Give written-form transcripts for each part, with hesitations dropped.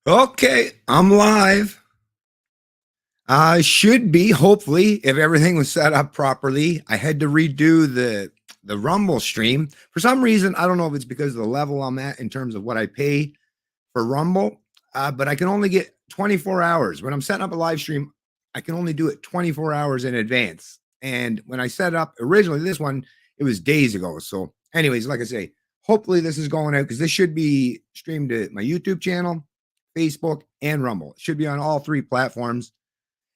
Okay, I'm live. I should be, hopefully, if everything was set up properly. I had to redo the Rumble stream. For some reason, I don't know if it's because of the level I'm at in terms of what I pay for Rumble, but I can only get 24 hours. When I'm setting up a live stream, I can only do it 24 hours in advance. And when I set up originally this one, it was days ago. So, anyways, like I say, hopefully this is going out because this should be streamed to my YouTube channel, Facebook, and Rumble. It should be on all three platforms,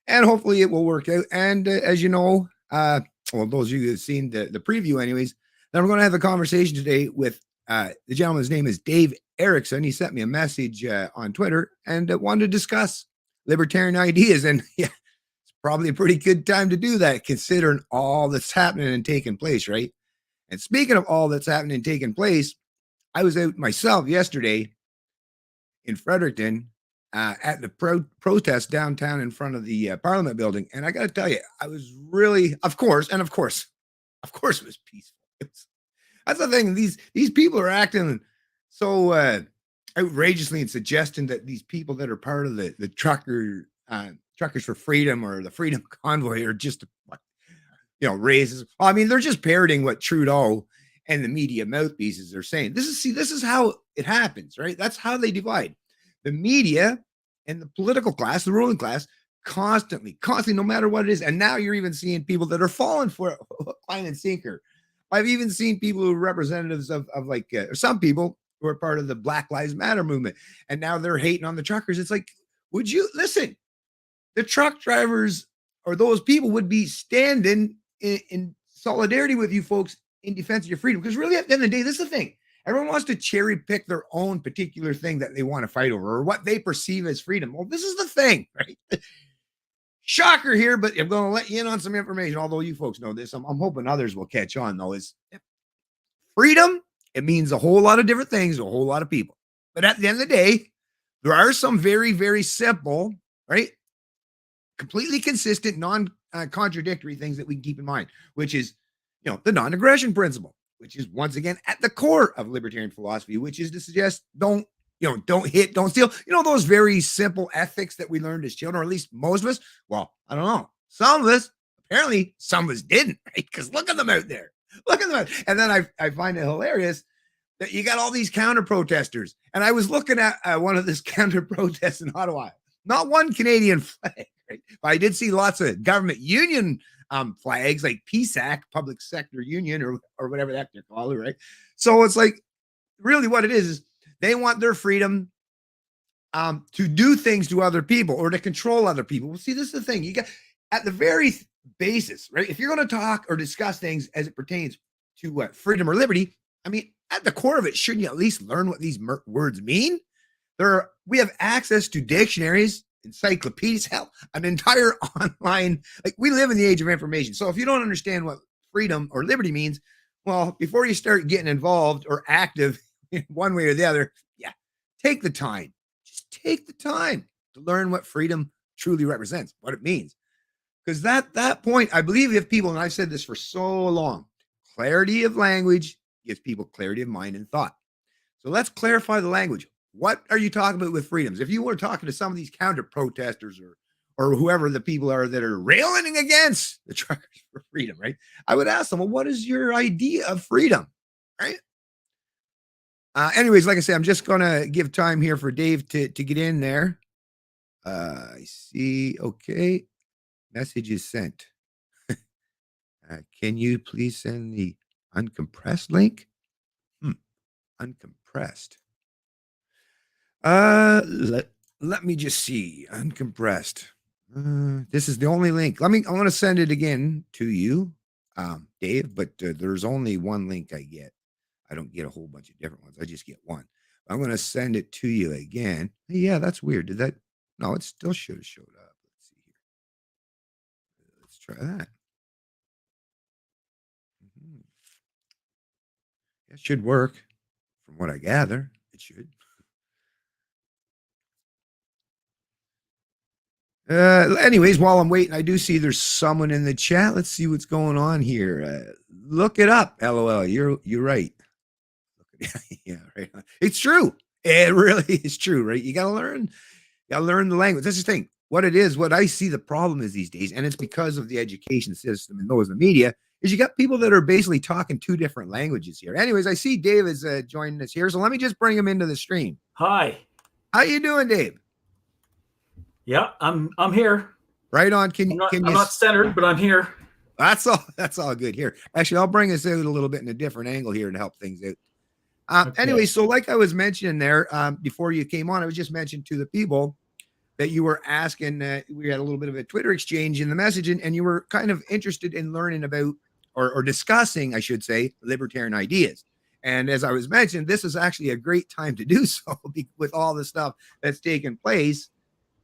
and hopefully it will work out. And as you know, well, those of you who have seen the preview, anyways, then we're going to have a conversation today with the gentleman's name is Dave Erickson. He sent me a message on Twitter and wanted to discuss libertarian ideas. And yeah, it's probably a pretty good time to do that, considering all that's happening and taking place, right? And speaking of all that's happening and taking place, I was out myself yesterday in Fredericton at the protest downtown in front of the Parliament building. And I got to tell you, I was really, of course, it was peaceful. That's the thing. These people are acting so outrageously and suggesting that these people that are part of the Truckers for Freedom or the Freedom Convoy are just, racist. I mean, they're just parroting what Trudeau and the media mouthpieces are saying. This is how it happens, right? That's how they divide. The media and the political class, the ruling class, constantly, no matter what it is. And now you're even seeing people that are falling for hook, line, and sinker. I've even seen people who are representatives of some people who are part of the Black Lives Matter movement, and now they're hating on the truckers. It's like, would you listen? The truck drivers or those people would be standing in solidarity with you folks in defense of your freedom. Because really, at the end of the day, this is the thing. Everyone wants to cherry pick their own particular thing that they want to fight over or what they perceive as freedom. Well, this is the thing, right? Shocker here, but I'm going to let you in on some information. Although you folks know this, I'm hoping others will catch on, though. Is freedom, it means a whole lot of different things to a whole lot of people. But at the end of the day, there are some very, very simple, right? Completely consistent, non-contradictory things that we can keep in mind, which is, the non-aggression principle, which is once again at the core of libertarian philosophy, which is to suggest don't hit, don't steal. Those very simple ethics that we learned as children, or at least most of us. Well, I don't know. Some of us, apparently, some of us didn't, right? Because look at them out there. Look at them. And then I find it hilarious that you got all these counter protesters. And I was looking at one of this counter protests in Ottawa. Not one Canadian flag, right? But I did see lots of government union flags like PSAC, Public Sector Union, or whatever that they're called, right? So it's like, really what it is they want their freedom to do things to other people or to control other people. Well, see, this is the thing. You got at the very basis, right? If you're going to talk or discuss things as it pertains to freedom or liberty, I mean, at the core of it, shouldn't you at least learn what these words mean? We have access to dictionaries, encyclopedias, hell, an entire online, we live in the age of information. So if you don't understand what freedom or liberty means, well, before you start getting involved or active in one way or the other, take the time. Just take the time to learn what freedom truly represents, what it means. Because that point, I believe if people, and I've said this for so long, clarity of language gives people clarity of mind and thought. So let's clarify the language. What are you talking about with freedoms? If you were talking to some of these counter protesters or whoever the people are that are railing against the Truckers for Freedom, right? I would ask them, well, what is your idea of freedom, right? Anyways, like I said, I'm just going to give time here for Dave to get in there. I see. Okay. Message is sent. Can you please send the uncompressed link? Uncompressed. Let me just see. Uncompressed. This is the only link. I'm going to send it again to you, Dave, but there's only one link I get. I don't get a whole bunch of different ones. I just get one. I'm going to send it to you again. Yeah, that's weird. No, it still should have showed up. Let's see here. Let's try that. It should work from what I gather. It should. Anyways, while I'm waiting, I do see there's someone in the chat. Let's see what's going on here. Look it up. LOL. You're right. Yeah, right. It's true. It really is true, right? You gotta learn the language. That's the thing. What it is, what I see the problem is these days, and it's because of the education system and those in the media, is you got people that are basically talking two different languages here. Anyways, I see Dave is joining us here, so let me just bring him into the stream. Hi. How you doing, Dave? Yeah, I'm here. Right on. I'm not centered, but I'm here. That's all good here. Actually, I'll bring us out a little bit in a different angle here to help things out. Okay. Anyway, so like I was mentioning there before you came on, I was just mentioning to the people that you were asking, we had a little bit of a Twitter exchange in the message, and you were kind of interested in learning about or discussing, I should say, libertarian ideas. And as I was mentioning, this is actually a great time to do so with all the stuff that's taken place,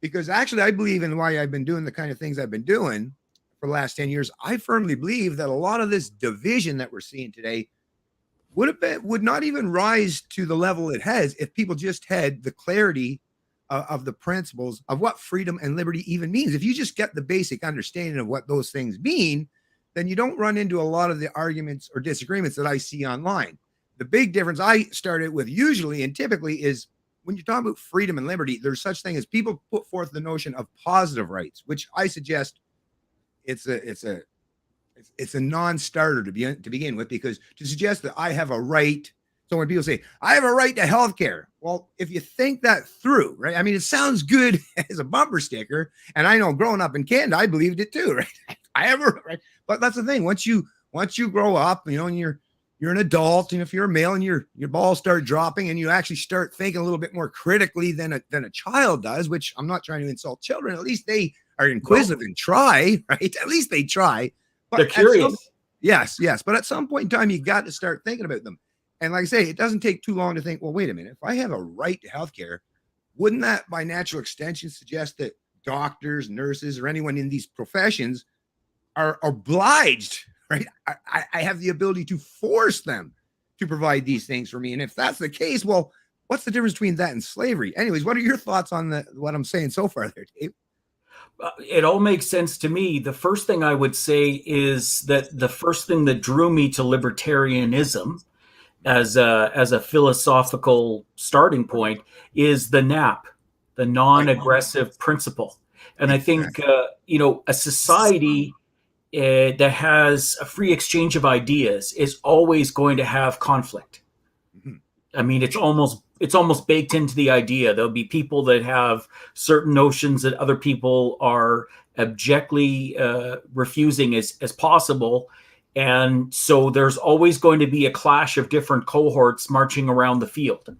because actually I believe in why I've been doing the kind of things I've been doing for the last 10 years. I firmly believe that a lot of this division that we're seeing today would not even rise to the level it has if people just had the clarity of the principles of what freedom and liberty even means. If you just get the basic understanding of what those things mean, then you don't run into a lot of the arguments or disagreements that I see online. The big difference I started with usually and typically is when you're talking about freedom and liberty, there's such thing as people put forth the notion of positive rights, which I suggest it's a non-starter to begin with, because to suggest that I have a right. So when people say I have a right to health care, well, if you think that through, right? I mean, it sounds good as a bumper sticker, and I know growing up in Canada, I believed it too, right? I have a right, but that's the thing. Once you grow up, and you're an adult, and if you're a male and your balls start dropping, and you actually start thinking a little bit more critically than a child does, which I'm not trying to insult children. At least they are inquisitive and try, right? At least they try. But they're curious. Yes. But at some point in time, you got to start thinking about them. And like I say, it doesn't take too long to think, well, wait a minute. If I have a right to healthcare, wouldn't that by natural extension suggest that doctors, nurses, or anyone in these professions are obliged, right? I have the ability to force them to provide these things for me. And if that's the case, well, what's the difference between that and slavery? Anyways, what are your thoughts on what I'm saying so far there, Dave? It all makes sense to me. The first thing I would say is that the first thing that drew me to libertarianism as a philosophical starting point is the NAP, the non-aggressive principle. And I think, a society that has a free exchange of ideas is always going to have conflict. Mm-hmm. I mean, it's almost baked into the idea. There'll be people that have certain notions that other people are abjectly refusing as possible. And so there's always going to be a clash of different cohorts marching around the field.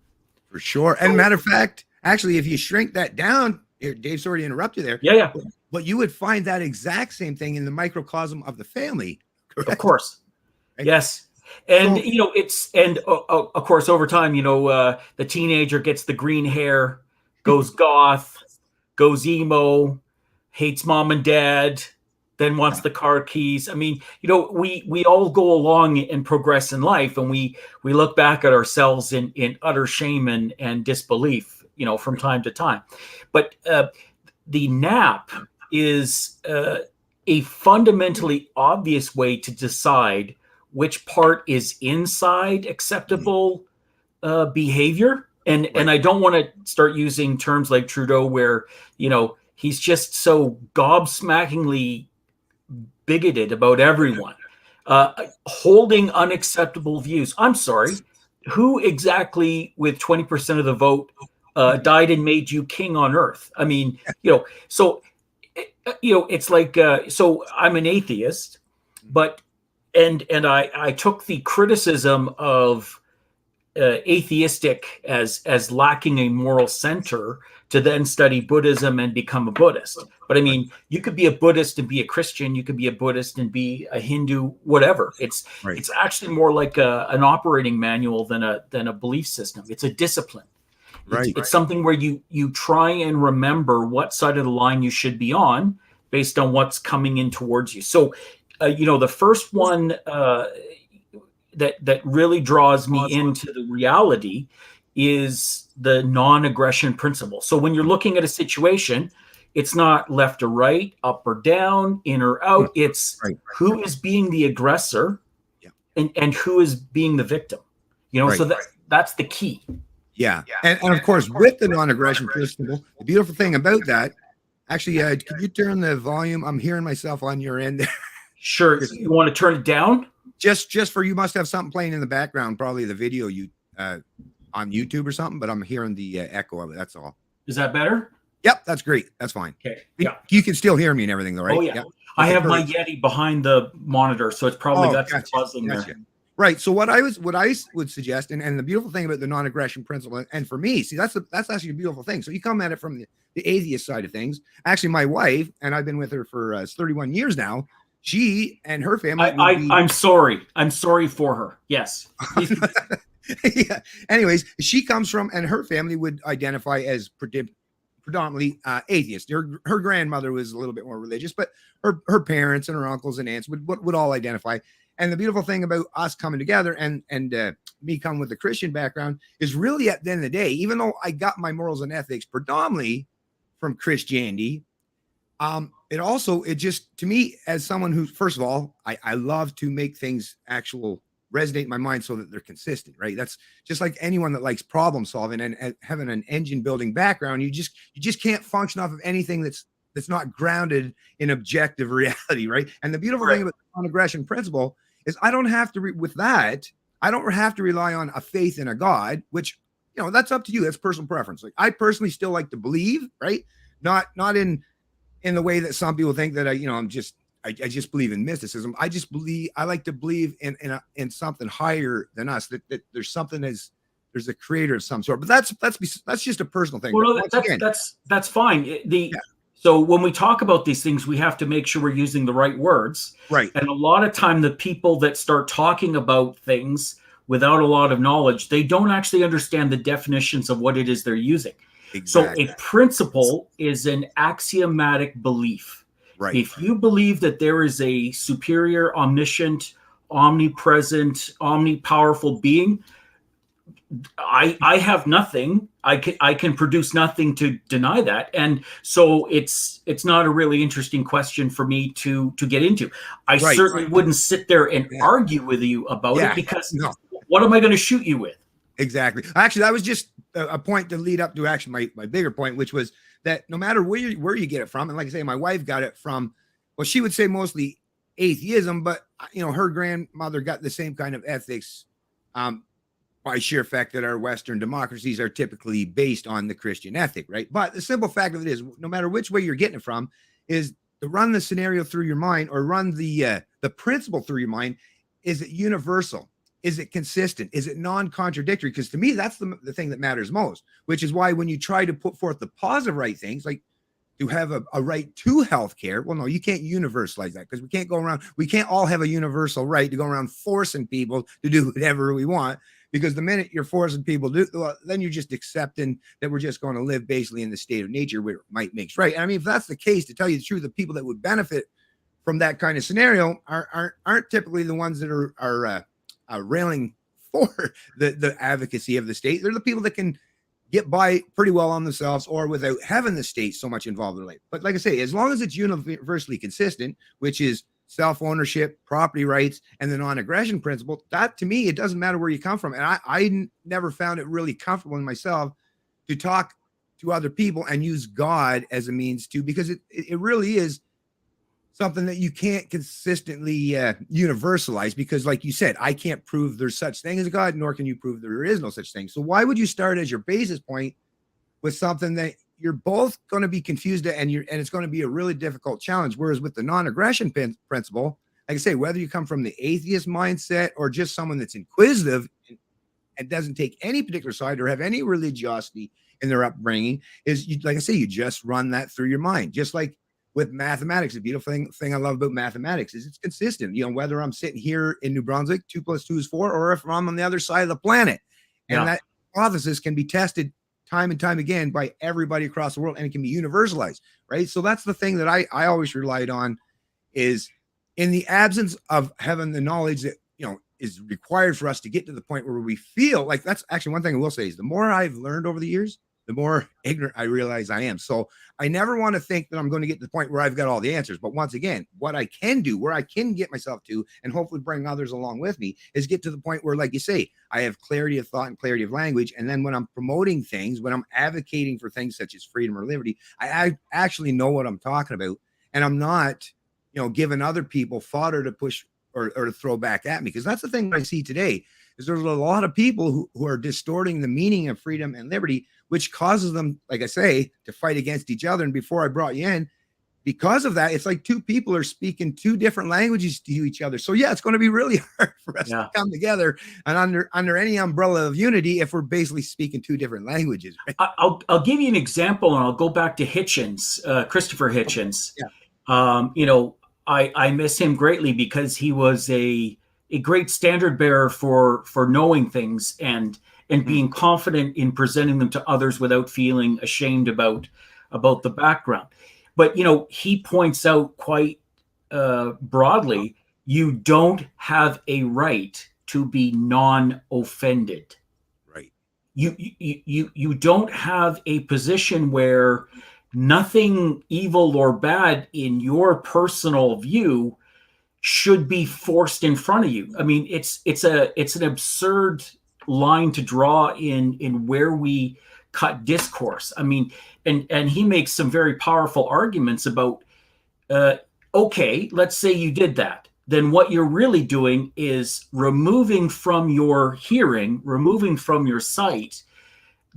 For sure. And matter of fact, actually, if you shrink that down, here, Dave, sorry to interrupt you there. Yeah. But you would find that exact same thing in the microcosm of the family. Correct? Of course. Right? Yes. And, of course, over time, the teenager gets the green hair, goes goth, goes emo, hates mom and dad, then wants the car keys. I mean, we all go along and progress in life, and we look back at ourselves in utter shame and disbelief, from time to time. But the NAP is a fundamentally obvious way to decide which part is inside acceptable behavior. And I don't want to start using terms like Trudeau, where, he's just so gobsmackingly bigoted about everyone, holding unacceptable views. I'm sorry, who exactly with 20% of the vote died and made you king on earth? I mean, so, it's like, so I'm an atheist, but, and I took the criticism of atheistic as lacking a moral center to then study Buddhism and become a Buddhist. But I mean, you could be a Buddhist and be a Christian. You could be a Buddhist and be a Hindu, whatever. It's actually more like an operating manual than a belief system. It's a discipline. It's something where you try and remember what side of the line you should be on based on what's coming in towards you. So, the first one that really draws me into the reality is the non-aggression principle. So when you're looking at a situation, it's not left or right, up or down, in or out. It's who is being the aggressor and who is being the victim. So that's the key. Yeah. And of course, with the non-aggression principle, the beautiful thing about that, actually, could you turn the volume? I'm hearing myself on your end there. Sure. You want to turn it down? Just for you must have something playing in the background, probably the video you on YouTube or something, but I'm hearing the echo of it. That's all. Is that better? Yep, that's great. That's fine. Okay. Yeah. You can still hear me and everything though, right? Oh yeah. Yep. I have my perfect. Yeti behind the monitor, so it's probably got some buzzing there. Right. So what I would suggest, and the beautiful thing about the non-aggression principle, and for me, see, that's actually a beautiful thing. So you come at it from the atheist side of things. Actually, my wife, and I've been with her for 31 years now. She and her family. I'm sorry. I'm sorry for her. Yes. Yeah. Anyways, she comes from, and her family would identify as predominantly atheist. Her grandmother was a little bit more religious, but her parents and her uncles and aunts would all identify. And the beautiful thing about us coming together and me coming with a Christian background is really at the end of the day, even though I got my morals and ethics predominantly from Christianity, it just, to me, as someone who, first of all, I love to make things actual resonate in my mind so that they're consistent, right? That's just like anyone that likes problem solving and having an engine building background. You just can't function off of anything that's not grounded in objective reality, right? And the beautiful thing about the non-aggression principle is I don't have to I don't have to rely on a faith in a God, which, that's up to you. That's personal preference. Like, I personally still like to believe, right? Not in the way that some people think that I just believe in mysticism. I like to believe in something higher than us, that there's something, there's a creator of some sort. But that's just a personal thing. Well, that's fine. So when we talk about these things, we have to make sure we're using the right words. Right. And a lot of time, the people that start talking about things without a lot of knowledge, they don't actually understand the definitions of what it is they're using. Exactly. So a principle is an axiomatic belief. Right. If you believe that there is a superior, omniscient, omnipresent, omnipowerful being, I have nothing. I can produce nothing to deny that, and so it's not a really interesting question for me to get into. I certainly wouldn't sit there and argue with you about it, because what am I going to shoot you with? Exactly. Actually, that was just a point to lead up to actually my bigger point, which was that no matter where you get it from, and like I say, my wife got it from, well, she would say mostly atheism, but her grandmother got the same kind of ethics. By sheer fact that our Western democracies are typically based on the Christian ethic, right? But the simple fact of it is, no matter which way you're getting it from, is to run the scenario through your mind, or run the principle through your mind. Is it universal? Is it consistent? Is it non-contradictory? Because to me, that's the thing that matters most, which is why when you try to put forth the positive right things, like to have a right to healthcare, well, no, you can't universalize that, because we can't all have a universal right to go around forcing people to do whatever we want. Because the minute you're forcing people to do, well, then you're just accepting that we're just going to live basically in the state of nature where might makes right. And I mean, if that's the case, to tell you the truth, the people that would benefit from that kind of scenario aren't typically the ones that are railing for the advocacy of the state. They're the people that can get by pretty well on themselves, or without having the state so much involved in their life. But like I say, as long as it's universally consistent, which is self-ownership, property rights, and the non-aggression principle, that to me, it doesn't matter where you come from. And I never found it really comfortable in myself to talk to other people and use God as a means to, because it really is something that you can't consistently universalize, because like you said, I can't prove there's such thing as a God, nor can you prove there is no such thing. So why would you start as your basis point with something that you're both going to be confused at, and it's going to be a really difficult challenge? Whereas with the non-aggression principle, like I say, whether you come from the atheist mindset or just someone that's inquisitive and doesn't take any particular side or have any religiosity in their upbringing, like I say, you just run that through your mind. Just like with mathematics, the beautiful thing I love about mathematics is it's consistent. Whether I'm sitting here in New Brunswick, 2 + 2 is 4, or if I'm on the other side of the planet. And that hypothesis can be tested time and time again by everybody across the world, and it can be universalized, right? So that's the thing that I always relied on, is in the absence of having the knowledge that is required for us to get to the point where we feel like, that's actually one thing I will say, is the more I've learned over the years, the more ignorant I realize I am. So I never want to think that I'm going to get to the point where I've got all the answers. But once again, what I can do, where I can get myself to, and hopefully bring others along with me, is get to the point where, like you say, I have clarity of thought and clarity of language. And then when I'm promoting things, when I'm advocating for things such as freedom or liberty, I actually know what I'm talking about. And I'm not, giving other people fodder to push or to throw back at me. Because that's the thing I see today, is there's a lot of people who are distorting the meaning of freedom and liberty, which causes them, like I say, to fight against each other. And before I brought you in, because of that, it's like two people are speaking two different languages to each other. So yeah, it's going to be really hard for us to come together and under any umbrella of unity if we're basically speaking two different languages. Right? I'll give you an example, and I'll go back to Hitchens, Christopher Hitchens. Yeah. I miss him greatly because he was a great standard bearer for knowing things and being confident in presenting them to others without feeling ashamed about the background. But, he points out quite broadly, you don't have a right to be non-offended. Right. You don't have a position where nothing evil or bad in your personal view should be forced in front of you. I mean, it's an absurd line to draw in where we cut discourse. I mean, and he makes some very powerful arguments about, okay, let's say you did that. Then what you're really doing is removing from your hearing, removing from your sight,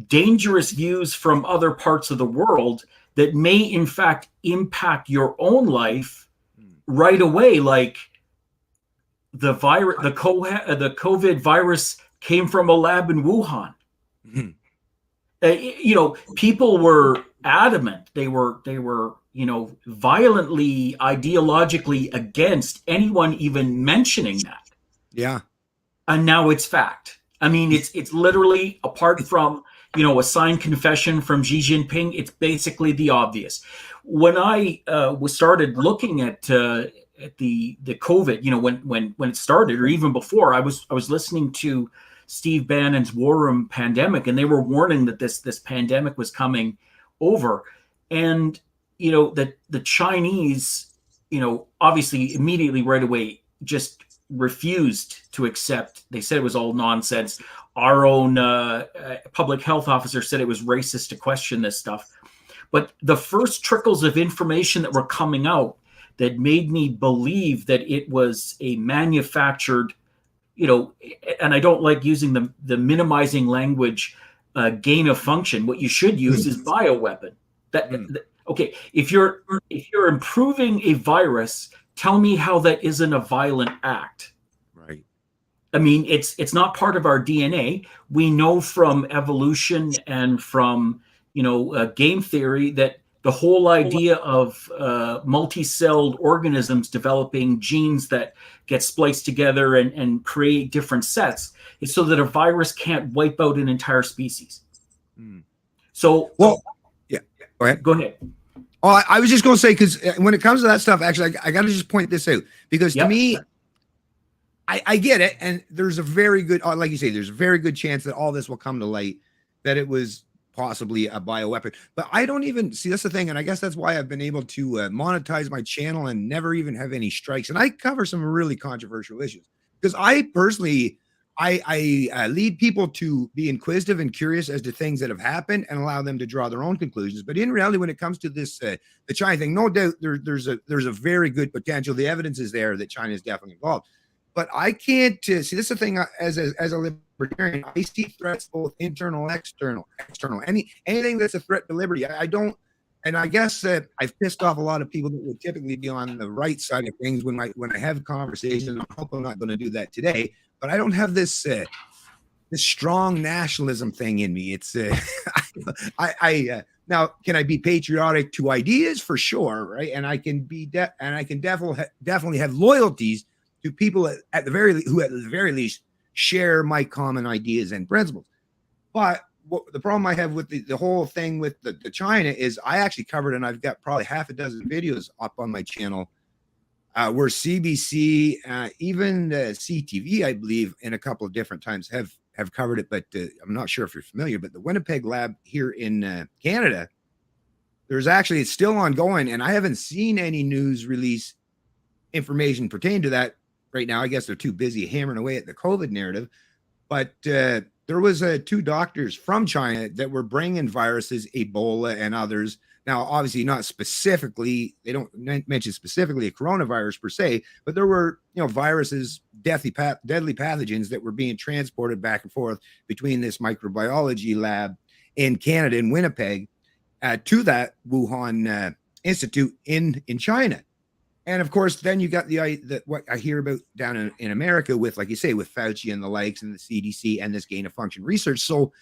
dangerous views from other parts of the world that may in fact impact your own life right away. Like the COVID virus came from a lab in Wuhan. People were adamant. They were violently ideologically against anyone even mentioning that. Yeah. And now it's fact. I mean, it's literally, apart from, a signed confession from Xi Jinping, it's basically the obvious. When I started looking at the COVID, when it started, or even before, I was listening to Steve Bannon's War Room Pandemic, and they were warning that this pandemic was coming over, and that the Chinese, obviously immediately right away just refused to accept. They said it was all nonsense. Our own public health officer said it was racist to question this stuff. But the first trickles of information that were coming out that made me believe that it was a manufactured, and I don't like using the minimizing language, gain of function. What you should use is bioweapon. Okay, if you're improving a virus, tell me how that isn't a violent act. Right. I mean, it's not part of our DNA. We know from evolution and from game theory that the whole idea of multi-celled organisms developing genes that get spliced together and create different sets is so that a virus can't wipe out an entire species. So, yeah, go ahead. Go ahead. Oh, I was just going to say, because when it comes to that stuff, actually, I got to just point this out, because to me, I get it. And there's a very good, like you say, there's a very good chance that all this will come to light, that it was possibly a bioweapon. But I don't even see, that's the thing. And I guess that's why I've been able to monetize my channel and never even have any strikes. And I cover some really controversial issues, because I personally, I lead people to be inquisitive and curious as to things that have happened and allow them to draw their own conclusions. But in reality, when it comes to this, the China thing, no doubt there's a very good potential. The evidence is there that China is definitely involved. But I can't see, this is the thing, as a libertarian, I see threats both internal, external, anything that's a threat to liberty. I don't, and I guess that I've pissed off a lot of people that would typically be on the right side of things when I have conversations. I hope I'm not going to do that today. But I don't have this strong nationalism thing in me. It's now, can I be patriotic to ideas? For sure, right? And I can be definitely have loyalties to people who at the very least share my common ideas and principles. But the problem I have with the whole thing with the China is, I actually covered, and I've got probably half a dozen videos up on my channel, where CBC, even CTV, I believe, in a couple of different times have have covered it, but I'm not sure if you're familiar, but the Winnipeg lab here in Canada, it's still ongoing, and I haven't seen any news release information pertaining to that right now. I guess they're too busy hammering away at the COVID narrative, but there was 2 doctors from China that were bringing viruses, Ebola and others. Now, obviously not specifically, they don't mention specifically a coronavirus per se, but there were, viruses, deadly pathogens that were being transported back and forth between this microbiology lab in Canada, in Winnipeg, to that Wuhan Institute in China. And of course, then you got what I hear about down in America with, like you say, with Fauci and the likes and the CDC and this gain of function research. So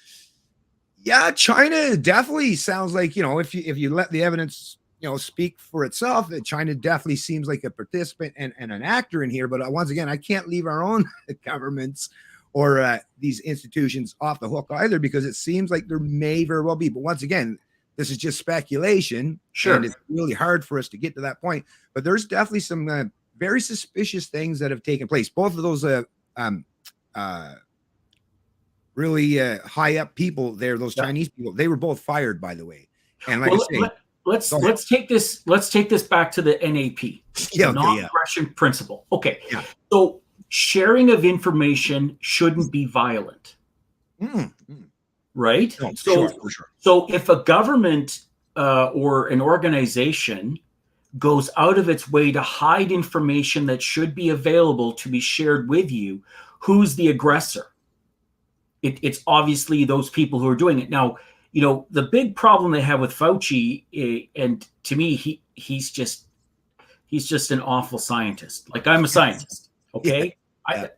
yeah, China definitely sounds like, if you let the evidence, speak for itself, that China definitely seems like a participant and an actor in here. But once again, I can't leave our own governments or these institutions off the hook either, because it seems like there may very well be. But once again, this is just speculation. Sure. And it's really hard for us to get to that point. But there's definitely some very suspicious things that have taken place. Both of those really high up people there, those Chinese people, they were both fired, by the way. And like I say, let's take this back to the NAP, non-aggression principle. Okay. Yeah. So sharing of information shouldn't be violent. Right? No, for sure. So if a government or an organization goes out of its way to hide information that should be available to be shared with you, who's the aggressor? It's obviously those people who are doing it. Now, the big problem they have with Fauci, and to me, he's just an awful scientist. Like, I'm a scientist, okay? Yeah.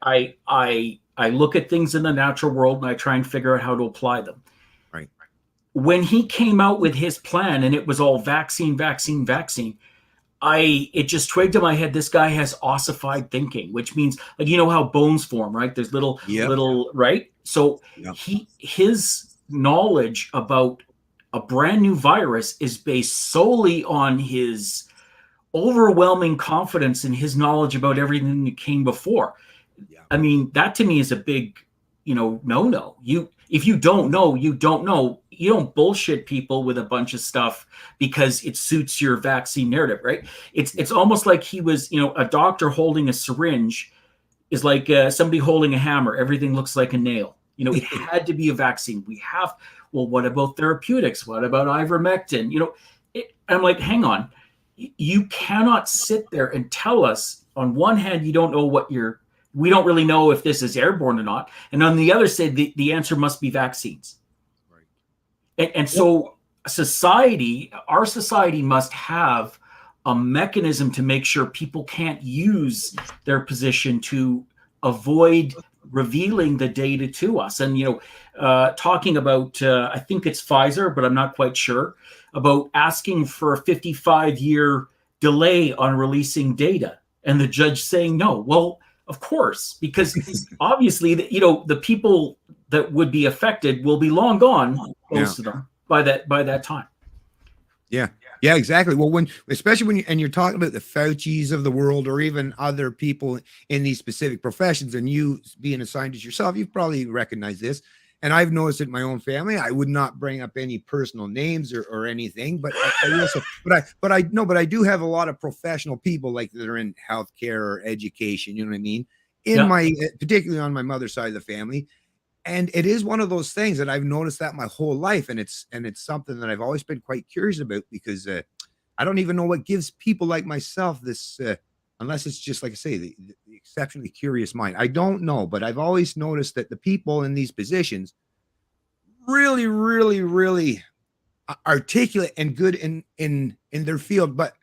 I look at things in the natural world and I try and figure out how to apply them. Right. When he came out with his plan and it was all vaccine, it just twigged in my head, this guy has ossified thinking, which means, like, how bones form, right? There's little, right? So his knowledge about a brand new virus is based solely on his overwhelming confidence in his knowledge about everything that came before. Yeah. I mean, that to me is a big, no. If you don't know, you don't know. You don't bullshit people with a bunch of stuff because it suits your vaccine narrative, right? It's almost like he was, a doctor holding a syringe is like somebody holding a hammer. Everything looks like a nail. It had to be a vaccine. What about therapeutics? What about ivermectin? I'm like, hang on. You cannot sit there and tell us, on one hand, you don't know we don't really know if this is airborne or not. And on the other side, the answer must be vaccines. Right. And so our society must have a mechanism to make sure people can't use their position to avoid revealing the data to us. And, talking about, I think it's Pfizer, but I'm not quite sure, about asking for a 55-year delay on releasing data. And the judge saying no. Well, of course, because obviously, the people that would be affected will be long gone, most of them, by that time. Yeah, exactly. Well, especially when you're talking about the Faucis of the world, or even other people in these specific professions, and you being a scientist yourself, you've probably recognized this. And I've noticed it in my own family. I would not bring up any personal names or anything, but I do have a lot of professional people like that are in healthcare or education. You know what I mean? Particularly on my mother's side of the family. And it is one of those things that I've noticed that my whole life. And it's something that I've always been quite curious about, because I don't even know what gives people like myself this, unless it's just, like I say, the exceptionally curious mind. I don't know, but I've always noticed that the people in these positions really, really, really articulate and good in their field, but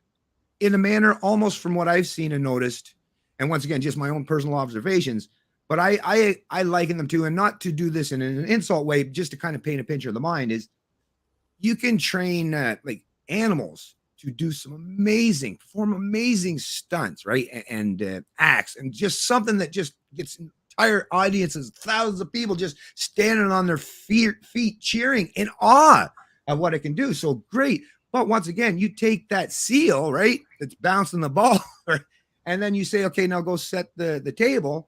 in a manner almost, from what I've seen and noticed, and once again, just my own personal observations, but I liken them to, and not to do this in an insult way, just to kind of paint a picture of the mind, is you can train like animals to perform amazing stunts, right? And acts, and just something that just gets entire audiences, thousands of people just standing on their feet cheering in awe of what it can do. So great. But once again, you take that seal, right, that's bouncing the ball, and then you say, okay, now go set the table.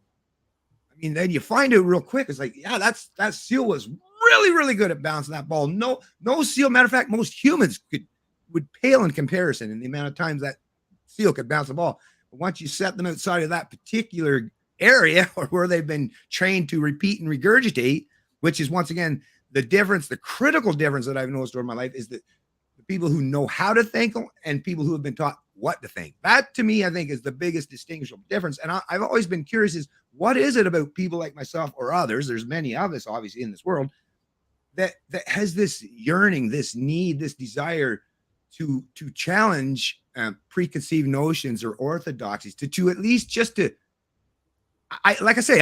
I mean, then you find out real quick. It's like, yeah, that seal was really, really good at bouncing that ball. No seal. Matter of fact, most humans would pale in comparison in the amount of times that seal could bounce the ball. But once you set them outside of that particular area or where they've been trained to repeat and regurgitate, which is once again the difference, the critical difference that I've noticed over my life is that the people who know how to think and people who have been taught what to think. That to me, I think, is the biggest distinguishable difference. And I've always been curious is what is it about people like myself or others? There's many of us obviously in this world that has this yearning, this need, this desire to challenge preconceived notions or orthodoxies, to at least just to, like I say,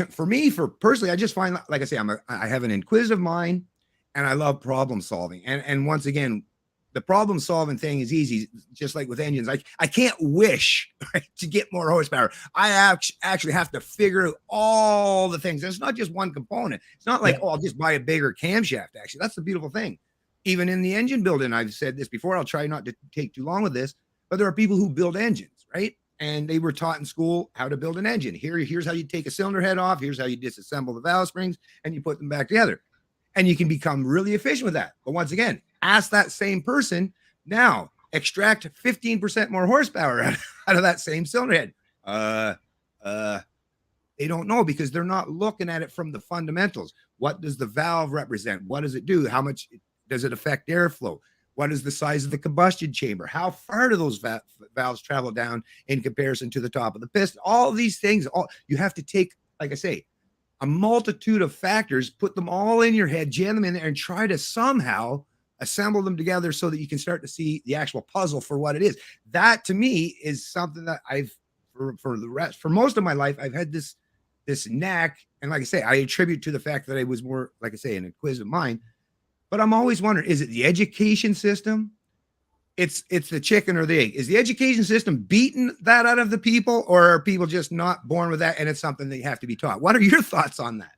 for personally, I just find, like I say, I have an inquisitive mind and I love problem solving. And once again, the problem solving thing is easy, just like with engines. I can't wish, right, to get more horsepower. I actually have to figure out all the things. It's not just one component. It's not like, I'll just buy a bigger camshaft. Actually, that's the beautiful thing. Even in the engine building, I've said this before, I'll try not to take too long with this, but there are people who build engines, right? And they were taught in school how to build an engine. Here's how you take a cylinder head off. Here's how you disassemble the valve springs and you put them back together. And you can become really efficient with that. But once again, ask that same person now, extract 15% more horsepower out of that same cylinder head. They don't know because they're not looking at it from the fundamentals. What does the valve represent? What does it do? How much does it affect airflow? What is the size of the combustion chamber? How far do those valves travel down in comparison to the top of the piston? All these things, you have to take, like I say, a multitude of factors, put them all in your head, jam them in there, and try to somehow assemble them together so that you can start to see the actual puzzle for what it is. That to me is something that for most of my life, I've had this knack. And like I say, I attribute to the fact that I was more, like I say, an inquisitive mind. But I'm always wondering, is it the education system? It's the chicken or the egg. Is the education system beating that out of the people, or are people just not born with that and it's something that you have to be taught? What are your thoughts on that?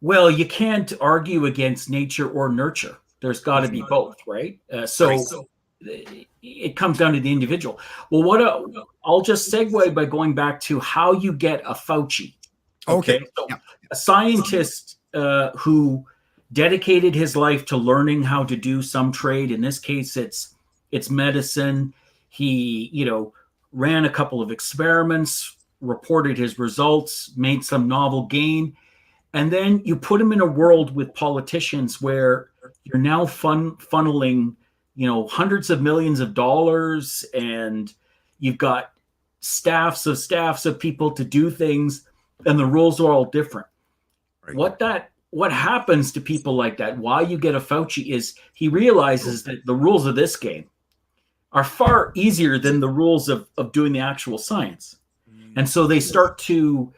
Well, you can't argue against nature or nurture. There's got to be both, right? So it comes down to the individual. Well, I'll just segue by going back to how you get a Fauci. Okay. So a scientist who dedicated his life to learning how to do some trade. In this case, it's medicine. He, ran a couple of experiments, reported his results, made some novel gain. And then you put him in a world with politicians where you're now funneling, hundreds of millions of dollars, and you've got staffs of people to do things, and the rules are all different. Right. What happens to people like that, why you get a Fauci, is he realizes that the rules of this game are far easier than the rules of doing the actual science. And so they start to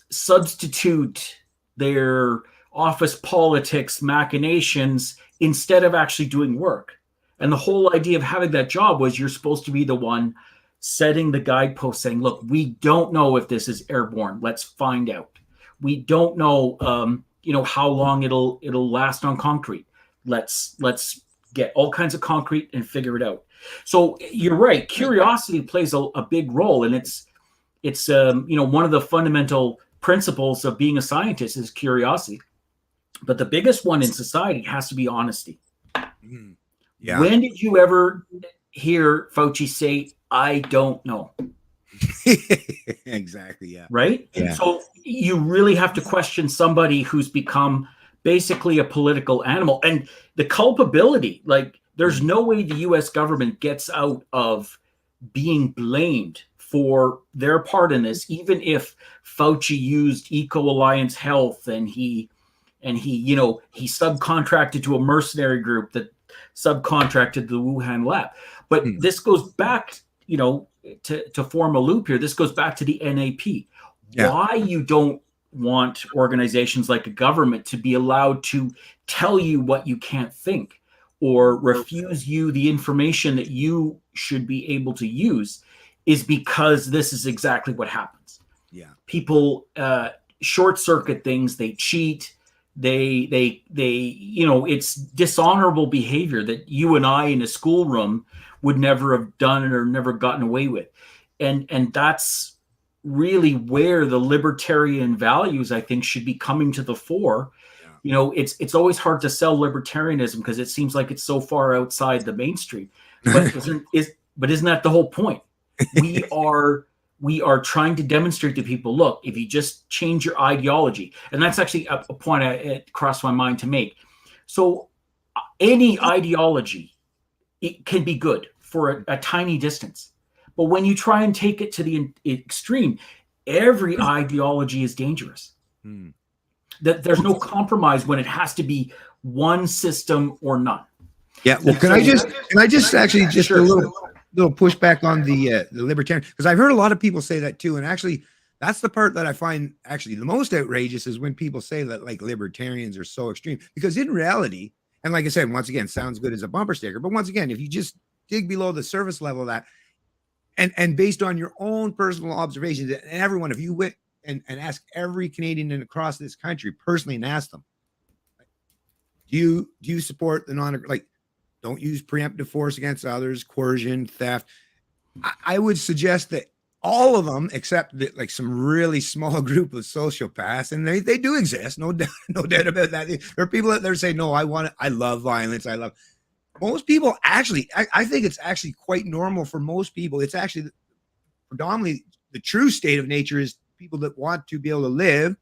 substitute their office politics machinations instead of actually doing work. And the whole idea of having that job was you're supposed to be the one setting the guidepost, saying, look, we don't know if this is airborne. Let's find out. We don't know, how long it'll last on concrete. Let's get all kinds of concrete and figure it out. So you're right. Curiosity plays a big role, and it's one of the fundamental principles of being a scientist is curiosity. But the biggest one in society has to be honesty. Mm-hmm. Yeah. When did you ever hear Fauci say, "I don't know"? Exactly. Yeah. Right. Yeah. So you really have to question somebody who's become basically a political animal, and the culpability. Like, there's no way the U.S. government gets out of being blamed for their part in this, even if Fauci used Eco Alliance Health and he subcontracted to a mercenary group that subcontracted to the Wuhan lab. But this goes back, to form a loop here. This goes back to the NAP. Yeah. Why you don't want organizations like a government to be allowed to tell you what you can't think or refuse you the information that you should be able to use is because this is exactly what happens. Yeah. People short circuit things, they cheat, they it's dishonorable behavior that you and I in a schoolroom would never have done or never gotten away with. And that's really where the libertarian values, I think, should be coming to the fore. Yeah. It's always hard to sell libertarianism because it seems like it's so far outside the mainstream. But isn't that the whole point? We are trying to demonstrate to people, look, if you just change your ideology, and that's actually a point it crossed my mind to make. So any ideology, it can be good for a tiny distance. But when you try and take it to the extreme, every ideology is dangerous. That there's no compromise when it has to be one system or none. Yeah. Well, can I just a little pushback on the libertarian, because I've heard a lot of people say that too, and actually that's the part that I find actually the most outrageous is when people say that like libertarians are so extreme, because in reality, and like I said, once again, sounds good as a bumper sticker, but once again, if you just dig below the surface level of that, and based on your own personal observations, and everyone, if you went and ask every Canadian across this country personally and ask them, do you support the don't use preemptive force against others, coercion, theft? I would suggest that all of them, except that like some really small group of sociopaths, and they do exist, no doubt about that. There are people that say, no, I love violence. Most people actually, I think it's actually quite normal for most people. It's actually predominantly the true state of nature is people that want to be able to live,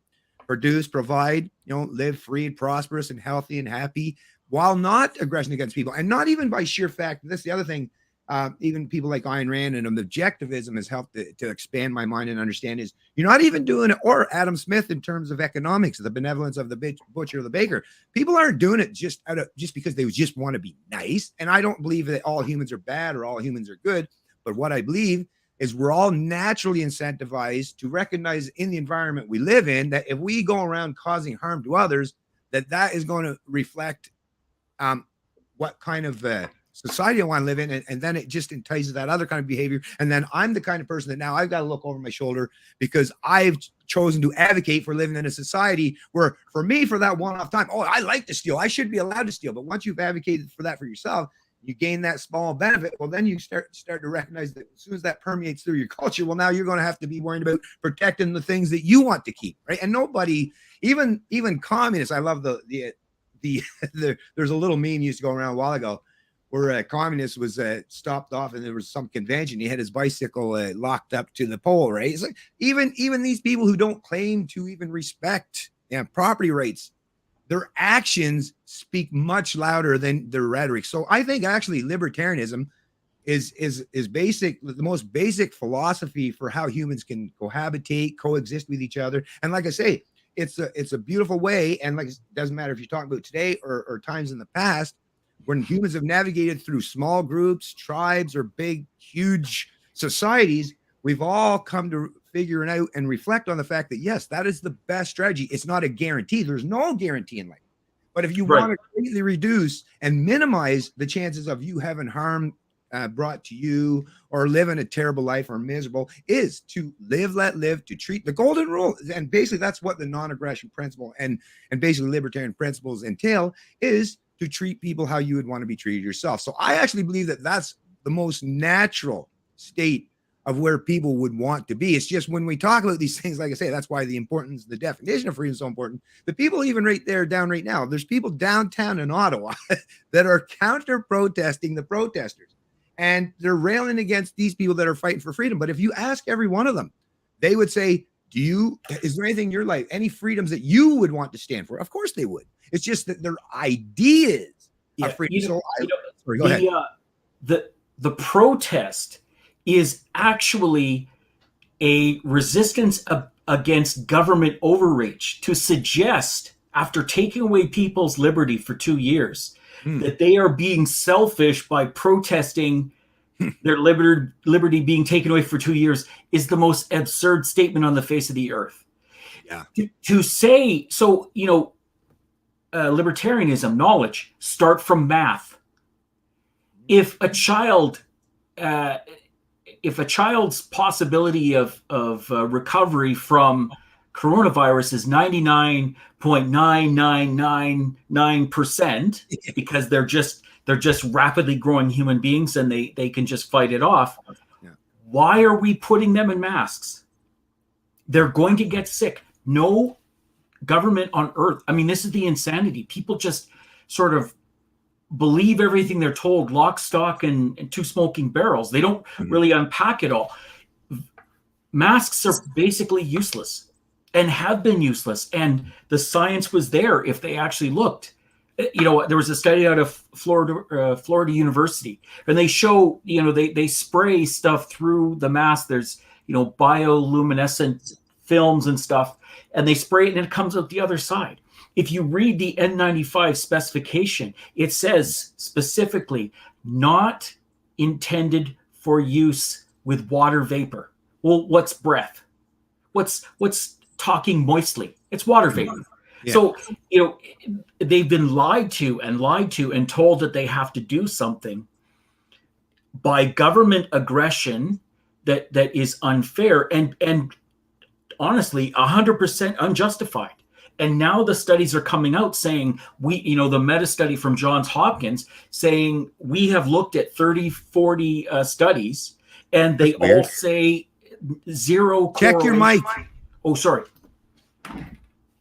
produce, provide, live free and prosperous and healthy and happy, while not aggression against people, and not even by sheer fact. This is the other thing. Even people like Ayn Rand and objectivism has helped to expand my mind and understand is you're not even doing it, or Adam Smith in terms of economics, the benevolence of the butcher or the baker. People aren't doing it just because they just want to be nice. And I don't believe that all humans are bad or all humans are good. But what I believe is we're all naturally incentivized to recognize in the environment we live in that if we go around causing harm to others, that is going to reflect what kind of society I want to live in, and then it just entices that other kind of behavior. And then I'm the kind of person that now I've got to look over my shoulder because I've chosen to advocate for living in a society where, for me, for that one-off time, I like to steal, I should be allowed to steal. But once you've advocated for that for yourself, you gain that small benefit. Well, then you start to recognize that as soon as that permeates through your culture, well, now you're going to have to be worried about protecting the things that you want to keep, right? And nobody, even communists, I love there's a little meme used to go around a while ago where a communist was stopped off and there was some convention. He had his bicycle locked up to the pole, right? It's like even these people who don't claim to even respect property rights, their actions speak much louder than their rhetoric. So I think actually libertarianism is basic, the most basic philosophy for how humans can cohabitate, coexist with each other. And like I say, it's a beautiful way. And like, it doesn't matter if you're talking about today or times in the past, when humans have navigated through small groups, tribes, or big, huge societies, we've all come to figure it out and reflect on the fact that, yes, that is the best strategy. It's not a guarantee. There's no guarantee in life. But if you want to greatly reduce and minimize the chances of you having harm brought to you or living a terrible life or miserable, is to live, let live, to treat the golden rule. And basically that's what the non-aggression principle and basically libertarian principles entail, is to treat people how you would want to be treated yourself. So I actually believe that that's the most natural state of where people would want to be. It's just when we talk about these things, like I say, that's why the importance, the definition of freedom is so important. The people even right now, there's people downtown in Ottawa that are counter protesting the protesters, and they're railing against these people that are fighting for freedom. But if you ask every one of them, they would say, is there anything in your life, any freedoms that you would want to stand for? Of course they would. It's just that their ideas are freedom. Sorry, go ahead. The protest is actually a resistance against government overreach, to suggest, after taking away people's liberty for 2 years, that they are being selfish by protesting their liberty being taken away for 2 years is the most absurd statement on the face of the earth. Yeah. To say, so, libertarianism, knowledge, start from math. If a child's possibility of recovery from coronavirus is 99.9999%, because they're just rapidly growing human beings and they can just fight it off. Yeah. Why are we putting them in masks? They're going to get sick. No government on earth. I mean, this is the insanity. People just sort of believe everything they're told, lock, stock, and two smoking barrels. They don't really unpack it all. Masks are basically useless and have been useless. And the science was there if they actually looked. You know, there was a study out of Florida University, and they show, you know, they spray stuff through the mask. There's, you know, bioluminescent films and stuff, and they spray it and it comes out the other side. If you read the N95 specification, it says specifically not intended for use with water vapor. Well, what's breath? What's talking moistly? It's water vapor. Yeah. So, you know, they've been lied to and told that they have to do something by government aggression that is unfair and honestly 100% unjustified. And now the studies are coming out saying the meta study from Johns Hopkins saying we have looked at 30, 40 studies, and they all say zero. Check your mic. Oh, sorry.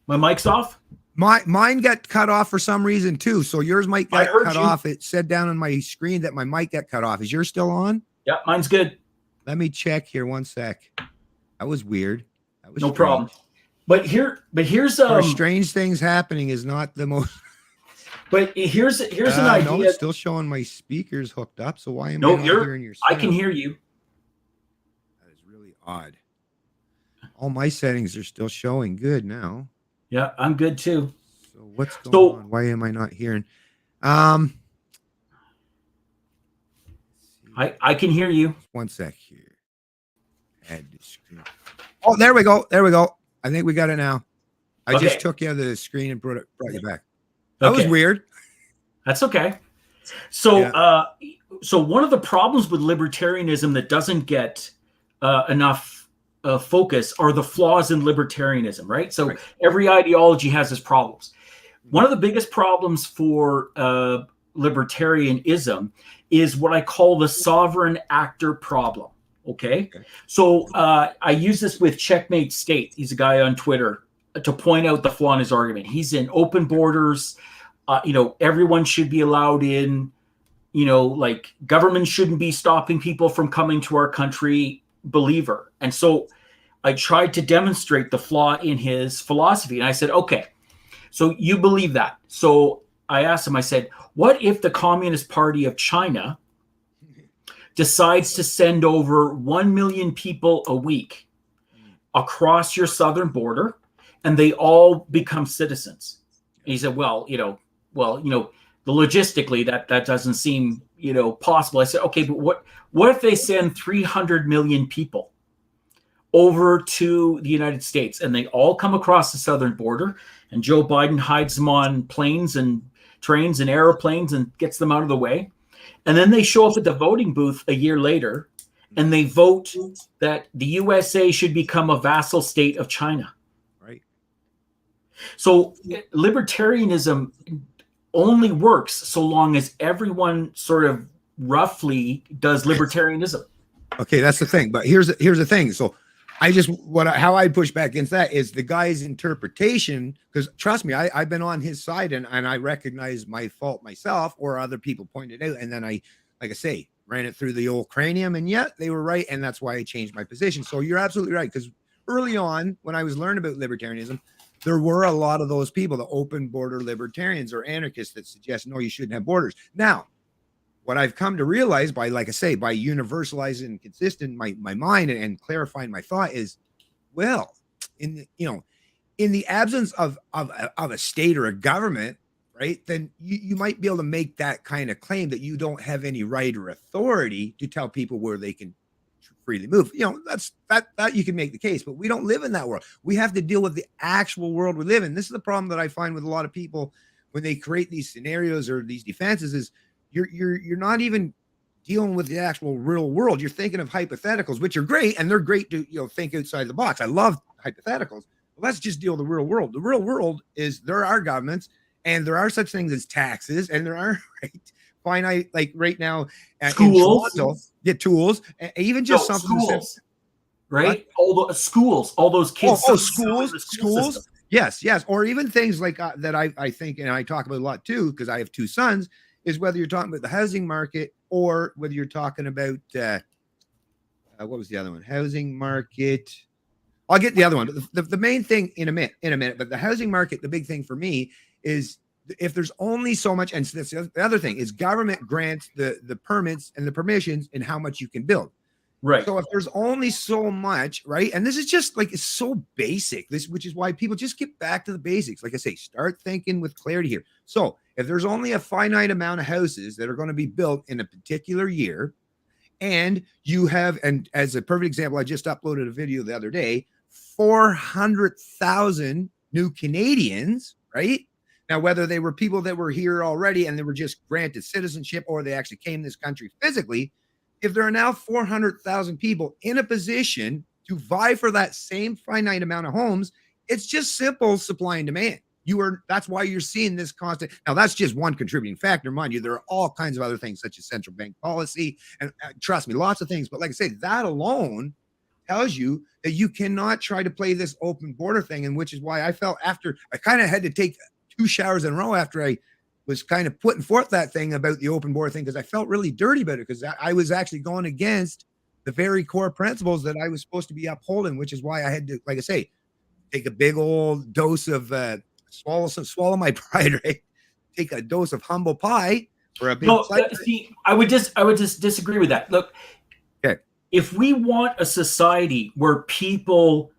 My mic's off? Mine got cut off for some reason too. So yours might get cut off. It said down on my screen that my mic got cut off. Is yours still on? Yeah, mine's good. Let me check here. One sec. That was weird. That was no problem. But here's strange things happening is not the most. But here's an idea. No, it's still showing my speakers hooked up. So why am I not hearing your sound? I can hear you. That is really odd. All my settings are still showing good now. Yeah, I'm good too. So what's going on? Why am I not hearing? I can hear you. One sec here. Add the screen. Oh, there we go. There we go. I think we got it now. I just took you out of the screen and brought you back. That was weird. That's okay. So, so one of the problems with libertarianism that doesn't get enough focus are the flaws in libertarianism, right? So every ideology has its problems. One of the biggest problems for libertarianism is what I call the sovereign actor problem. Okay. So I use this with Checkmate State. He's a guy on Twitter to point out the flaw in his argument. He's in open borders. Everyone should be allowed in, like government shouldn't be stopping people from coming to our country, believer. And so I tried to demonstrate the flaw in his philosophy. And I said, okay, so you believe that. So I asked him, I said, what if the Communist Party of China decides to send over 1 million people a week across your southern border and they all become citizens? And he said, logistically that doesn't seem, possible. I said, okay, but what if they send 300 million people over to the United States and they all come across the southern border and Joe Biden hides them on planes and trains and airplanes and gets them out of the way? And then they show up at the voting booth a year later and they vote that the USA should become a vassal state of China. Right. So libertarianism only works so long as everyone sort of roughly does libertarianism. Okay, that's the thing. But here's the thing. So how I push back against that is the guy's interpretation, because trust me, I've been on his side and I recognize my fault myself, or other people pointed out, and then I, like I say, ran it through the old cranium, and yet they were right, and that's why I changed my position. So you're absolutely right, because early on when I was learning about libertarianism, there were a lot of those people, the open border libertarians or anarchists, that suggest no, you shouldn't have borders. Now, what I've come to realize by, like I say, by universalizing and consistent my mind and clarifying my thought is, well, in the absence of a state or a government, right, then you might be able to make that kind of claim that you don't have any right or authority to tell people where they can freely move. That you can make the case, but we don't live in that world. We have to deal with the actual world we live in. This is the problem that I find with a lot of people when they create these scenarios or these defenses is you're not even dealing with the actual real world. You're thinking of hypotheticals, which are great, and they're great to think outside the box. I love hypotheticals. But let's just deal with the real world. The real world is there are governments, and there are such things as taxes, and there are finite, like right now, schools, get tools, even just something schools. right? All the schools, all those kids. Schools. Yes. Or even things like that I think, and I talk about a lot too, because I have two sons, is whether you're talking about the housing market or whether you're talking about, what was the other one? Housing market. I'll get the other one. But the main thing in a minute, but the housing market, the big thing for me is if there's only so much, and that's the other thing is government grants the permits and the permissions and how much you can build. Right. So if there's only so much, right? And this is just like, it's so basic, which is why people just get back to the basics. Like I say, start thinking with clarity here. So if there's only a finite amount of houses that are going to be built in a particular year, and you have, and as a perfect example, I just uploaded a video the other day, 400,000 new Canadians, right? Now, whether they were people that were here already and they were just granted citizenship or they actually came to this country physically, if there are now 400,000 people in a position to vie for that same finite amount of homes, it's just simple supply and demand. That's why you're seeing this constant. Now, that's just one contributing factor. Mind you, there are all kinds of other things such as central bank policy and trust me, lots of things. But like I say, that alone tells you that you cannot try to play this open border thing. And which is why I felt after I kind of had to take 2 showers in a row after I was kind of putting forth that thing about the open border thing, because I felt really dirty about it, because I was actually going against the very core principles that I was supposed to be upholding, which is why I had to, like I say, take a big old dose of swallow my pride, right? Take a dose of humble pie for a big. See, I would just disagree with that. Look, okay. If we want a society where people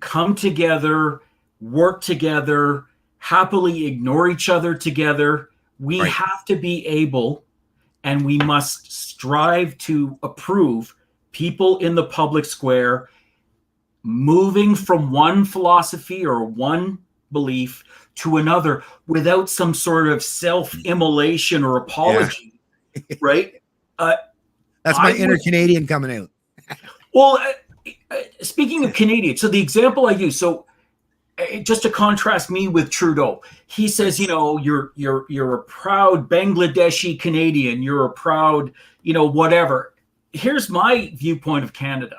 come together, work together, happily ignore each other together, we have to be able, and we must strive to approve people in the public square moving from one philosophy or one belief to another without some sort of self-immolation or apology, right? That's my inner Canadian coming out. Well, speaking of Canadian, so the example I use, so just to contrast me with Trudeau, he says, you're a proud Bangladeshi Canadian, you're a proud, whatever. Here's my viewpoint of Canada.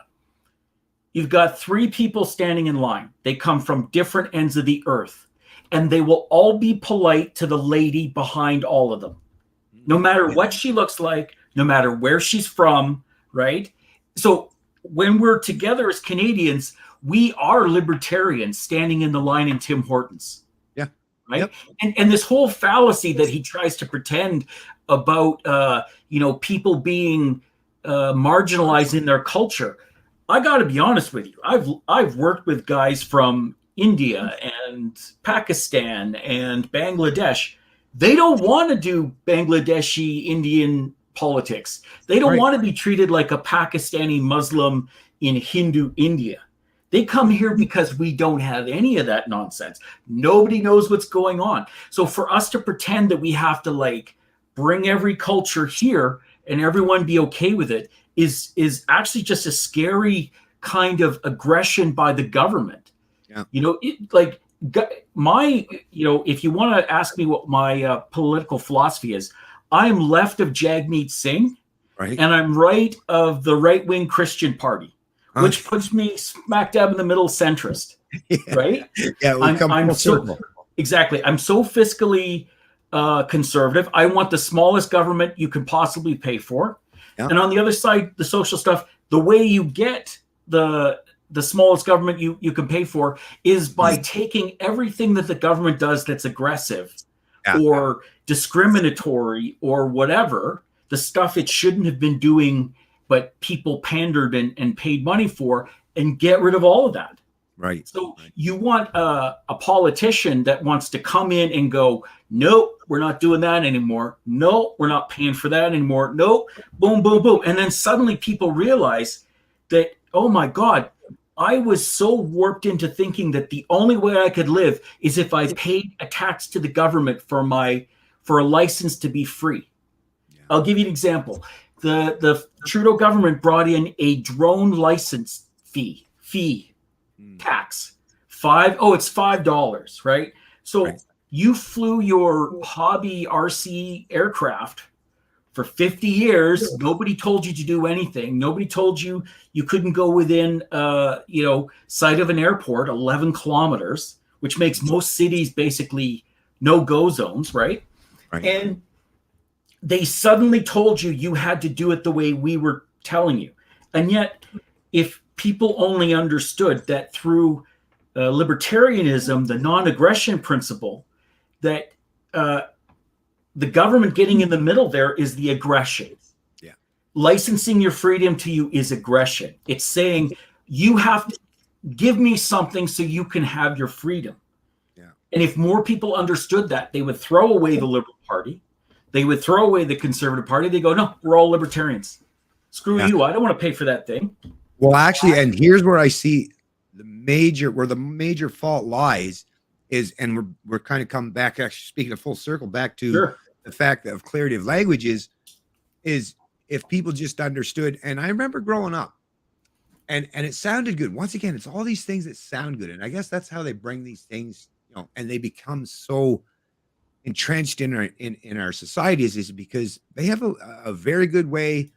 You've got 3 people standing in line. They come from different ends of the earth, and they will all be polite to the lady behind all of them, no matter what she looks like, no matter where she's from, right? So when we're together as Canadians, we are libertarians standing in the line in Tim Hortons. Yeah. Right. Yep. And this whole fallacy that he tries to pretend about, people being marginalized in their culture. I got to be honest with you. I've worked with guys from India and Pakistan and Bangladesh. They don't want to do Bangladeshi Indian politics. They don't want to be treated like a Pakistani Muslim in Hindu India. They come here because we don't have any of that nonsense. Nobody knows what's going on. So for us to pretend that we have to bring every culture here and everyone be okay with it is actually just a scary kind of aggression by the government. Yeah. If you want to ask me what my political philosophy is, I'm left of Jagmeet Singh, and I'm right of the right-wing Christian Party, which puts me smack dab in the middle centrist, right? Yeah, I'm exactly. I'm so fiscally conservative. I want the smallest government you can possibly pay for. Yeah. And on the other side, the social stuff, the way you get the smallest government you can pay for is by taking everything that the government does that's aggressive or discriminatory or whatever, the stuff it shouldn't have been doing, but people pandered and paid money for, and get rid of all of that. Right. So you want a politician that wants to come in and go, nope, we're not doing that anymore. No, we're not paying for that anymore. Nope, boom, boom, boom. And then suddenly people realize that, oh my God, I was so warped into thinking that the only way I could live is if I paid a tax to the government for a license to be free. Yeah. I'll give you an example. The Trudeau government brought in a drone license fee tax. It's $5, right? So you flew your hobby RC aircraft For 50 years, nobody told you to do anything. Nobody told you you couldn't go within, sight of an airport 11 kilometers, which makes most cities basically no-go zones, right? And they suddenly told you you had to do it the way we were telling you. And yet, if people only understood that through libertarianism, the non-aggression principle, that the government getting in the middle there is the aggression. Yeah. Licensing your freedom to you is aggression. It's saying you have to give me something so you can have your freedom. Yeah. And if more people understood that, they would throw away the Liberal Party. They would throw away the Conservative Party. They go, no, we're all libertarians. Screw you. I don't want to pay for that thing. Well, actually, and here's where I see the major fault lies is, and we're kind of coming back, actually speaking of full circle, back to the fact of clarity of language is if people just understood. And I remember growing up and it sounded good. Once again, it's all these things that sound good. And I guess that's how they bring these things, and they become so entrenched in our societies, is because they have a very good way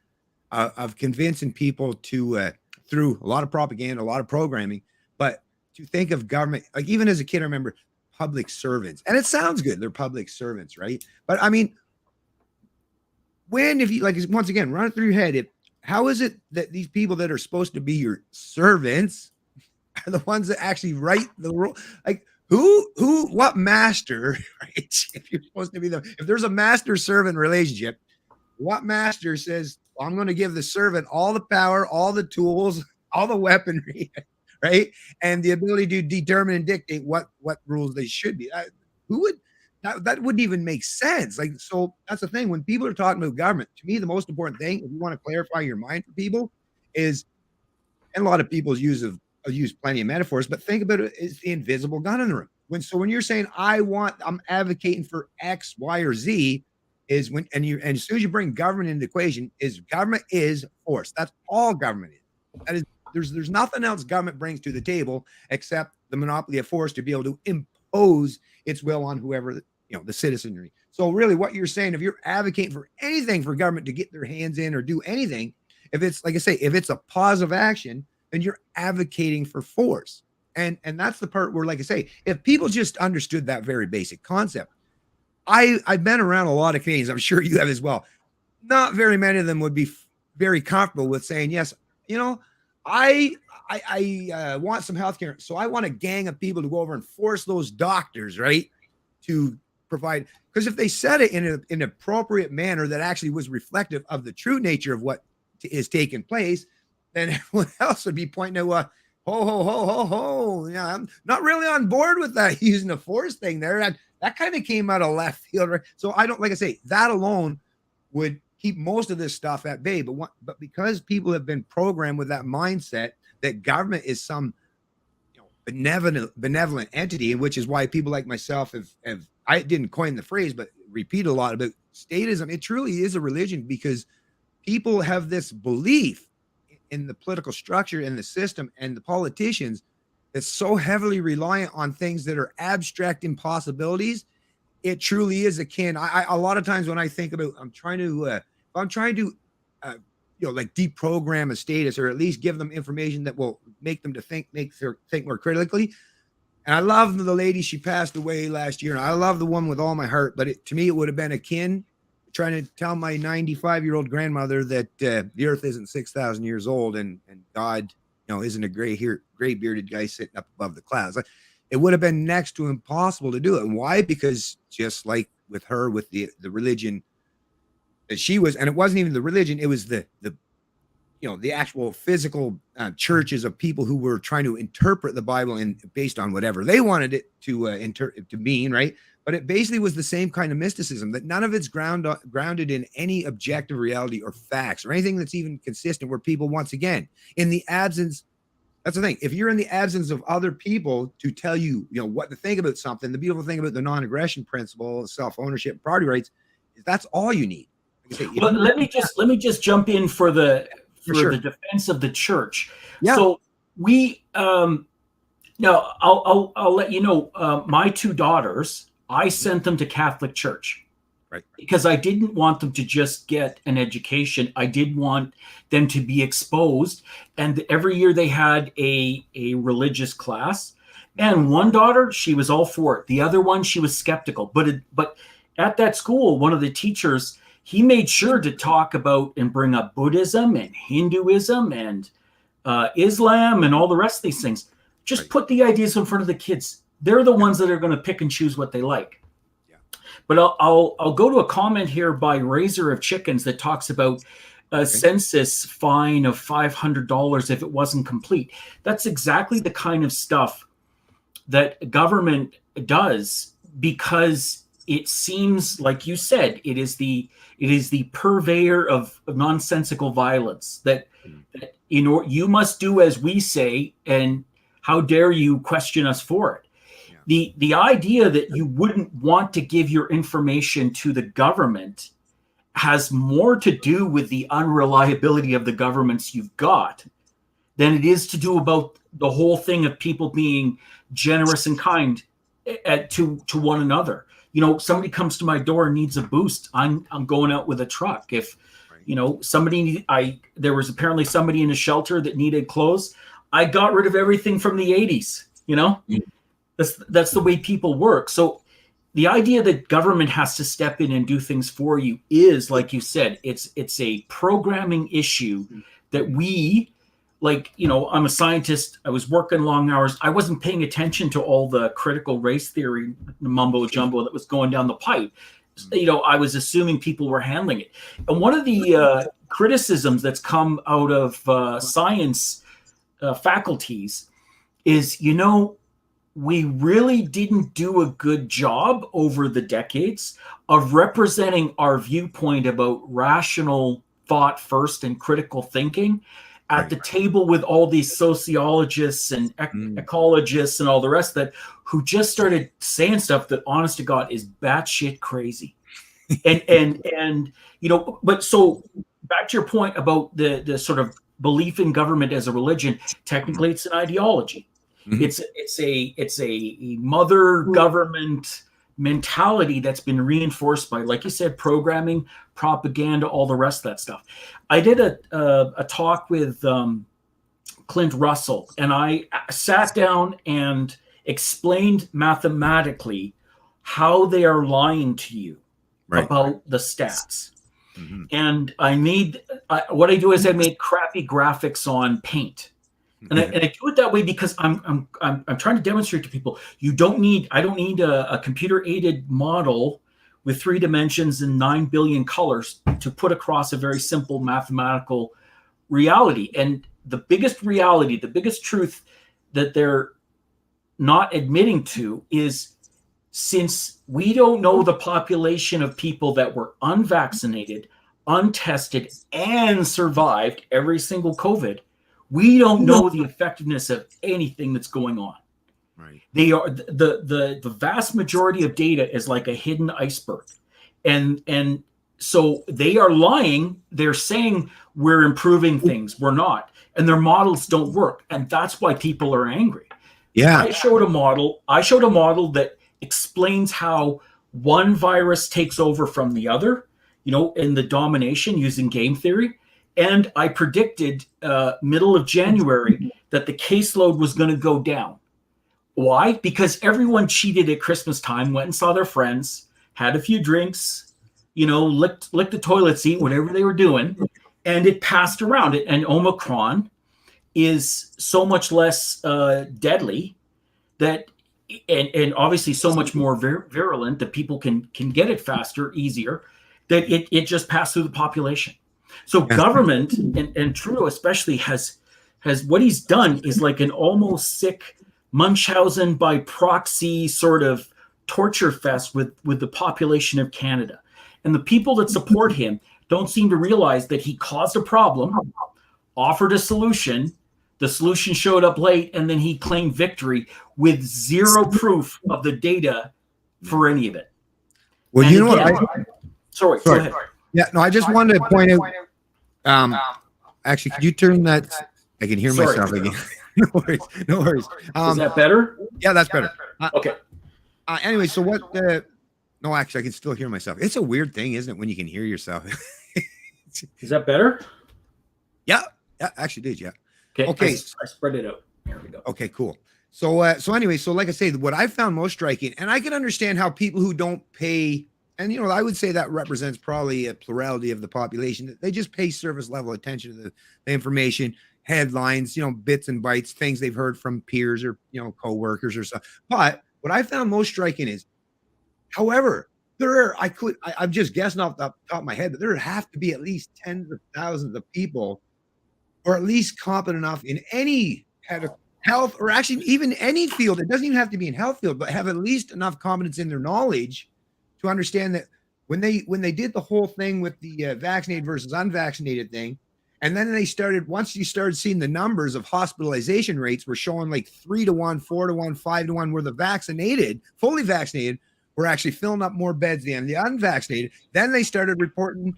of convincing people to through a lot of propaganda, a lot of programming, but to think of government, like even as a kid, I remember public servants, and it sounds good. They're public servants, right? But I mean, if you, like, once again, run it through your head, how is it that these people that are supposed to be your servants are the ones that actually write the rule? Like, what master, right? If you're supposed to be if there's a master servant relationship, what master says, well, I'm going to give the servant all the power, all the tools, all the weaponry, right? And the ability to determine and dictate what rules they should be. That wouldn't even make sense. Like, so that's the thing. When people are talking about government, to me, the most important thing, if you want to clarify your mind for people, is, and a lot of people use plenty of metaphors, but think about it, is the invisible gun in the room. When you're saying I'm advocating for X, Y, or Z, is when, and as soon as you bring government into the equation, government is force. That's all government is. That is, there's nothing else government brings to the table except the monopoly of force to be able to impose its will on whoever, the citizenry. So really what you're saying, if you're advocating for anything for government to get their hands in or do anything, if it's, like I say, if it's a positive action, then you're advocating for force. And that's the part where, like I say, if people just understood that very basic concept, I've been around a lot of Canadians, I'm sure you have as well. Not very many of them would be very comfortable with saying, yes, I want some healthcare, so I want a gang of people to go over and force those doctors, right, to provide. Because if they said it in an appropriate manner that actually was reflective of the true nature of what is taking place, then everyone else would be pointing to ho, ho, ho, ho, ho. Yeah, I'm not really on board with that using the force thing there. That kind of came out of left field, right? So I don't, like I say, that alone would keep most of this stuff at bay. But because people have been programmed with that mindset that government is some benevolent entity, which is why people like myself have I didn't coin the phrase, but repeat a lot about statism. It truly is a religion, because people have this belief in the political structure and the system and the politicians that's so heavily reliant on things that are abstract impossibilities. It truly is akin. A lot of times when I think about, I'm trying to like deprogram a status, or at least give them information that will make them to think more critically. And I love the lady, she passed away last year, and I love the woman with all my heart, but to me, it would have been akin trying to tell my 95-year-old grandmother that the earth isn't 6,000 years old and God, isn't a gray bearded guy sitting up above the clouds. It would have been next to impossible to do it. And why? Because just like with her, with the religion that she was, and it wasn't even the religion, it was the actual physical churches of people who were trying to interpret the Bible and based on whatever they wanted it to mean, right? But it basically was the same kind of mysticism, that none of it's grounded in any objective reality or facts or anything that's even consistent, where people, once again, in the absence, that's the thing, if you're in the absence of other people to tell you, what to think about something, the beautiful thing about the non-aggression principle, self-ownership, property rights, is that's all you need. Like I say, well, let me just jump in for the defense of the church. Yeah. So we now I'll let you know, my two daughters, I sent them to Catholic church, Right. Because I didn't want them to just get an education. I did want them to be exposed. And every year they had a religious class. And one daughter, she was all for it. The other one, she was skeptical. But at that school, one of the teachers, he made sure to talk about and bring up Buddhism and Hinduism and Islam and all the rest of these things. Just put the ideas in front of the kids. They're the ones that are going to pick and choose what they like. But I'll go to a comment here by Razor of Chickens that talks about a census fine of $500 if it wasn't complete. That's exactly the kind of stuff that government does, because it seems, like you said, it is the purveyor of nonsensical violence that you must do as we say, and how dare you question us for it. The idea that you wouldn't want to give your information to the government has more to do with the unreliability of the governments you've got than it is to do about the whole thing of people being generous and kind to one another. You know, somebody comes to my door and needs a boost, I'm going out with a truck. If you know there was apparently somebody in a shelter that needed clothes, I got rid of everything from the 80s. You know. That's the way people work. So the idea that government has to step in and do things for you is, like you said, it's a programming issue that we, like, you know, I'm a scientist. I was working long hours. I wasn't paying attention to all the critical race theory mumbo jumbo that was going down the pipe. You know, I was assuming people were handling it. And one of the criticisms that's come out of science faculties is, you know, we really didn't do a good job over the decades of representing our viewpoint about rational thought first and critical thinking at the table with all these sociologists and ecologists and all the rest of that, who just started saying stuff that, honest to God, is batshit crazy. and you know, but so back to your point about the sort of belief in government as a religion, technically it's an ideology. It's a mother government mentality that's been reinforced by, like you said, programming, propaganda, all the rest of that stuff. I did a talk with Clint Russell, and I sat down and explained mathematically how they are lying to you about the stats. And I made what I do is I made crappy graphics on Paint. And I do it that way because I'm trying to demonstrate to people I don't need a computer aided model with 3 dimensions and 9 billion colors to put across a very simple mathematical reality. And the biggest truth that they're not admitting to is, since we don't know the population of people that were unvaccinated, untested, and survived every single COVID, we don't know the effectiveness of anything that's going on. They are the vast majority of data is like a hidden iceberg, and so they are lying. They're saying we're improving things. We're not, and their models don't work, and that's why people are angry. I showed a model that explains how one virus takes over from the other, you know, in the domination using game theory. And I predicted middle of January that the caseload was going to go down. Why? Because everyone cheated at Christmas time, went and saw their friends, had a few drinks, you know, licked the toilet seat, whatever they were doing, and it passed around. And Omicron is so much less deadly that, and obviously so much more virulent that people can get it faster, easier, that it just passed through the population. So government, and Trudeau especially, has what he's done is like an almost sick Munchausen by proxy sort of torture fest with the population of Canada. And the people that support him don't seem to realize that he caused a problem, offered a solution, the solution showed up late, and then he claimed victory with zero proof of the data for any of it. Well, and you know again, what? Sorry, go ahead. Yeah, no, I just wanted to point out. Actually, could you turn that? I can hear myself again. No worries. Is that better? Yeah, that's better. Okay. Anyway, so what No, actually, I can still hear myself. It's a weird thing, isn't it, when you can hear yourself? Is that better? Yeah, actually did. Yeah. Okay. I spread it out. There we go. Okay, cool. So anyway, so like I say, what I found most striking, and I can understand how people who don't pay, and I would say that represents probably a plurality of the population, that they just pay service level attention to the information, headlines, bits and bytes, things they've heard from peers or coworkers or stuff. But what I found most striking is, however, I'm just guessing off the top of my head, but there have to be at least tens of thousands of people, or at least competent enough in any kind of health, or actually even any field. It doesn't even have to be in health field, but have at least enough competence in their knowledge to understand that when they did the whole thing with the vaccinated versus unvaccinated thing, and then once you started seeing the numbers of hospitalization rates were showing like 3-1, 4-1, 5-1, where the fully vaccinated were actually filling up more beds than the unvaccinated. Then they started reporting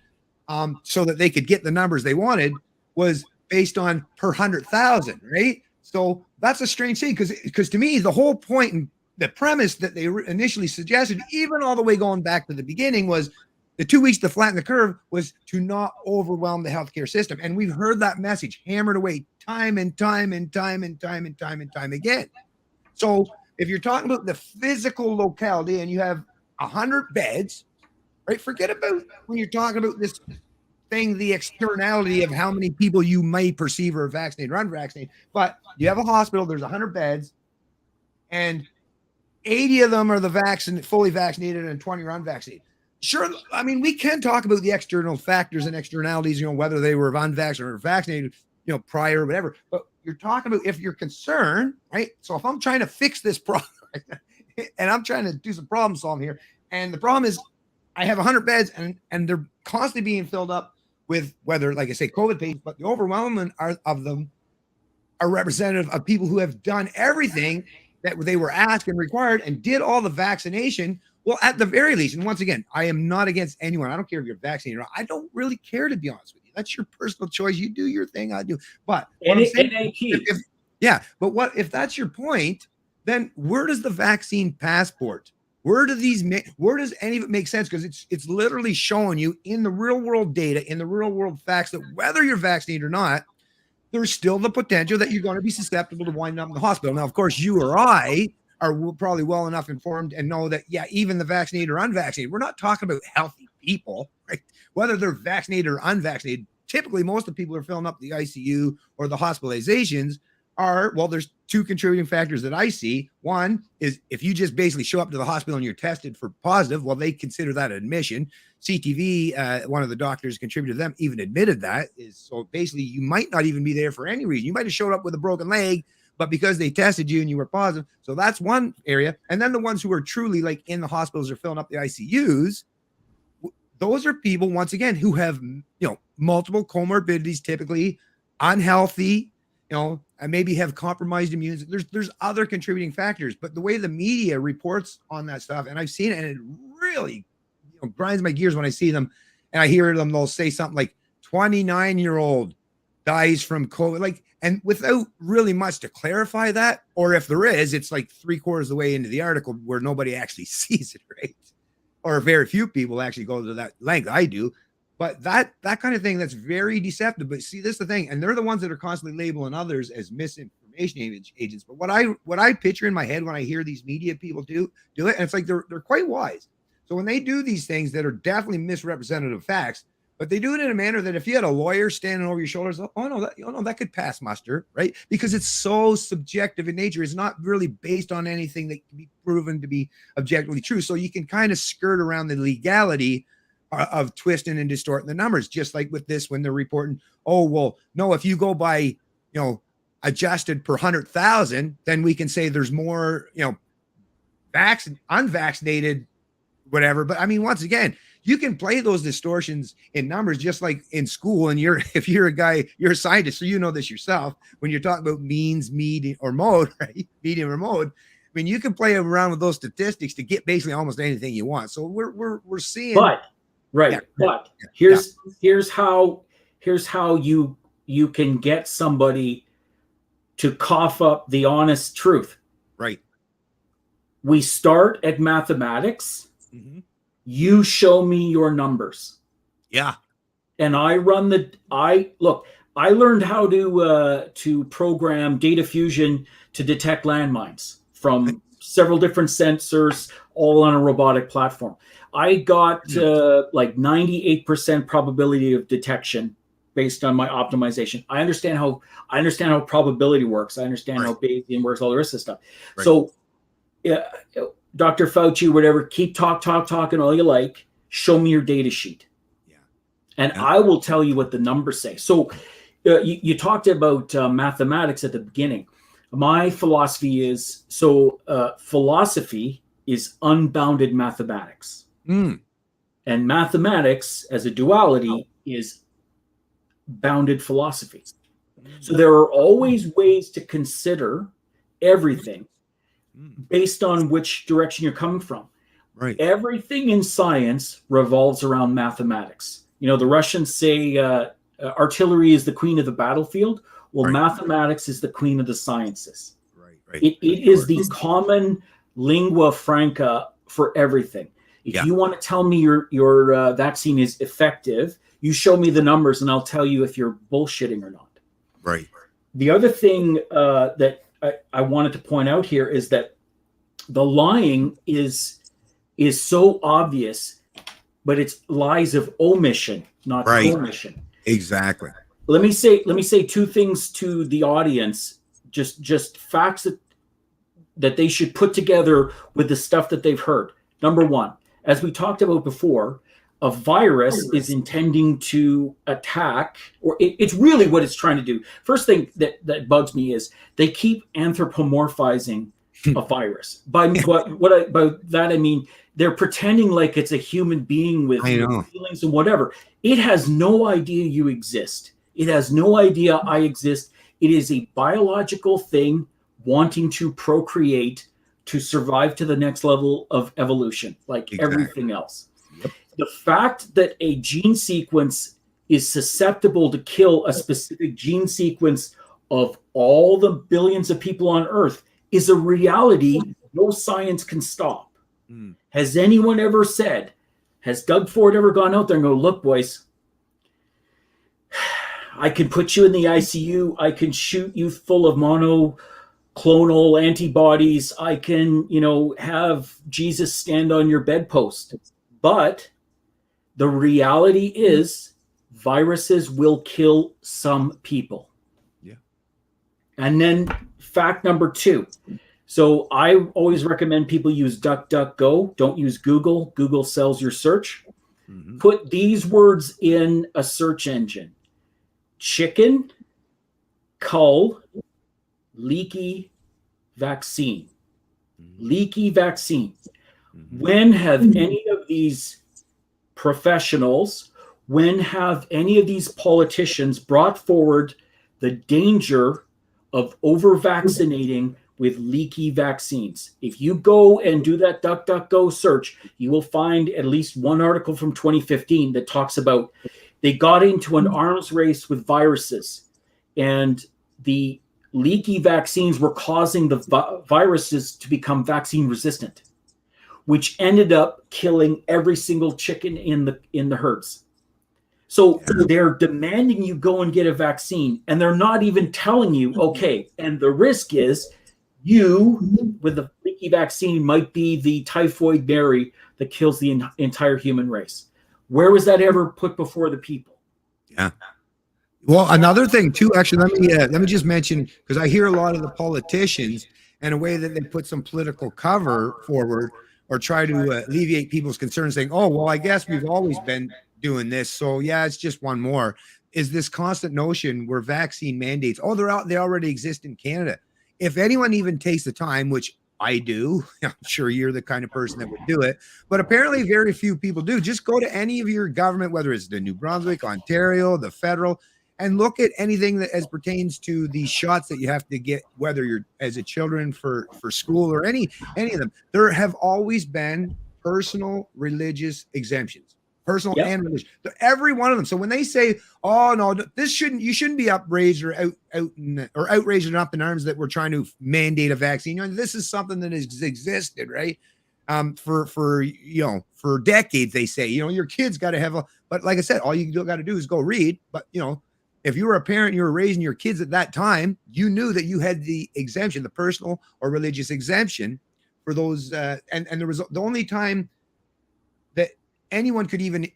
so that they could get the numbers they wanted, was based on per 100,000, right? So that's a strange thing, because to me, the whole point and the premise that they initially suggested, even all the way going back to the beginning, was the 2 weeks to flatten the curve was to not overwhelm the healthcare system. And we've heard that message hammered away time and time and time and time and time and time again. So if you're talking about the physical locality and you have 100 beds, right? Forget about when you're talking about this thing, the externality of how many people you may perceive are vaccinated or unvaccinated. But you have a hospital, there's 100 beds, and 80 of them are the fully vaccinated and 20 are unvaccinated. Sure, I mean, we can talk about the external factors and externalities, whether they were unvaccinated or vaccinated, prior or whatever. But you're talking about if you're concerned, right? So if I'm trying to fix this problem and I'm trying to do some problem solving here, and the problem is I have 100 beds and they're constantly being filled up with, whether, like I say, COVID patients, but the overwhelming of them are representative of people who have done everything that they were asked and required and did all the vaccination. Well, at the very least, and once again, I am not against anyone. I don't care if you're vaccinated or not. I don't really care, to be honest with you. That's your personal choice. You do your thing. I do. But if that's your point, then where does the vaccine passport? Where does any of it make sense? Because it's literally showing you in the real world data, in the real world facts, that whether you're vaccinated or not, there's still the potential that you're going to be susceptible to winding up in the hospital. Now, of course, you or I are probably well enough informed and know that, even the vaccinated or unvaccinated, we're not talking about healthy people, right? Whether they're vaccinated or unvaccinated, typically most of the people who are filling up the ICU or the hospitalizations there's two contributing factors that I see. One is if you just basically show up to the hospital and you're tested for positive, well, they consider that an admission. CTV, one of the doctors contributed to them, even admitted that. So basically, you might not even be there for any reason. You might have showed up with a broken leg, but because they tested you and you were positive. So that's one area. And then the ones who are truly like in the hospitals or filling up the ICUs, those are people, once again, who have, multiple comorbidities, typically unhealthy, and maybe have compromised immune. There's other contributing factors, but the way the media reports on that stuff, and I've seen it, and it really grinds my gears when I see them and I hear them. They'll say something like 29-year-old dies from COVID, and without really much to clarify that, or if there is, it's like 3/4 of the way into the article where nobody actually sees it, right? Or very few people actually go to that length. I do. But that kind of thing, that's very deceptive. But see, this is the thing, and they're the ones that are constantly labeling others as misinformation agents. But what I picture in my head when I hear these media people do it, and it's like they're quite wise. So when they do these things that are definitely misrepresentative facts, but they do it in a manner that if you had a lawyer standing over your shoulders, that could pass muster, right? Because it's so subjective in nature. It's not really based on anything that can be proven to be objectively true. So you can kind of skirt around the legality of twisting and distorting the numbers, just like with this when they're reporting, if you go by, adjusted per 100,000, then we can say there's more, unvaccinated, whatever. But I mean, once again, you can play those distortions in numbers just like in school. And if you're a guy, you're a scientist, so you know this yourself. When you're talking about means, median, or mode, right? Median or mode. I mean, you can play around with those statistics to get basically almost anything you want. So we're seeing. But here's how you can get somebody to cough up the honest truth. Right. We start at mathematics. Mm-hmm. You show me your numbers. Yeah. And I learned how to program data fusion to detect landmines from several different sensors, all on a robotic platform. I got like 98% probability of detection based on my optimization. I understand how probability works. I understand how Bayesian works, all the rest of stuff. So, Dr. Fauci, whatever, keep talking all you like. Show me your data sheet. And I will tell you what the numbers say. So you talked about mathematics at the beginning. My philosophy is, philosophy is unbounded mathematics. And mathematics as a duality is bounded philosophy. So there are always ways to consider everything based on which direction you're coming from. Right. Everything in science revolves around mathematics. You know, the Russians say artillery is the queen of the battlefield. Well, mathematics is the queen of the sciences. Right. It is the common lingua franca for everything. If you want to tell me your vaccine is effective, you show me the numbers and I'll tell you if you're bullshitting or not. Right. The other thing that I wanted to point out here is that the lying is so obvious, but it's lies of omission, not commission. Exactly. Let me say two things to the audience, just facts that they should put together with the stuff that they've heard. Number one, as we talked about before, a virus is intending to attack, or it's really what it's trying to do. First thing that bugs me is they keep anthropomorphizing a virus. By that I mean they're pretending like it's a human being with feelings and whatever. It has no idea you exist. It has no idea I exist. It is a biological thing wanting to procreate to survive to the next level of evolution, like everything else. Yep. The fact that a gene sequence is susceptible to kill a specific gene sequence of all the billions of people on Earth is a reality no science can stop. Has anyone ever said, has Doug Ford ever gone out there and go, look, boys, I can put you in the ICU. I can shoot you full of monoclonal antibodies. I can, have Jesus stand on your bedpost. But the reality is viruses will kill some people. Yeah. And then fact number two. So I always recommend people use DuckDuckGo. Don't use Google. Google sells your search. Put these words in a search engine. Chicken, cull, leaky vaccine. Leaky vaccine. When have any of these professionals, when have any of these politicians brought forward the danger of over-vaccinating with leaky vaccines? If you go and do that DuckDuckGo search, you will find at least one article from 2015 that talks about they got into an arms race with viruses, and the leaky vaccines were causing the viruses to become vaccine resistant, which ended up killing every single chicken in the herds. So they're demanding you go and get a vaccine, and they're not even telling you, okay, and the risk is you, with the leaky vaccine, might be the typhoid berry that kills the entire human race. Where was that ever put before the people? Yeah. Well, another thing too, actually, let me just mention, because I hear a lot of the politicians and a way that they put some political cover forward or try to alleviate people's concerns, saying, oh, well, I guess we've always been doing this, so yeah, it's just one more, is this constant notion where vaccine mandates, oh, they already exist in Canada. If anyone even takes the time, which I do, I'm sure you're the kind of person that would do it, but apparently very few people do, just go to any of your government, whether it's the New Brunswick, Ontario, the federal, and look at anything that as pertains to these shots that you have to get, whether you're as a children for school or any of them. There have always been personal religious exemptions. Personal and religious. Every one of them. So when they say, "Oh no, you shouldn't be outraged or outraged and up in arms that we're trying to mandate a vaccine," this is something that has existed, right? For decades they say, your kids got to have but like I said, all you got to do is go read. But if you were a parent, you were raising your kids at that time, you knew that you had the exemption, the personal or religious exemption for those. And there was the only time that anyone could even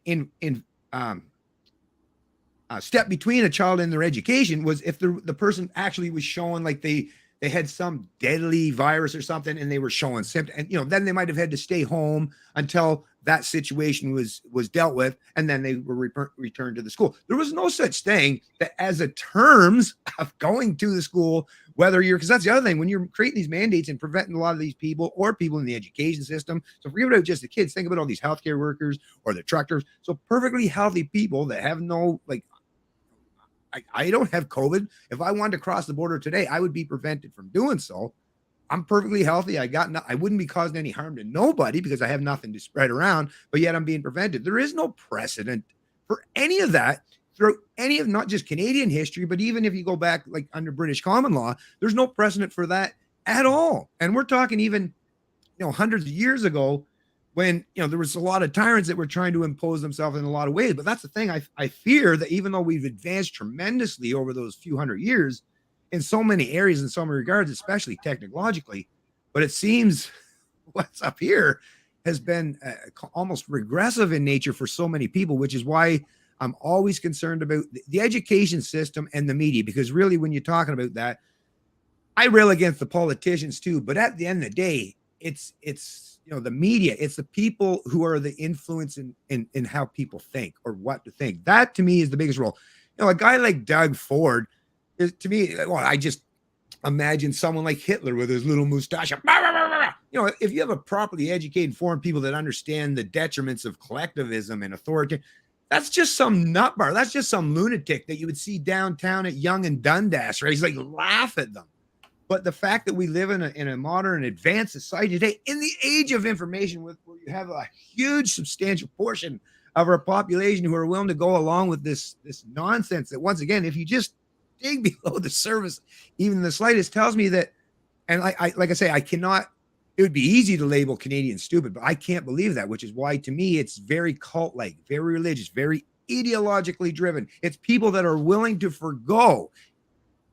step between a child and their education was if the person actually was showing like they had some deadly virus or something and they were showing symptoms, and then they might have had to stay home until that situation was dealt with, and then they were returned to the school. There was no such thing that as a terms of going to the school, whether you're, because that's the other thing, when you're creating these mandates and preventing a lot of these people or people in the education system. So forget about just the kids, think about all these healthcare workers or the truckers. So perfectly healthy people that have no, like, I don't have COVID. If I wanted to cross the border today, I would be prevented from doing so. I'm perfectly healthy. I wouldn't be causing any harm to nobody because I have nothing to spread around, but yet I'm being prevented. There is no precedent for any of that throughout any of not just Canadian history, but even if you go back like under British common law, there's no precedent for that at all. And we're talking even, hundreds of years ago when, there was a lot of tyrants that were trying to impose themselves in a lot of ways. But that's the thing. I fear that even though we've advanced tremendously over those few hundred years in so many areas, in so many regards, especially technologically, but it seems what's up here has been almost regressive in nature for so many people, which is why I'm always concerned about the education system and the media, because really when you're talking about that, I rail against the politicians too, but at the end of the day, it's the media, it's the people who are the influence in how people think or what to think. That to me is the biggest role. A guy like Doug Ford is, to me, I just imagine someone like Hitler with his little mustache. If you have a properly educated, informed people that understand the detriments of collectivism and authority, that's just some nutbar. That's just some lunatic that you would see downtown at Yonge and Dundas, right? He's like, laugh at them. But the fact that we live in a modern, advanced society today, in the age of information, where you have a huge, substantial portion of our population who are willing to go along with this nonsense, that once again, if you just dig below the surface, even the slightest, tells me that, and I like I say, I cannot, it would be easy to label Canadians stupid, but I can't believe that, which is why to me, it's very cult-like, very religious, very ideologically driven. It's people that are willing to forgo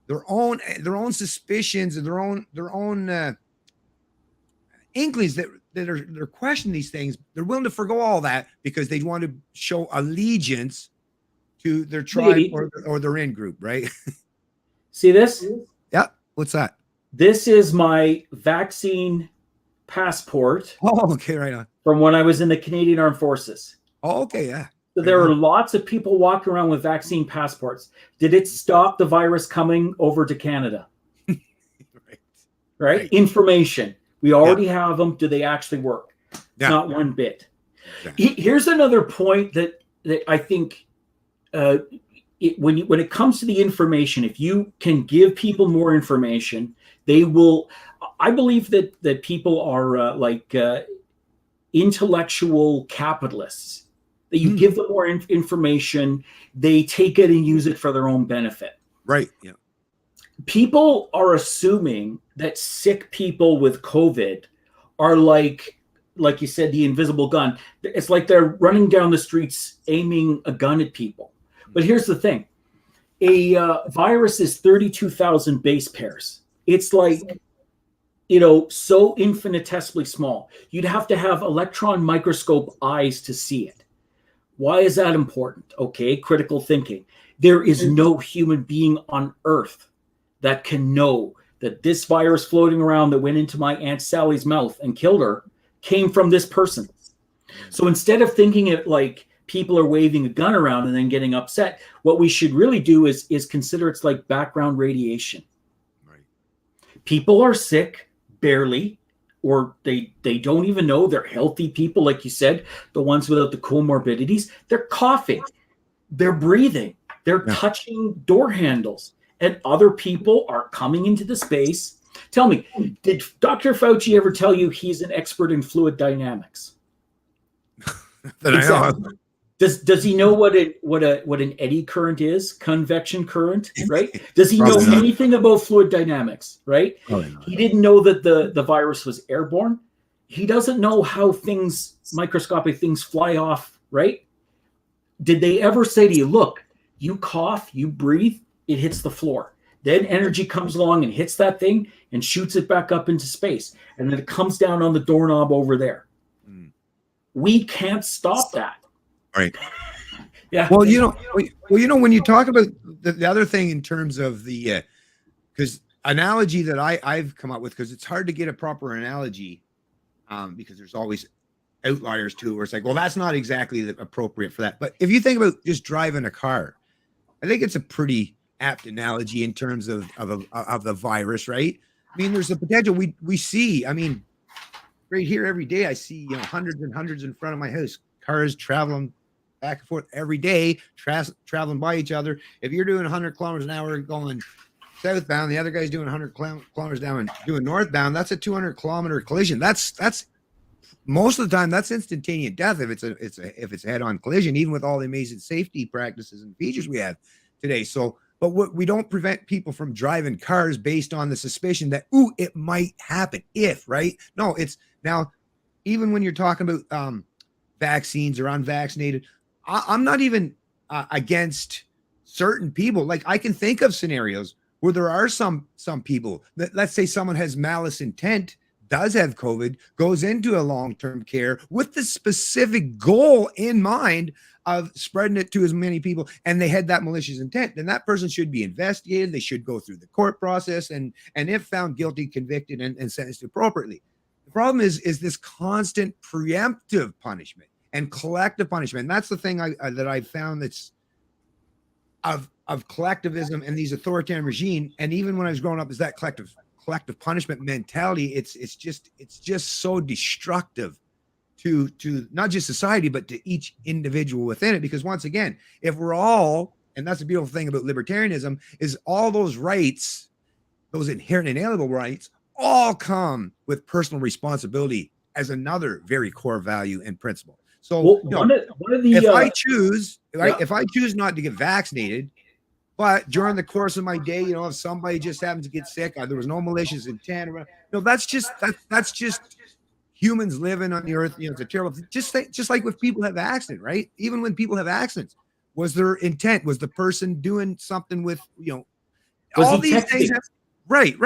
their own suspicions and their own inklings that they're questioning these things. They're willing to forgo all that because they want to show allegiance to their tribe or their in group, right? See this? Yeah. What's that? This is my vaccine passport. Oh, okay, right on. From when I was in the Canadian Armed Forces. Oh, okay, yeah. So there are lots of people walking around with vaccine passports. Did it stop the virus coming over to Canada? Right? Information. We already have them. Do they actually work? Not one bit. Yeah. Here's another point that I think when it comes to the information, if you can give people more information, they will. I believe that people are intellectual capitalists. That you give them more information, they take it and use it for their own benefit. Right. Yeah. People are assuming that sick people with COVID are like you said, the invisible gun. It's like they're running down the streets aiming a gun at people. But here's the thing: a virus is 32,000 base pairs. It's like, so infinitesimally small. You'd have to have electron microscope eyes to see it. Why is that important? Okay, critical thinking. There is no human being on Earth that can know that this virus floating around that went into my Aunt Sally's mouth and killed her came from this person. So instead of thinking it like people are waving a gun around and then getting upset, what we should really do is consider it's like background radiation. Right. People are sick, barely, or they don't even know. They're healthy people, like you said, the ones without the comorbidities. They're coughing, they're breathing, they're touching door handles, and other people are coming into the space. Tell me, did Dr. Fauci ever tell you he's an expert in fluid dynamics? Exactly. Does he know what an eddy current is? Convection current, right? Does he know anything about fluid dynamics, right? He didn't know that the virus was airborne. He doesn't know how microscopic things fly off, right? Did they ever say to you, look, you cough, you breathe, it hits the floor. Then energy comes along and hits that thing and shoots it back up into space. And then it comes down on the doorknob over there. We can't stop that. Right. Yeah. Well, when you talk about the other thing in terms of the, because analogy that I've come up with, because it's hard to get a proper analogy, because there's always outliers too, where it's like, well, that's not exactly appropriate for that. But if you think about just driving a car, I think it's a pretty apt analogy in terms of the virus, right? I mean, there's the potential we see. I mean, right here every day, I see hundreds and hundreds in front of my house, cars traveling back and forth every day, traveling by each other. If you're doing 100 kilometers an hour going southbound, the other guy's doing 100 kilometers down and doing northbound, that's a 200-kilometer collision. That's most of the time that's instantaneous death if it's a head-on collision, even with all the amazing safety practices and features we have today. So, but we don't prevent people from driving cars based on the suspicion that it might happen right? No, it's now even when you're talking about vaccines or unvaccinated, I'm not even against certain people. Like, I can think of scenarios where there are some people that, let's say someone has malice intent, does have COVID, goes into a long-term care with the specific goal in mind of spreading it to as many people, and they had that malicious intent, then that person should be investigated. They should go through the court process and if found guilty, convicted and sentenced appropriately. The problem is this constant preemptive punishment and collective punishment. And that's the thing that I found that's of collectivism and these authoritarian regime. And even when I was growing up, is that collective punishment mentality. It's just so destructive to not just society, but to each individual within it. Because once again, if we're all, and that's the beautiful thing about libertarianism, is all those rights, those inherent inalienable rights, all come with personal responsibility as another very core value and principle. So if I choose not to get vaccinated, but during the course of my day, if somebody just happens to get sick, there was no malicious intent, that's just humans living on the earth. It's a terrible, just like with people have accidents, right? Even when people have accidents, was their intent? Was the person doing something with, all these things? Right.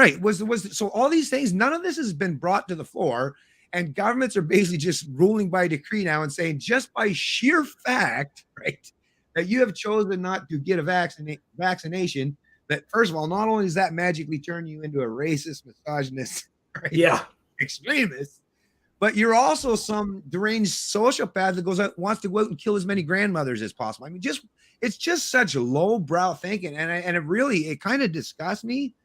So all these things, none of this has been brought to the fore, and governments are basically just ruling by decree now and saying, just by sheer fact, right, that you have chosen not to get a vaccination, that first of all, not only does that magically turn you into a racist, misogynist, right, extremist, but you're also some deranged sociopath that wants to go out and kill as many grandmothers as possible. I mean, it's just such lowbrow thinking, and it kind of disgusts me.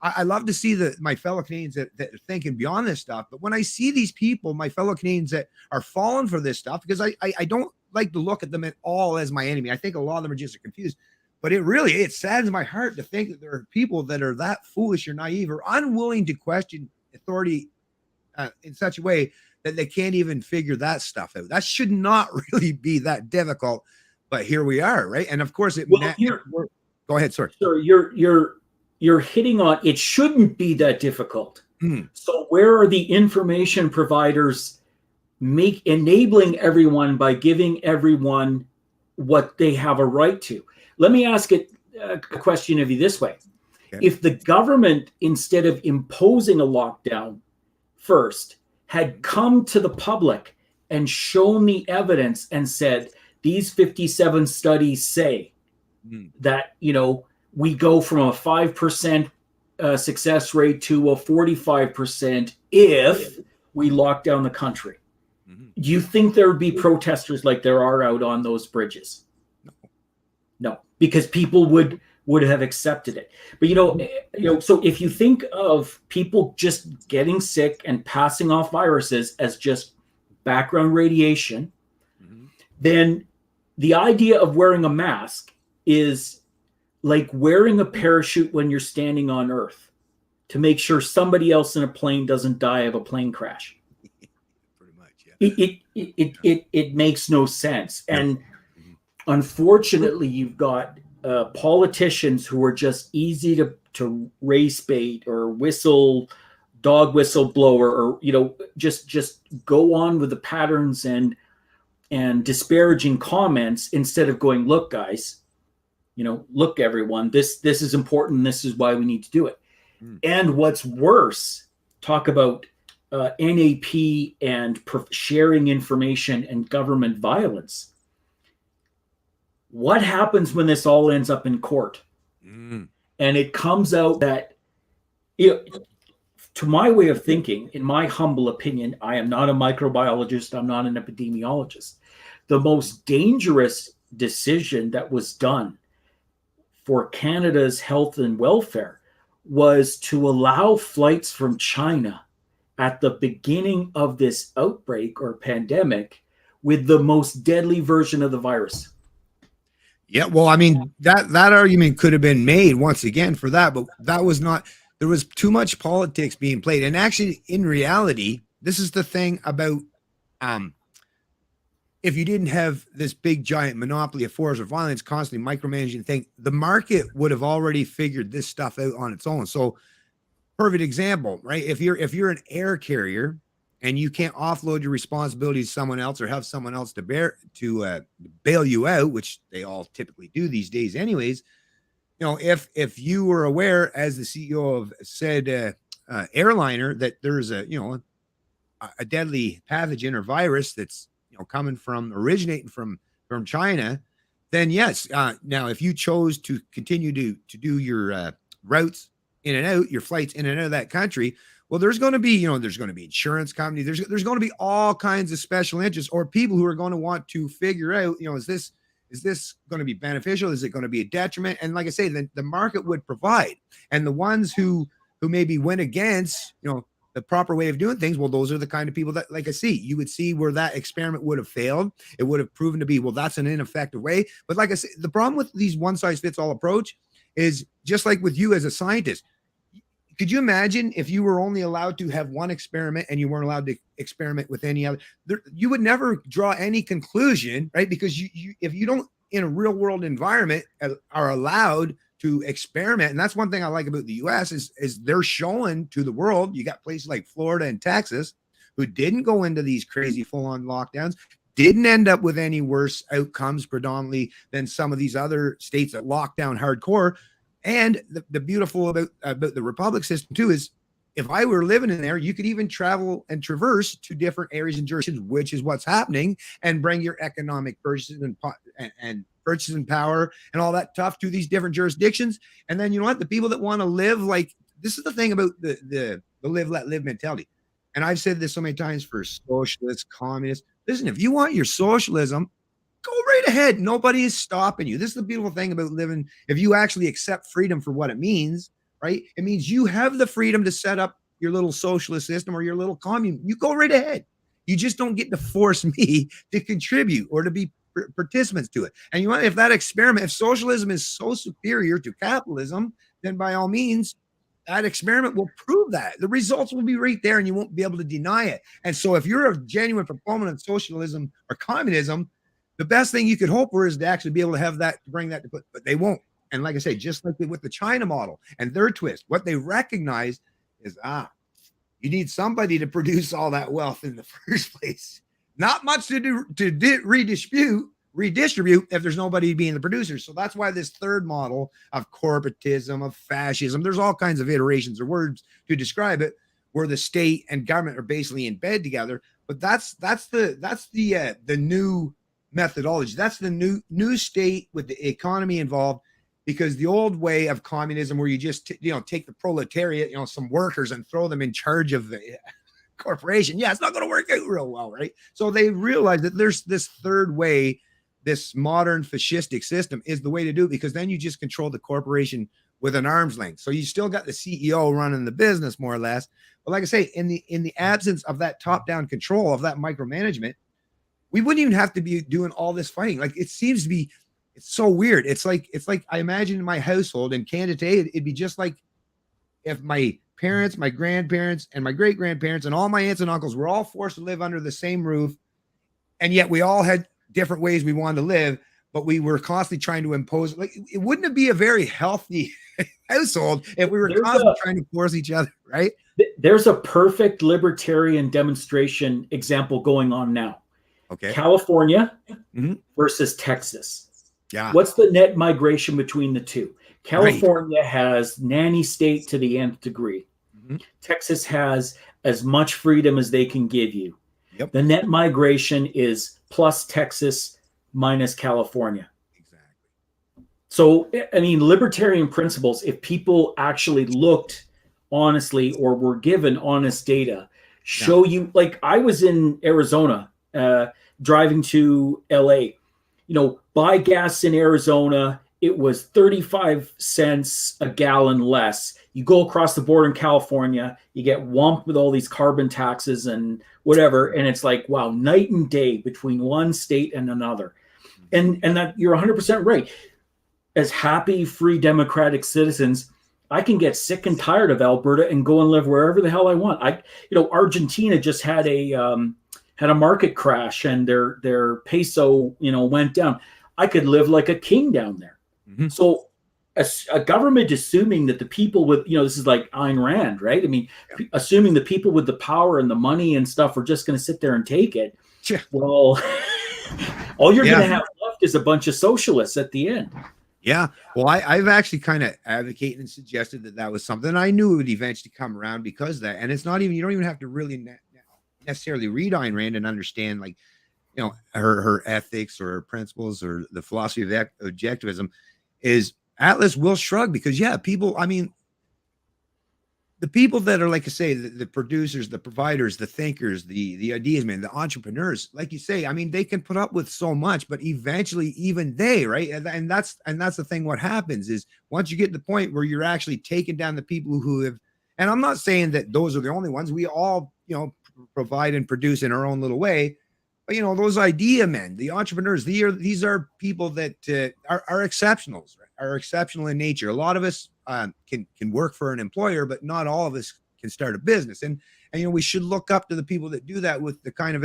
I love to see my fellow Canadians that are thinking beyond this stuff. But when I see these people, my fellow Canadians that are falling for this stuff, because I don't like to look at them at all as my enemy. I think a lot of them are just confused. But it saddens my heart to think that there are people that are that foolish or naive or unwilling to question authority in such a way that they can't even figure that stuff out. That should not really be that difficult. But here we are, right? And of course, go ahead, sir. Sir, you're hitting on, it shouldn't be that difficult. So where are the information providers enabling everyone by giving everyone what they have a right to? Let me ask a question of you this way. Okay. If the government, instead of imposing a lockdown first, had come to the public and shown the evidence and said, these 57 studies say that, we go from a 5% success rate to a 45% if we lock down the country. Do you think there would be protesters like there are out on those bridges? No, because people would have accepted it. But so if you think of people just getting sick and passing off viruses as just background radiation, then the idea of wearing a mask is like wearing a parachute when you're standing on Earth to make sure somebody else in a plane doesn't die of a plane crash. Pretty much, yeah. It makes no sense. And unfortunately, you've got politicians who are just easy to race bait or whistle dog whistleblower, or just go on with the patterns and disparaging comments instead of going, look, guys, look, everyone, this is important. This is why we need to do it. And what's worse, talk about NAP and sharing information and government violence. What happens when this all ends up in court? And it comes out that, to my way of thinking, in my humble opinion, I am not a microbiologist, I'm not an epidemiologist. The most dangerous decision that was done for Canada's health and welfare was to allow flights from China at the beginning of this outbreak or pandemic with the most deadly version of the virus. Yeah, well, I mean, that argument could have been made once again for that, but that was not, there was too much politics being played. And actually, in reality, this is the thing about, if you didn't have this big giant monopoly of force or violence constantly micromanaging the thing, the market would have already figured this stuff out on its own. So, perfect example, right? If you're an air carrier and you can't offload your responsibilities to someone else or have someone else to bail you out, which they all typically do these days, anyways. If you were aware as the CEO of said airliner that there's a deadly pathogen or virus that's originating from China, then yes. Now, if you chose to continue to do your routes in and out, your flights in and out of that country, well, there's going to be, there's going to be insurance companies. There's going to be all kinds of special interests or people who are going to want to figure out, is this going to be beneficial? Is it going to be a detriment? And like I say, the market would provide, and the ones who maybe went against, the proper way of doing things, well, those are the kind of people that, like I see, you would see where that experiment would have failed. It would have proven to be, well, that's an ineffective way. But like I said, the problem with these one size fits all approach is just like with you as a scientist. Could you imagine if you were only allowed to have one experiment and you weren't allowed to experiment with any other? You would never draw any conclusion, right? Because if you don't, in a real world environment, are allowed to experiment. And that's one thing I like about the US is they're showing to the world. You got places like Florida and Texas who didn't go into these crazy full-on lockdowns, didn't end up with any worse outcomes predominantly than some of these other states that locked down hardcore. And the beautiful about the republic system too is if I were living in there, you could even travel and traverse to different areas and jurisdictions, which is what's happening, and bring your economic purchases and purchasing power and all that stuff to these different jurisdictions. And then, the people that want to live like, this is the thing about the live, let live mentality. And I've said this so many times for socialists, communists. Listen, if you want your socialism, go right ahead. Nobody is stopping you. This is the beautiful thing about living. If you actually accept freedom for what it means, right? It means you have the freedom to set up your little socialist system or your little commune. You go right ahead. You just don't get to force me to contribute or to be participants to it. And if that experiment, if socialism is so superior to capitalism, then by all means, that experiment will prove that. The results will be right there and you won't be able to deny it. And so if you're a genuine proponent of socialism or communism, the best thing you could hope for is to actually be able to have that, to bring that to put, but they won't. And like I say, just like with the China model and their twist, what they recognize is, you need somebody to produce all that wealth in the first place. Not much to redistribute if there's nobody being the producer. So that's why this third model of corporatism, of fascism, there's all kinds of iterations or words to describe it, where the state and government are basically in bed together. But that's the new methodology. That's the new state with the economy involved, because the old way of communism, where you just take the proletariat, some workers, and throw them in charge of the corporation, it's not going to work out real well, right? So they realize that there's this third way, this modern fascistic system is the way to do it, because then you just control the corporation with an arm's length. So you still got the CEO running the business more or less, but like I say, in the absence of that top-down control, of that micromanagement, we wouldn't even have to be doing all this fighting. Like, it seems to be, it's so weird. It's like I imagine in my household in Canada today, it'd be just like if my parents, my grandparents, and my great grandparents, and all my aunts and uncles were all forced to live under the same roof, and yet we all had different ways we wanted to live. but we were constantly trying to impose. Like, it wouldn't it be a very healthy household if we were constantly trying to force each other, right? There's a perfect libertarian demonstration example going on now. Okay. California versus Texas. Yeah. What's the net migration between the two? California has nanny state to the nth degree. Texas has as much freedom as they can give you. Yep. The net migration is plus Texas minus California. Exactly. So, I mean, libertarian principles, if people actually looked honestly or were given honest data, show you, like I was in Arizona driving to LA, buy gas in Arizona, it was 35 cents a gallon less. You go across the border in California, you get whomped with all these carbon taxes and whatever. And it's like, wow, night and day between one state and another. And that you're 100% right. As happy, free, democratic citizens, I can get sick and tired of Alberta and go and live wherever the hell I want. Argentina just had a market crash and their peso, went down. I could live like a king down there. So a government assuming that the people with, this is like Ayn Rand, right? I mean, assuming the people with the power and the money and stuff are just going to sit there and take it. Yeah. Well, all you're going to have left is a bunch of socialists at the end. Yeah. Well, I've actually kind of advocated and suggested that was something I knew it would eventually come around because of that. And it's not even, you don't even have to really necessarily read Ayn Rand and understand, like, her ethics or her principles or the philosophy of objectivism. Is Atlas will shrug because people, I mean, the people that are, like I say, the producers, the providers, the thinkers, the ideas, man, the entrepreneurs, like you say, I mean, they can put up with so much, but eventually even they, right? And that's the thing. What happens is once you get to the point where you're actually taking down the people who have, and I'm not saying that those are the only ones, we all, provide and produce in our own little way. But those idea men, the entrepreneurs, these are people that are exceptionals, right? Are exceptional in nature. A lot of us can work for an employer, but not all of us can start a business. And we should look up to the people that do that with the kind of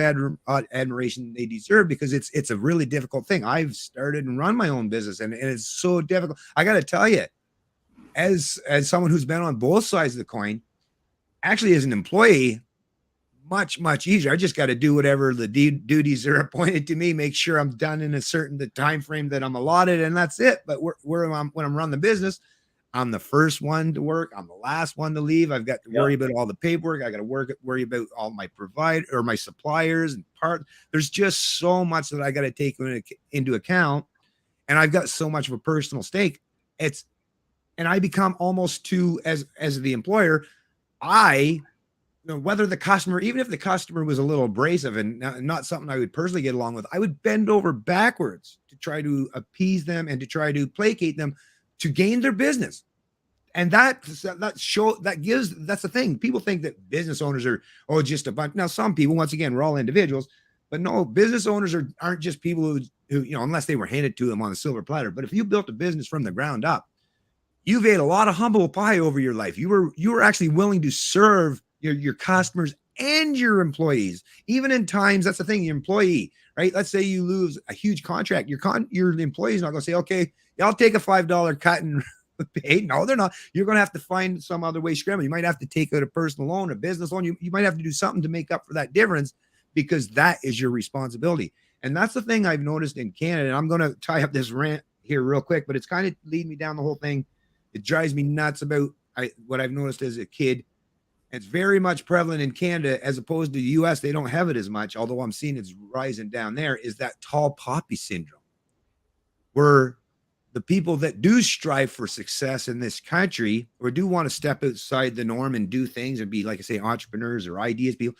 admiration they deserve, because it's a really difficult thing. I've started and run my own business, and it's so difficult. I got to tell you, as someone who's been on both sides of the coin, actually as an employee, much easier. I just got to do whatever the duties are appointed to me, make sure I'm done in a certain time frame that I'm allotted, and that's it. But when I'm running the business, I'm the first one to work, I'm the last one to leave. I've got to worry about all the paperwork. I got to worry about all my my suppliers and parts. There's just so much that I got to take into account, and I've got so much of a personal stake. And I become almost too, as the employer, whether the customer, even if the customer was a little abrasive and not something I would personally get along with, I would bend over backwards to try to appease them and to try to placate them to gain their business. And that's the thing. People think that business owners are, just a bunch. Now, some people, once again, we're all individuals, but no, business owners aren't just people who, unless they were handed to them on a silver platter. But if you built a business from the ground up, you've ate a lot of humble pie over your life. You were actually willing to serve your customers and your employees, even in times. That's the thing, your employee, right? Let's say you lose a huge contract. Your employee is not going to say, okay, I'll take a $5 cut and pay. No, they're not. You're going to have to find some other way scramble. You might have to take out a personal loan, a business loan. You might have to do something to make up for that difference, because that is your responsibility. And that's the thing I've noticed in Canada. And I'm going to tie up this rant here real quick, but it's kind of leading me down the whole thing. It drives me nuts about what I've noticed as a kid. It's very much prevalent in Canada as opposed to the US. They don't have it as much, although I'm seeing it's rising down there, is that tall poppy syndrome, where the people that do strive for success in this country or do want to step outside the norm and do things and be, like I say, entrepreneurs or ideas people.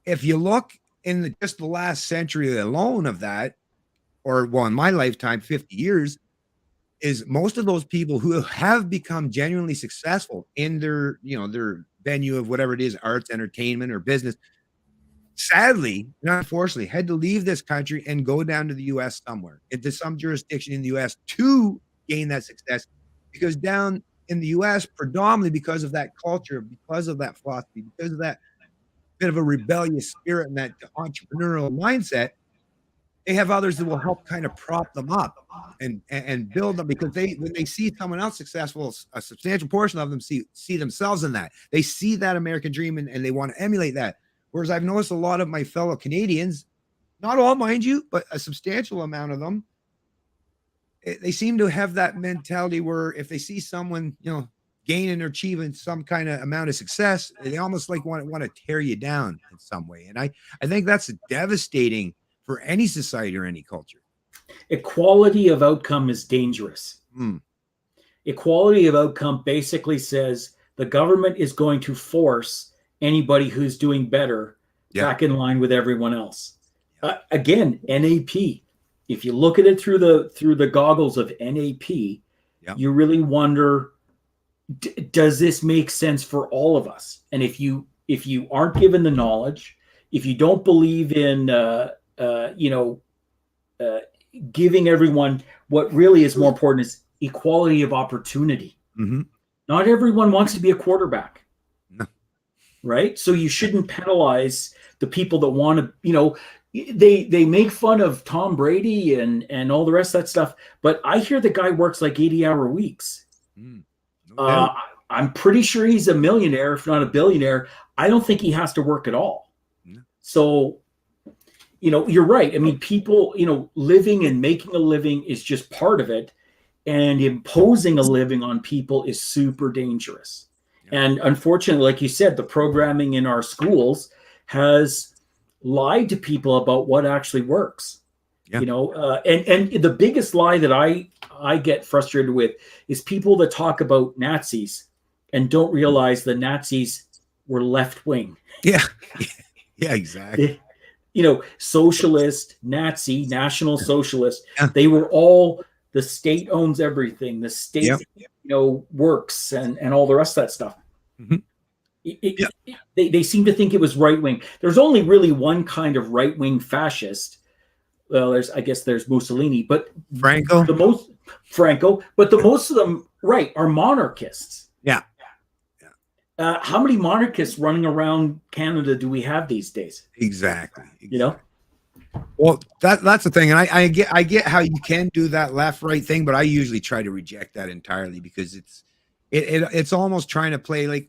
If you look in just the last century alone of that, or in my lifetime, 50 years, is most of those people who have become genuinely successful in their venue of whatever it is, arts, entertainment, or business, sadly, and unfortunately, had to leave this country and go down to the US somewhere, into some jurisdiction in the US to gain that success. Because down in the US, predominantly because of that culture, because of that philosophy, because of that bit of a rebellious spirit and that entrepreneurial mindset, they have others that will help kind of prop them up and build them, because when they see someone else successful, a substantial portion of them see themselves in that. They see that American dream and they want to emulate that. Whereas I've noticed a lot of my fellow Canadians, not all, mind you, but a substantial amount of them, they seem to have that mentality where if they see someone, gaining or achieving some kind of amount of success, they almost like want to tear you down in some way. And I think that's devastating for any society or any culture. Equality of outcome is dangerous. Equality of outcome basically says the government is going to force anybody who's doing better back in line with everyone else. Again, NAP. If you look at it through the goggles of NAP, you really wonder, does this make sense for all of us? And if you aren't given the knowledge, if you don't believe in giving everyone, what really is more important is equality of opportunity. Not everyone wants to be a quarterback. No. Right? So you shouldn't penalize the people that want to, they make fun of Tom Brady and all the rest of that stuff, but I hear the guy works like 80-hour weeks. I'm pretty sure he's a millionaire, if not a billionaire. I don't think he has to work at all. No. So, you're right. I mean, people, living and making a living is just part of it. And imposing a living on people is super dangerous. And unfortunately, like you said, the programming in our schools has lied to people about what actually works. And the biggest lie that I get frustrated with is people that talk about Nazis and don't realize the Nazis were left wing. Yeah, exactly. Socialist, Nazi, National Socialist, they were all, the state owns everything. The state, works and all the rest of that stuff. They seem to think it was right wing. There's only really one kind of right wing fascist. Well, there's Mussolini, but Franco, but the most of them, are monarchists. Yeah. How many monarchists running around Canada do we have these days? Exactly. Well, that's the thing, and I get how you can do that left-right thing, but I usually try to reject that entirely because it's almost trying to play like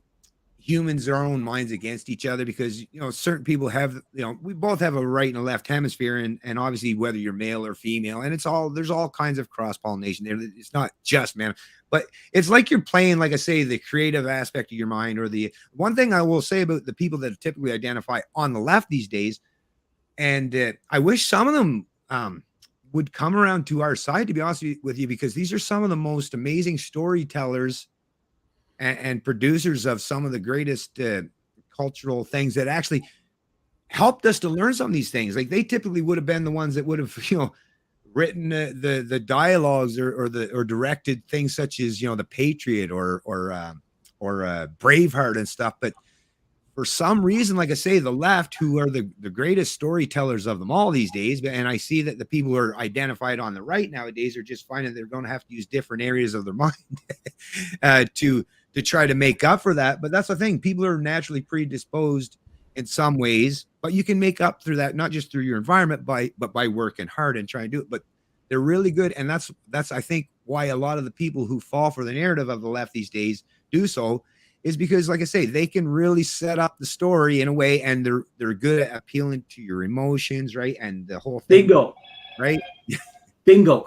humans their own minds against each other, because certain people have, we both have a right and a left hemisphere, and obviously whether you're male or female, and there's all kinds of cross-pollination there. It's not just man, but it's like you're playing, like I say, the creative aspect of your mind. Or the one thing I will say about the people that typically identify on the left these days, and I wish some of them would come around to our side, to be honest with you, because these are some of the most amazing storytellers and producers of some of the greatest cultural things that actually helped us to learn some of these things. Like, they typically would have been the ones that would have, written the dialogues or directed things such as, The Patriot or Braveheart and stuff. But for some reason, like I say, the left, who are the greatest storytellers of them all these days, and I see that the people who are identified on the right nowadays are just finding they're going to have to use different areas of their mind to try to make up for that. But that's the thing. People are naturally predisposed in some ways, but you can make up through that, not just through your environment, but by working hard and trying to do it. But they're really good. And that's, I think, why a lot of the people who fall for the narrative of the left these days do so, is because, like I say, they can really set up the story in a way, and they're good at appealing to your emotions, right? And the whole thing. Bingo. Right? Bingo.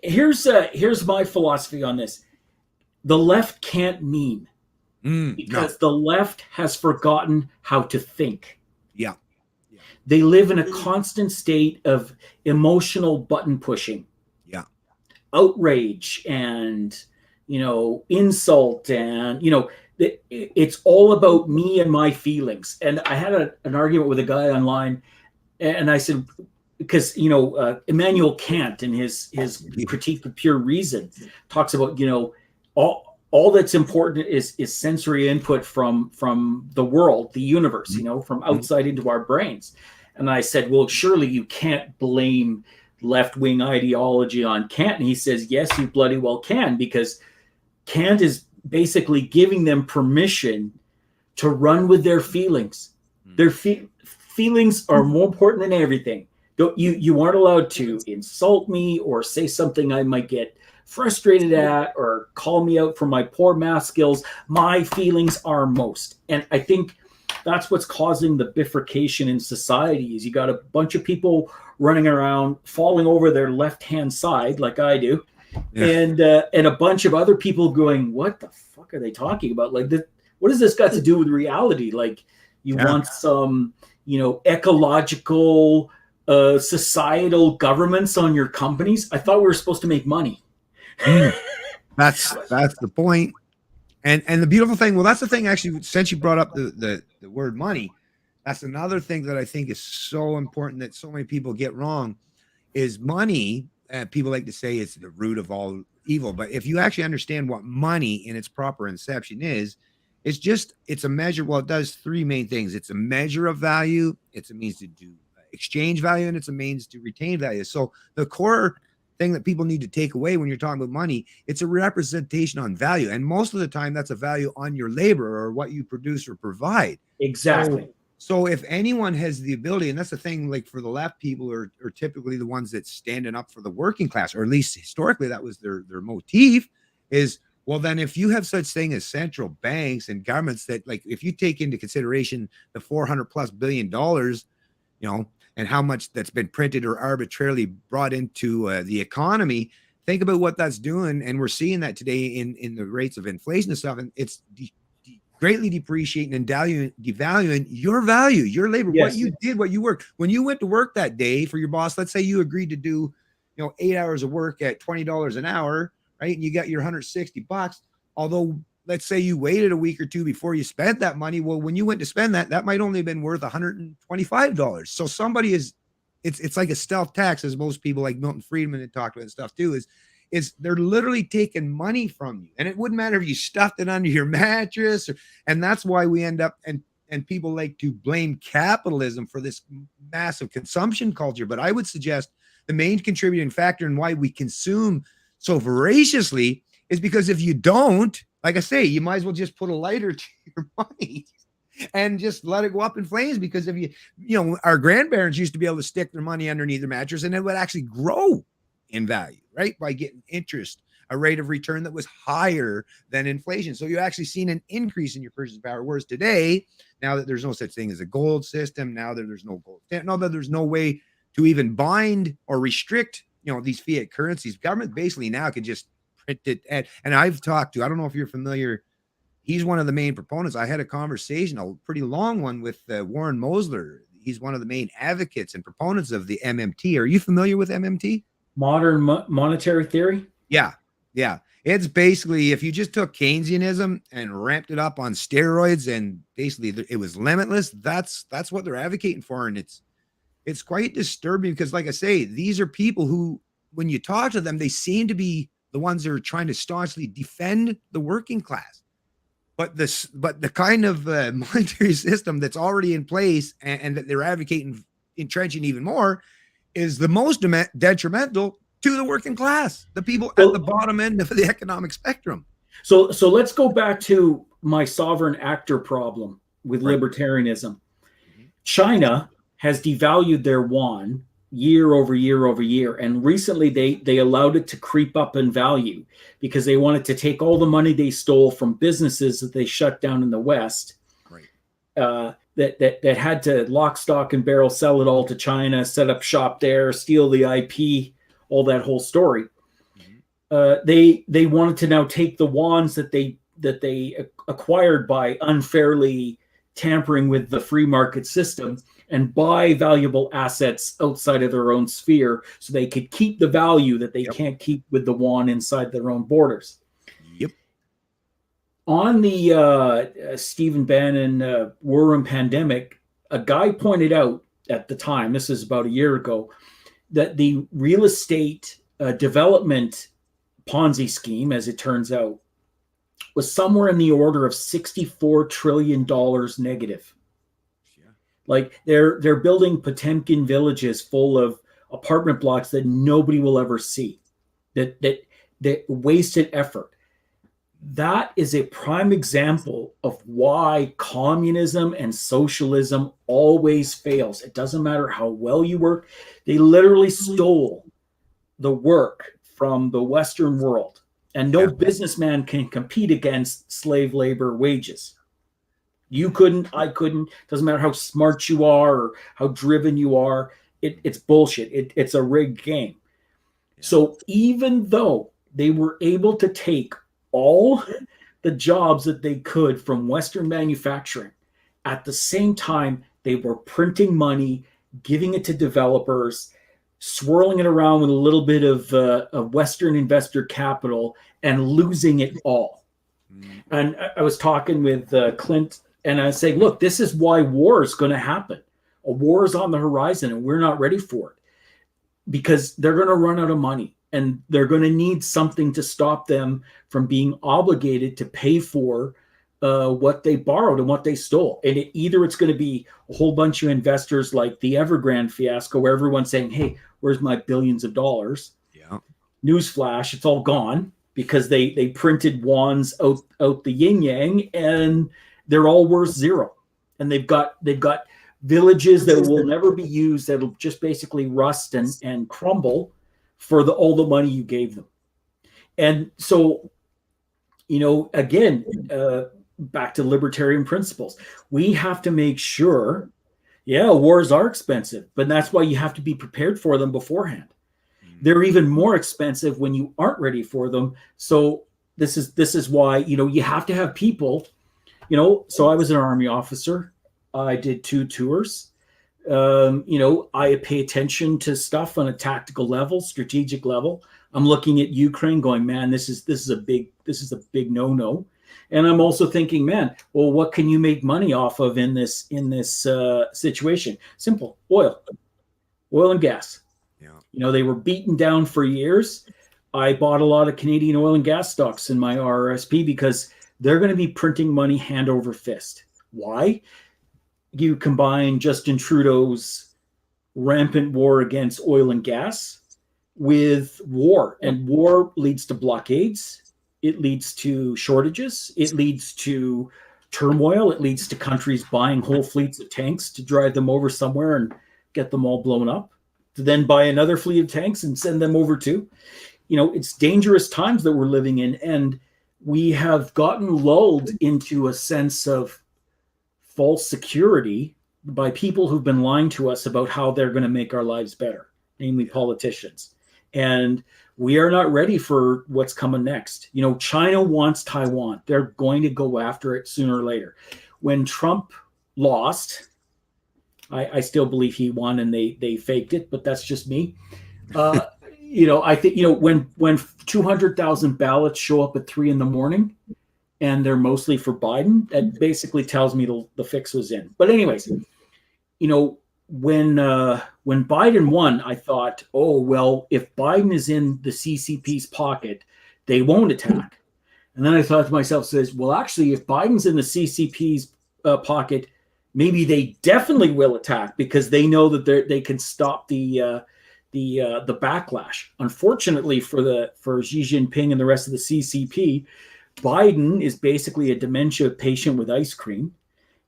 Here's my philosophy on this. The left can't meme because the left has forgotten how to think. Yeah. They live in a constant state of emotional button pushing. Yeah. Outrage and, insult, and, it's all about me and my feelings. And I had an argument with a guy online, and I said, because, Immanuel Kant, in his Critique of Pure Reason, talks about, all that's important is sensory input from the world, the universe, from outside into our brains. And I said, well, surely you can't blame left-wing ideology on Kant. And he says, yes, you bloody well can, because Kant is basically giving them permission to run with their feelings. Their feelings are more important than everything. You aren't allowed to insult me or say something I might get frustrated at or call me out for my poor math skills. My feelings are most. And I think that's what's causing the bifurcation in society is you got a bunch of people running around falling over their left-hand side like I do. Yeah. And a bunch of other people going, what the fuck are they talking about? Like, what has this got to do with reality? Like, you want some, ecological, societal governments on your companies? I thought we were supposed to make money. That's the point. And the beautiful thing, well, that's the thing, actually, since you brought up the word money, that's another thing that I think is so important that so many people get wrong is money. People like to say it's the root of all evil. But if you actually understand what money in its proper inception is, it's a measure. Well, it does three main things. It's a measure of value. It's a means to do exchange value, and it's a means to retain value. So the core thing that people need to take away when you're talking about money, it's a representation on value. And most of the time that's a value on your labor or what you produce or provide. Exactly. So if anyone has the ability, and that's the thing, like for the left, people are typically the ones that's standing up for the working class, or at least historically that was their motif, is, well, then if you have such thing as central banks and governments that, like, if you take into consideration the $400+ billion, and how much that's been printed or arbitrarily brought into the economy, think about what that's doing. And we're seeing that today in the rates of inflation and stuff. And it's greatly depreciating and devaluing your value, your labor, what you did, what you worked. When you went to work that day for your boss, let's say you agreed to do, 8 hours of work at $20 an hour, right? And you got your $160. Although, let's say you waited a week or two before you spent that money. Well, when you went to spend that might only have been worth $125. So somebody it's like a stealth tax, as most people like Milton Friedman had talked about and stuff too, is they're literally taking money from you. And it wouldn't matter if you stuffed it under your mattress, and that's why we end up, and people like to blame capitalism for this massive consumption culture. But I would suggest the main contributing factor in why we consume so voraciously is because if you don't, like I say, you might as well just put a lighter to your money and just let it go up in flames. Because if our grandparents used to be able to stick their money underneath their mattress and it would actually grow in value, right? By getting interest, a rate of return that was higher than inflation. So you actually seen an increase in your purchasing power. Whereas today, now that there's no such thing as a gold system, now that there's no gold, now that there's no way to even bind or restrict, these fiat currencies, government basically now could just print it. And I've talked to, I don't know if you're familiar, he's one of the main proponents. I had a conversation, a pretty long one, with Warren Mosler. He's one of the main advocates and proponents of the MMT. Are you familiar with MMT? Modern monetary theory? Yeah. It's basically, if you just took Keynesianism and ramped it up on steroids and basically it was limitless, that's what they're advocating for. And it's quite disturbing because, like I say, these are people who, when you talk to them, they seem to be the ones that are trying to staunchly defend the working class. But the kind of monetary system that's already in place and that they're advocating entrenching even more is the most detrimental to the working class, the people at the bottom end of the economic spectrum. So let's go back to my sovereign actor problem with libertarianism. China has devalued their yuan year over year over year. And recently they allowed it to creep up in value because they wanted to take all the money they stole from businesses that they shut down in the West, that had to lock, stock, and barrel sell it all to China, set up shop there, steal the IP, all that whole story. They wanted to now take the yuans that they acquired by unfairly tampering with the free market system and buy valuable assets outside of their own sphere so they could keep the value that they can't keep with the yuan inside their own borders. On the Stephen Bannon war room pandemic, a guy pointed out at the time, this is about a year ago, that the real estate development Ponzi scheme, as it turns out, was somewhere in the order of $64 trillion negative. Like they're building Potemkin villages full of apartment blocks that nobody will ever see. That wasted effort. that is a prime example of why communism and socialism always fails. It doesn't matter how well you work. They literally stole the work from the Western world, and no businessman can compete against slave labor wages. You couldn't, I couldn't. Doesn't matter how smart you are or how driven you are. It's bullshit. It's a rigged game. So even though they were able to take all the jobs that they could from Western manufacturing, at the same time, they were printing money, giving it to developers, swirling it around with a little bit of Western investor capital, and losing it all. And I was talking with Clint, and I was saying, look, this is why war is going to happen. A war is on the horizon, and we're not ready for it, because they're going to run out of money, and they're going to need something to stop them from being obligated to pay for what they borrowed and what they stole. And either it's going to be a whole bunch of investors like the Evergrande fiasco, where everyone's saying, hey, where's my billions of dollars? Yeah. Newsflash, it's all gone, because they printed wands out the yin yang, and they're all worth zero. And they've got villages that will never be used, that'll just basically rust and crumble for all the money you gave them. And so, again, back to libertarian principles, we have to make sure, wars are expensive, but that's why you have to be prepared for them beforehand. They're even more expensive when you aren't ready for them. So this is why, you have to have people, so I was an Army officer. I did 2 tours. I pay attention to stuff on a tactical level, strategic level. I'm looking at Ukraine going, man, this is a big no-no. And I'm also thinking, man, well, what can you make money off of in this situation? Simple: oil and gas. Yeah. They were beaten down for years. I bought a lot of Canadian oil and gas stocks in my RRSP because they're going to be printing money hand over fist. Why? You combine Justin Trudeau's rampant war against oil and gas with war, and war leads to blockades. It leads to shortages. It leads to turmoil. It leads to countries buying whole fleets of tanks to drive them over somewhere and get them all blown up, to then buy another fleet of tanks and send them over too. It's dangerous times that we're living in, and we have gotten lulled into a sense of false security by people who've been lying to us about how they're going to make our lives better, namely politicians. And we are not ready for what's coming next. China wants Taiwan. They're going to go after it sooner or later. When Trump lost, I still believe he won and they faked it, but that's just me. I think, when 200,000 ballots show up at 3 a.m, and they're mostly for Biden, that basically tells me the fix was in. But anyways, when Biden won, I thought, oh, well, if Biden is in the CCP's pocket, they won't attack. And then I thought to myself, well, actually, if Biden's in the CCP's pocket, maybe they definitely will attack, because they know that they can stop the backlash. Unfortunately for Xi Jinping and the rest of the CCP, Biden is basically a dementia patient with ice cream,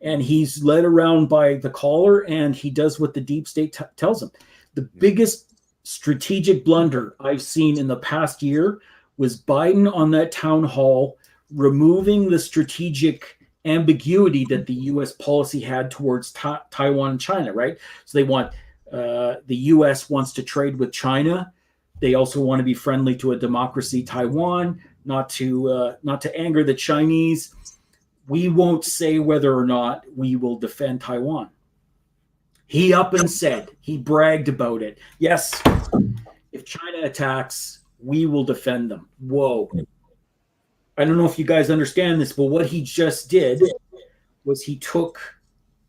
and he's led around by the collar, and he does what the deep state tells him. The biggest strategic blunder I've seen in the past year was Biden on that town hall removing the strategic ambiguity that the U.S. policy had towards Taiwan and China, right? So they want the U.S. wants to trade with China. They also want to be friendly to a democracy, Taiwan, not to anger the Chinese. We won't say whether or not we will defend Taiwan. He up and said, he bragged about it. Yes, if China attacks, we will defend them. Whoa. I don't know if you guys understand this, but what he just did was he took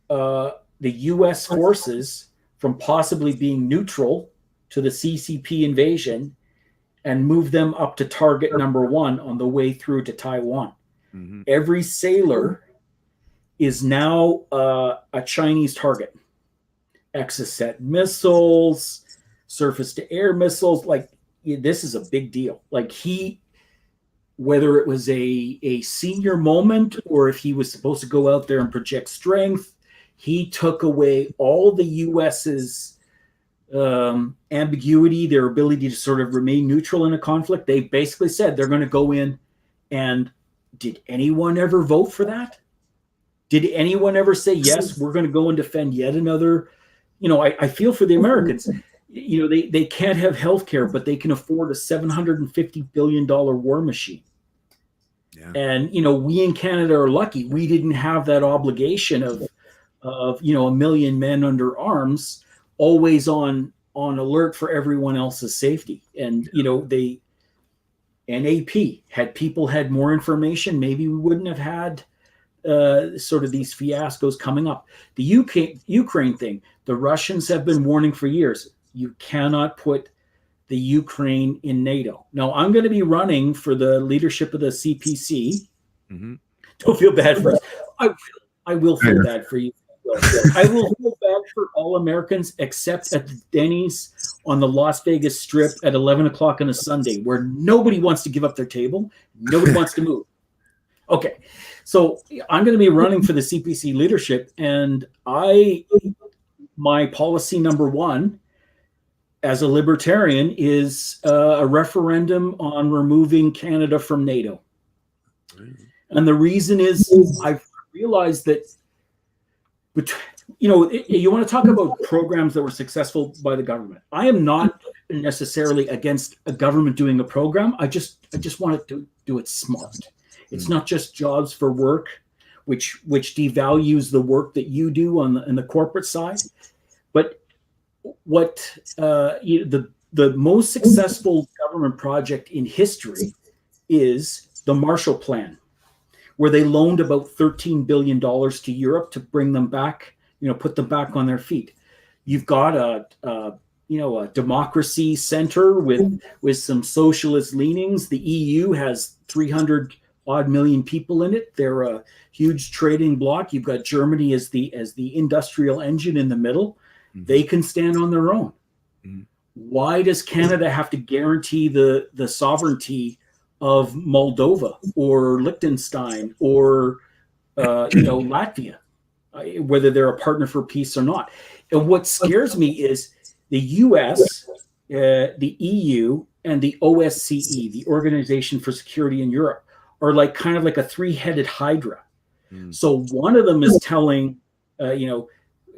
the U.S. forces from possibly being neutral to the CCP invasion and moved them up to target number 1 on the way through to Taiwan. Mm-hmm. Every sailor is now a Chinese target. Exocet missiles, surface to air missiles, like this is a big deal. Like whether it was a senior moment or if he was supposed to go out there and project strength, he took away all the US's ambiguity, their ability to sort of remain neutral in a conflict. They basically said they're going to go in. And did anyone ever vote for that? Did anyone ever say, yes, we're going to go and defend yet another? I feel for the Americans. They can't have healthcare, but they can afford a $750 billion war machine. Yeah. And, we in Canada are lucky. We didn't have that obligation of a million men under arms, always on alert for everyone else's safety. And, AP, had people had more information, maybe we wouldn't have had sort of these fiascos coming up. The Ukraine thing, the Russians have been warning for years. You cannot put the Ukraine in NATO. Now, I'm going to be running for the leadership of the CPC. Mm-hmm. Don't feel bad for us. I will feel bad for you. I will feel bad for all Americans except at the Denny's on the Las Vegas Strip at 11 o'clock on a Sunday, where nobody wants to give up their table. Nobody wants to move. Okay. So I'm going to be running for the CPC leadership, and my policy number one as a libertarian is a referendum on removing Canada from NATO. And the reason is I've realized that, you want to talk about programs that were successful by the government. I am not necessarily against a government doing a program. I just want it to do it smart. It's not just jobs for work, which devalues the work that you do on the corporate side. But what the most successful government project in history is the Marshall Plan, where they loaned about $13 billion to Europe to bring them back, put them back on their feet. You've got a democracy center with some socialist leanings. The EU has 300 odd million people in it. They're a huge trading bloc. You've got Germany as the industrial engine in the middle. Mm-hmm. They can stand on their own. Mm-hmm. Why does Canada have to guarantee the sovereignty of Moldova or Liechtenstein or Latvia, whether they're a partner for peace or not? And what scares me is the US, the EU, and the OSCE, the Organization for Security in Europe, are kind of like a three-headed hydra. So one of them is telling, the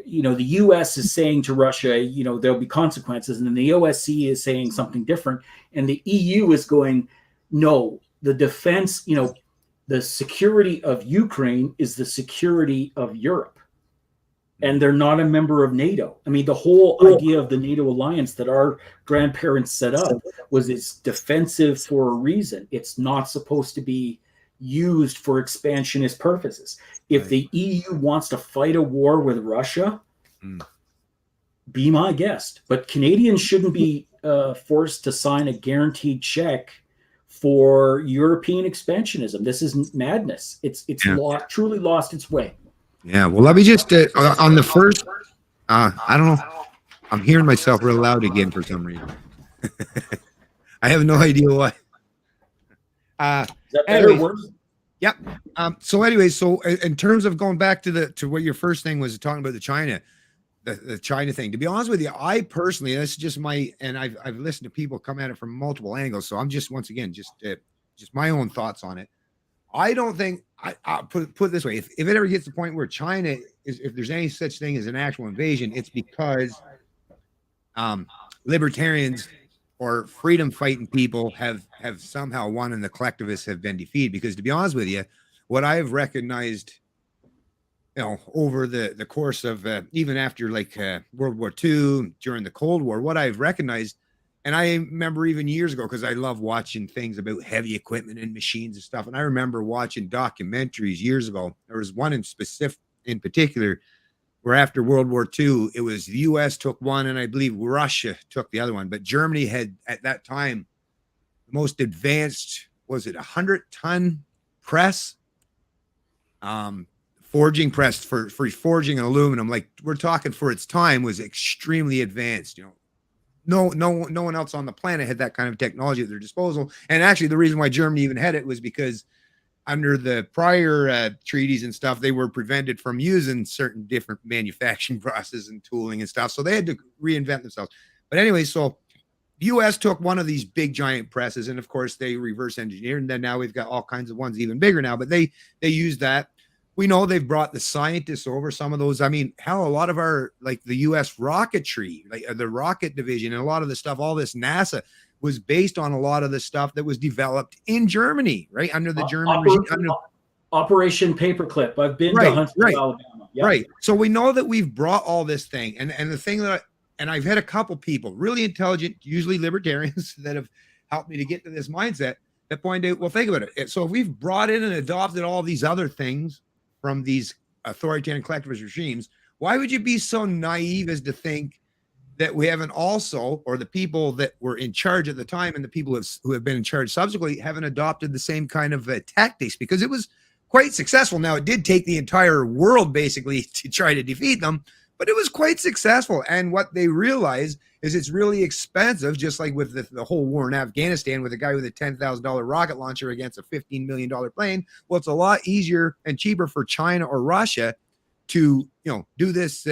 U.S. is saying to Russia, there'll be consequences, and then the OSCE is saying something different, and the EU is going, no, the defense, the security of Ukraine is the security of Europe, and they're not a member of NATO. I mean, the whole idea of the NATO alliance that our grandparents set up was it's defensive for a reason. It's not supposed to be used for expansionist purposes. If the EU wants to fight a war with Russia, be my guest. But Canadians shouldn't be forced to sign a guaranteed check for European expansionism. This is madness. It's truly lost its way. Yeah, well, let me just on the first. I don't know. I'm hearing myself real loud again for some reason. I have no idea why. Is that better or worse? Yep. So in terms of going back to what your first thing was talking about the China thing. To be honest with you, I personally, that's just I've listened to people come at it from multiple angles. So I'm just once again just my own thoughts on it. I don't think I'll put it this way. If it ever gets to the point where China is, if there's any such thing as an actual invasion, it's because libertarians or freedom fighting people have somehow won and the collectivists have been defeated. Because to be honest with you, what I've recognized, over the course of even after World War II, during the Cold War, what I've recognized, and I remember even years ago, because I love watching things about heavy equipment and machines and stuff. And I remember watching documentaries years ago. There was one in particular where after World War II, it was the U.S. took one, and I believe Russia took the other one. But Germany had, at that time, the most advanced, was it 100-ton press? Forging press for forging aluminum. Like, we're talking for its time was extremely advanced, no one else on the planet had that kind of technology at their disposal. And actually, the reason why Germany even had it was because under the prior treaties and stuff, they were prevented from using certain different manufacturing processes and tooling and stuff. So they had to reinvent themselves. But anyway, so the U.S. took one of these big giant presses, and of course they reverse engineered, and then now we've got all kinds of ones even bigger now. But they use that. We know they've brought the scientists over. Some of those, I mean, hell, a lot of our, like the U.S. rocketry, like the rocket division, and a lot of the stuff, all this NASA was based on a lot of the stuff that was developed in Germany, right? Under the German regime. Operation Paperclip. I've been to Huntsville, Alabama. Yep. Right. So we know that we've brought all this thing. And the thing that and I've had a couple people, really intelligent, usually libertarians, that have helped me to get to this mindset that point out, well, think about it. So if we've brought in and adopted all these other things from these authoritarian collectivist regimes, why would you be so naive as to think that we haven't also, or the people that were in charge at the time and the people who have been in charge subsequently haven't adopted the same kind of tactics? Because it was quite successful. Now, it did take the entire world basically to try to defeat them, but it was quite successful. And what they realize is it's really expensive, just like with the whole war in Afghanistan with a guy with a $10,000 rocket launcher against a $15 million plane. Well, it's a lot easier and cheaper for China or Russia to, do this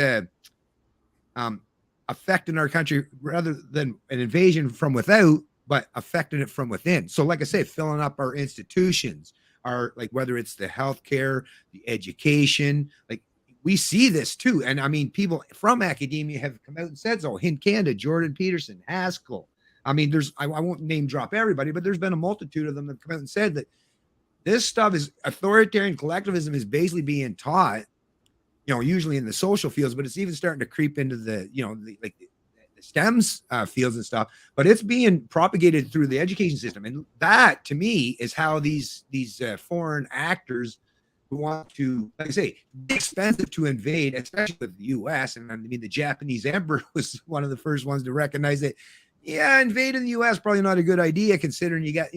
affecting our country rather than an invasion from without, but affecting it from within. So like I say, filling up our institutions, like whether it's the healthcare, the education, like we see this too. And I mean, people from academia have come out and said so. In Canada, Jordan Peterson, Haskell. I mean, I won't name drop everybody, but there's been a multitude of them that come out and said that this stuff is authoritarian collectivism is basically being taught, usually in the social fields, but it's even starting to creep into the, the STEMs fields and stuff, but it's being propagated through the education system. And that to me is how these foreign actors who want to, like I say, expensive to invade, especially with the US. And I mean, the Japanese emperor was one of the first ones to recognize that, yeah, invading the US probably not a good idea, considering you got,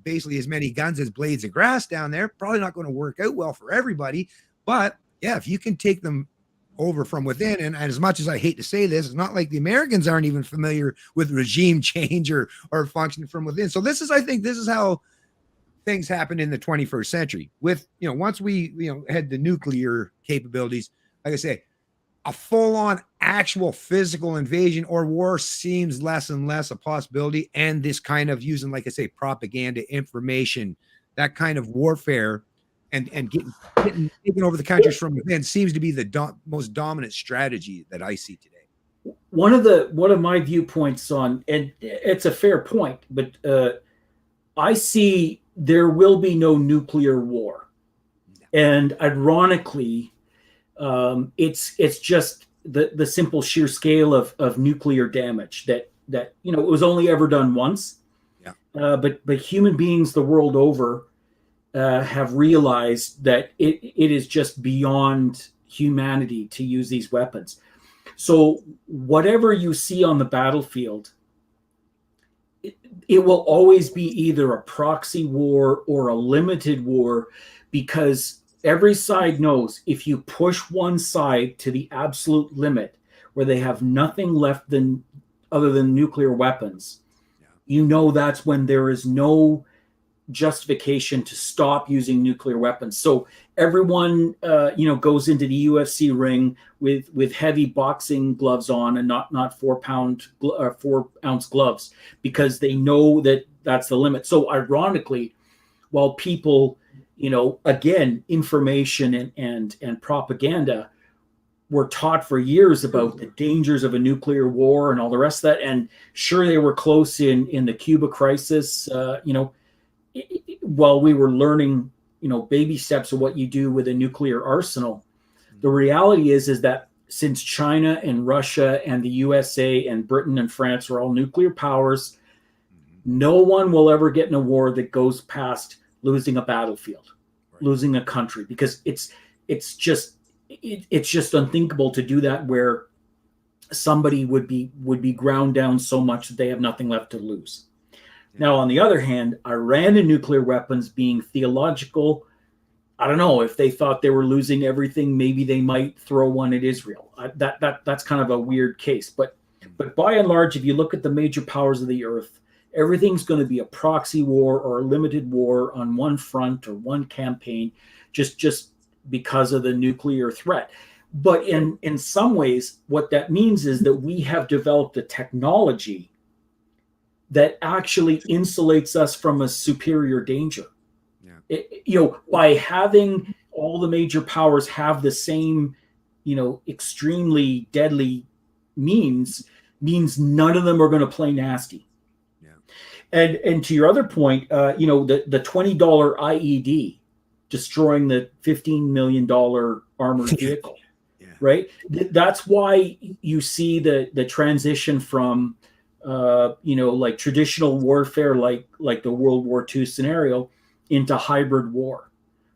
basically as many guns as blades of grass down there. Probably not going to work out well for everybody. But yeah, if you can take them over from within, and as much as I hate to say this, it's not like the Americans aren't even familiar with regime change or functioning from within. So I think this is how things happened in the 21st century with, once we, had the nuclear capabilities, like I say, a full-on actual physical invasion or war seems less and less a possibility. And this kind of using, like I say, propaganda, information, that kind of warfare and getting taking over the countries from within seems to be the most dominant strategy that I see today. One of my viewpoints on, and it's a fair point, but I see there will be no nuclear war. And ironically, it's just the simple sheer scale of nuclear damage that it was only ever done once. Yeah. But human beings the world over have realized that it is just beyond humanity to use these weapons. So whatever you see on the battlefield, it will always be either a proxy war or a limited war, because every side knows if you push one side to the absolute limit where they have nothing left other than nuclear weapons, that's when there is no justification to stop using nuclear weapons. So everyone goes into the UFC ring with heavy boxing gloves on and not 4 ounce gloves, because they know that that's the limit. So ironically, while people, again, information and propaganda were taught for years about the dangers of a nuclear war and all the rest of that, and sure, they were close in the Cuba crisis, while we were learning, baby steps of what you do with a nuclear arsenal. The reality is that since China and Russia and the USA and Britain and France are all nuclear powers, no one will ever get in a war that goes past losing a battlefield, losing a country, because it's just unthinkable to do that where somebody would be ground down so much that they have nothing left to lose. Now, on the other hand, Iran and nuclear weapons being theological, I don't know, if they thought they were losing everything, maybe they might throw one at Israel. That's kind of a weird case. But But by and large, if you look at the major powers of the earth, everything's going to be a proxy war or a limited war on one front or one campaign, just because of the nuclear threat. But in some ways, what that means is that we have developed a technology that actually insulates us from a superior danger. Yeah. By having all the major powers have the same, extremely deadly means none of them are going to play nasty. Yeah. And to your other point, the $20 IED destroying the $15 million armored vehicle. Yeah. Right. That's why you see the transition from, like traditional warfare, like the World War II scenario, into hybrid war,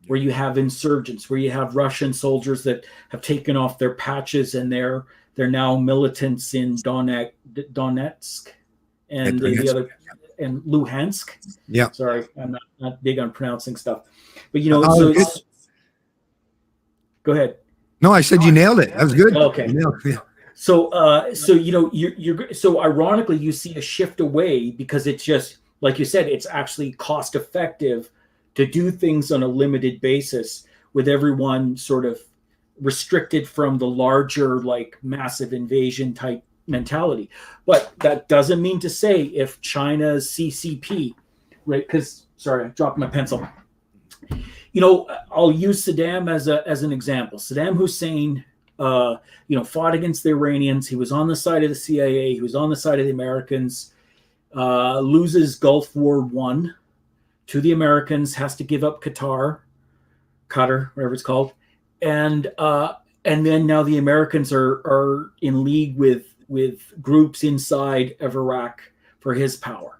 where you have insurgents, where you have Russian soldiers that have taken off their patches and they're now militants in Donetsk and the other, and Luhansk. Yeah. Sorry, I'm not big on pronouncing stuff, but so go ahead. No, I said you nailed it. That was good. Okay. Yeah. So so ironically, you see a shift away because it's just, like you said, it's actually cost effective to do things on a limited basis with everyone sort of restricted from the larger, like massive invasion type mentality. But that doesn't mean to say if China's CCP, right? Because, sorry, I dropped my pencil. I'll use Saddam as an example. Saddam Hussein, fought against the Iranians. He was on the side of the CIA. He was on the side of the Americans. Loses Gulf War I to the Americans, has to give up Qatar, whatever it's called, and then now the Americans are in league with groups inside of Iraq for his power.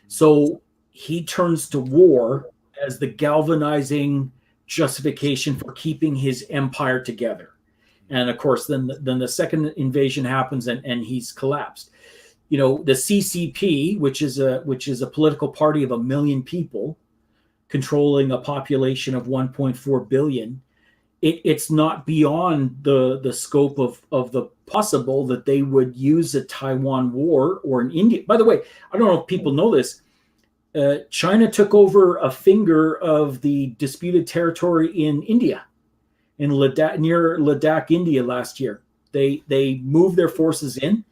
So he turns to war as the galvanizing justification for keeping his empire together. And of course, then the second invasion happens and he's collapsed. The CCP, which is a political party of 1 million people controlling a population of 1.4 billion, it's not beyond the scope of the possible that they would use a Taiwan war or an India. By the way, I don't know if people know this. China took over a finger of the disputed territory in India, in Ladakh, near Ladakh, India last year. They moved their forces in,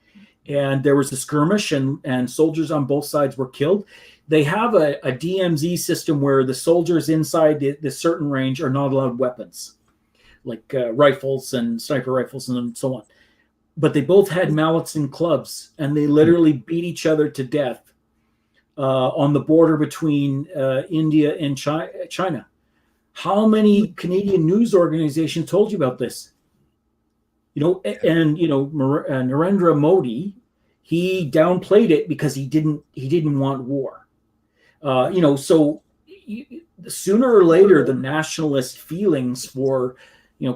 and there was a skirmish, and soldiers on both sides were killed. They have a DMZ system where the soldiers inside the certain range are not allowed weapons, like rifles and sniper rifles and so on. But they both had mallets and clubs, and they literally beat each other to death on the border between India and China. How many Canadian news organizations told you about this? Narendra Modi, he downplayed it because he didn't want war. So sooner or later, the nationalist feelings for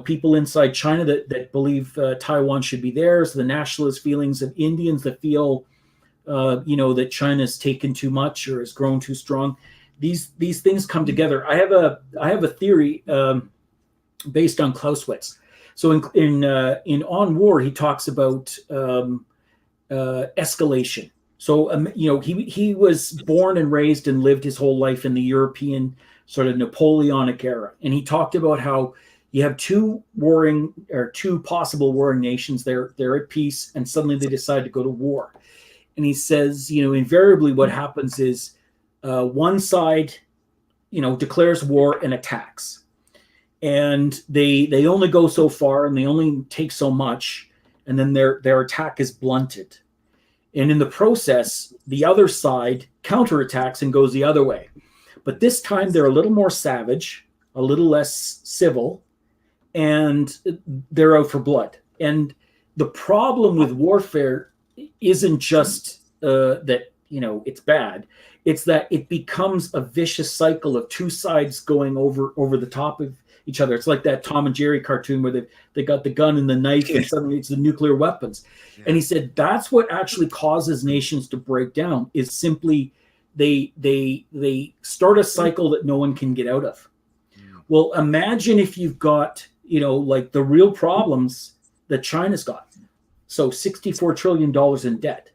people inside China that believe Taiwan should be theirs, the nationalist feelings of Indians that feel that China's taken too much or has grown too strong. These things come together. I have a theory based on Clausewitz. So in On War, he talks about escalation. So he was born and raised and lived his whole life in the European sort of Napoleonic era, and he talked about how you have two possible warring nations. They're at peace, and suddenly they decide to go to war. And he says, invariably what happens is one side, declares war and attacks. And they only go so far and they only take so much. And then their attack is blunted. And in the process, the other side counterattacks and goes the other way. But this time they're a little more savage, a little less civil, and they're out for blood. And the problem with warfare isn't just that it's bad. It's that it becomes a vicious cycle of two sides going over the top of each other. It's like that Tom and Jerry cartoon where they got the gun and the knife, and suddenly it's the nuclear weapons. Yeah. And he said that's what actually causes nations to break down, is simply they start a cycle that no one can get out of. Yeah. Well, imagine if you've got like the real problems that China's got. So $64 trillion in debt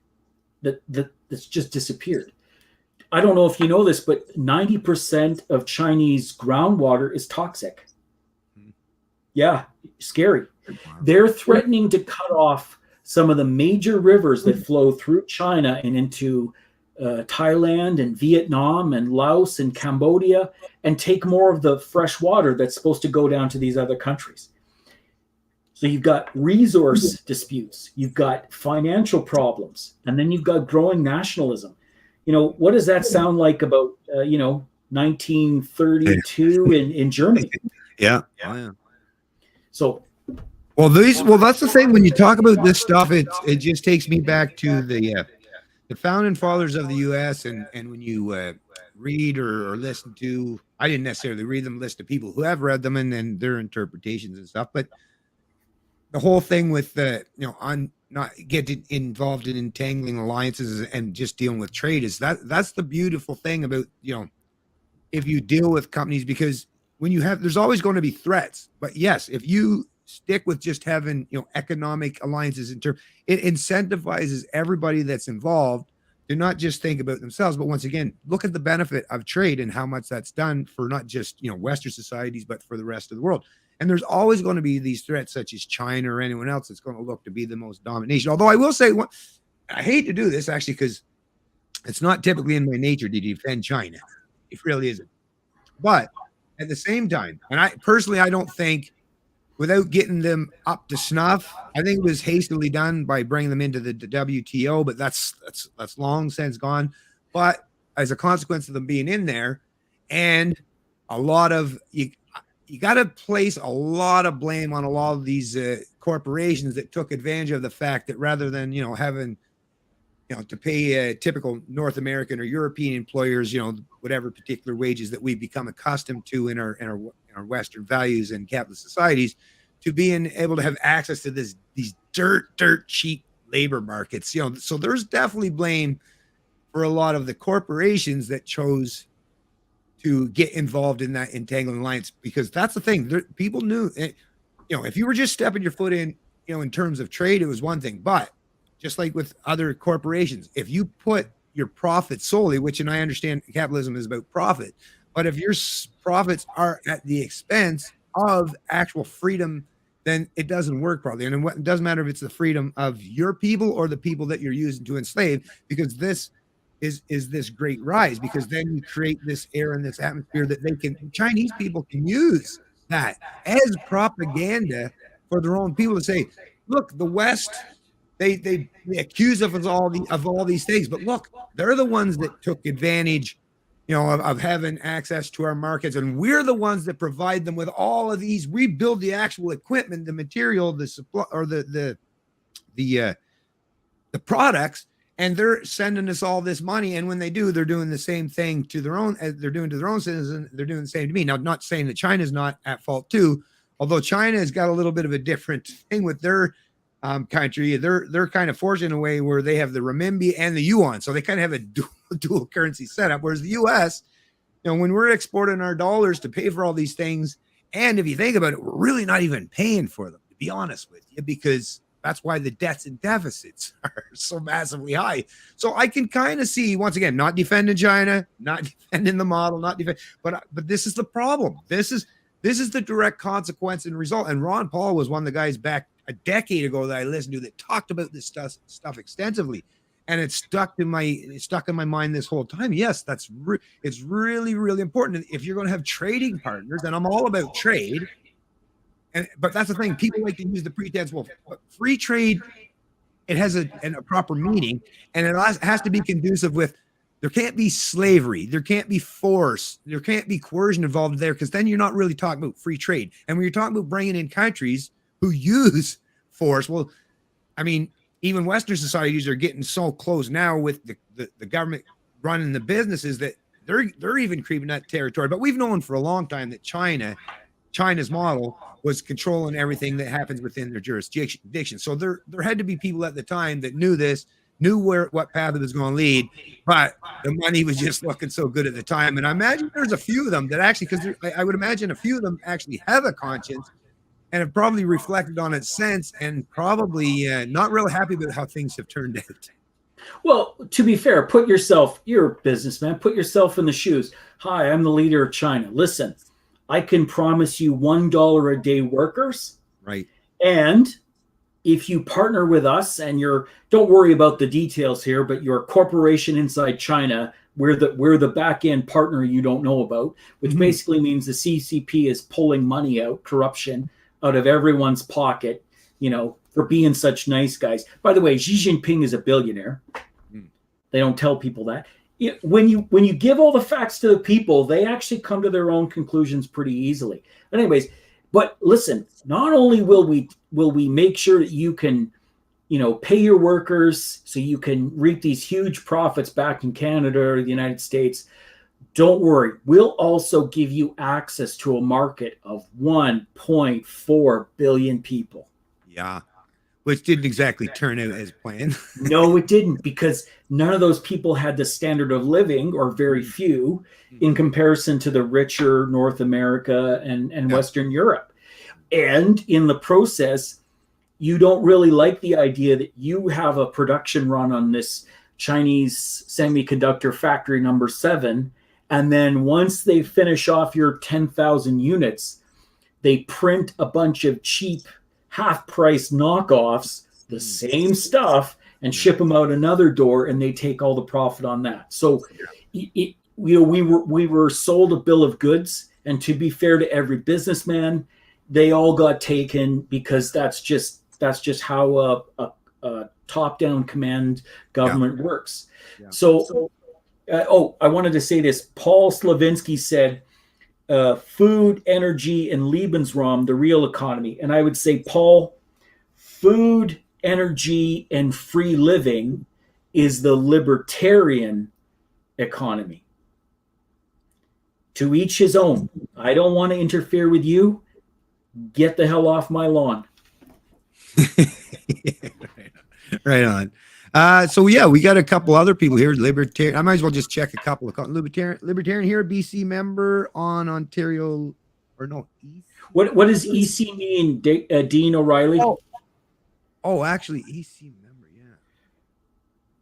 that's just disappeared. I don't know if you know this, but 90% of Chinese groundwater is toxic. Yeah, scary. They're threatening to cut off some of the major rivers that flow through China and into Thailand and Vietnam and Laos and Cambodia, and take more of the fresh water that's supposed to go down to these other countries. So you've got resource disputes, you've got financial problems, and then you've got growing nationalism. What does that sound like about 1932 in Germany? Yeah. Oh, yeah. So, that's the thing. When you talk about this stuff, it just takes me back to the founding fathers of the U.S. and when you read or listen to, I didn't necessarily read them, list of people who have read them and then their interpretations and stuff, but the whole thing with on not getting involved in entangling alliances and just dealing with trade is that's the beautiful thing about if you deal with companies, because when there's always going to be threats, but yes, if you stick with just having economic alliances it incentivizes everybody that's involved to not just think about themselves, but once again look at the benefit of trade and how much that's done for not just Western societies but for the rest of the world. And there's always going to be these threats such as China or anyone else that's going to look to be the most domination. Although I will say, I hate to do this actually, because it's not typically in my nature to defend China. It really isn't. But at the same time, and I don't think, without getting them up to snuff, I think it was hastily done by bringing them into the WTO, but that's long since gone. But as a consequence of them being in there, and a lot of you got to place a lot of blame on a lot of these corporations that took advantage of the fact that rather than having to pay typical North American or European employers whatever particular wages that we've become accustomed to in our Western values and capitalist societies, to being able to have access to these dirt cheap labor markets. So there's definitely blame for a lot of the corporations that chose to get involved in that entangling alliance, because that's the thing. People knew, if you were just stepping your foot in, in terms of trade, it was one thing. But just like with other corporations, if you put your profit solely, which, and I understand capitalism is about profit, but if your profits are at the expense of actual freedom, then it doesn't work properly. And it doesn't matter if it's the freedom of your people or the people that you're using to enslave, because this is this great rise, because then you create this air and this atmosphere that Chinese people can use that as propaganda for their own people to say, look, the West, they accuse us of all these things, but look, they're the ones that took advantage of having access to our markets, and we're the ones that provide them with all of these. We build the actual equipment, the material, the supply, or the products, and they're sending us all this money. And when they do, they're doing the same thing to their own, as they're doing to their own citizens. They're doing the same to me. Now, not saying that China's not at fault too, although China has got a little bit of a different thing with their country. They're kind of fortunate in a way where they have the renminbi and the yuan, so they kind of have a dual currency setup. Whereas the U.S., when we're exporting our dollars to pay for all these things, and if you think about it, we're really not even paying for them, to be honest with you, because that's why the debts and deficits are so massively high. So I can kind of see, once again, not defending China, not defending the model, but this is the problem. This is the direct consequence and result. And Ron Paul was one of the guys back a decade ago that I listened to that talked about this stuff extensively, and it stuck in my mind this whole time. Yes, it's really, really important if you're going to have trading partners, and I'm all about trade. But that's the thing. People like to use the pretense, well, free trade, it has a proper meaning, and it has to be conducive with, there can't be slavery, there can't be force, there can't be coercion involved there, because then you're not really talking about free trade. And when you're talking about bringing in countries who use force, well, I mean, even Western societies are getting so close now with the government running the businesses that they're even creeping that territory. But we've known for a long time that China's model was controlling everything that happens within their jurisdiction. So there had to be people at the time that knew what path it was going to lead, but the money was just looking so good at the time. And I imagine there's a few of them that actually, because I would imagine a few of them actually have a conscience and have probably reflected on it since, and probably not really happy with how things have turned out. Well, to be fair, you're a businessman, put yourself in the shoes. Hi, I'm the leader of China. Listen, I can promise you $1 a day workers. Right. And if you partner with us and don't worry about the details here, but you're a corporation inside China, we're the back end partner you don't know about, which basically means the CCP is pulling money out, corruption out of everyone's pocket, for being such nice guys. By the way, Xi Jinping is a billionaire. They don't tell people that. When you give all the facts to the people, they actually come to their own conclusions pretty easily. Anyways, but listen, not only will we make sure that you can, pay your workers so you can reap these huge profits back in Canada or the United States. Don't worry. We'll also give you access to a market of 1.4 billion people. Yeah. Which didn't exactly turn out as planned. No, it didn't, because none of those people had the standard of living, or very few, in comparison to the richer North America and Western Europe. And in the process, you don't really like the idea that you have a production run on this Chinese semiconductor factory number 7, and then once they finish off your 10,000 units, they print a bunch of cheap half-price knockoffs, the same stuff, and ship them out another door, and they take all the profit on that. So, we were sold a bill of goods, and to be fair to every businessman, they all got taken, because that's just how a top-down command government works. Yeah. So, I wanted to say this. Paul Slavinsky said, food, energy, and Lebensraum, the real economy. And I would say, Paul, food, energy, and free living is the libertarian economy. To each his own. I don't want to interfere with you. Get the hell off my lawn. Right on. So yeah, we got a couple other people here. Libertarian. I might as well just check a couple of Libertarian here, BC member on Ontario, or no? What does EC mean, Dean O'Reilly? Oh, actually, EC member. Yeah.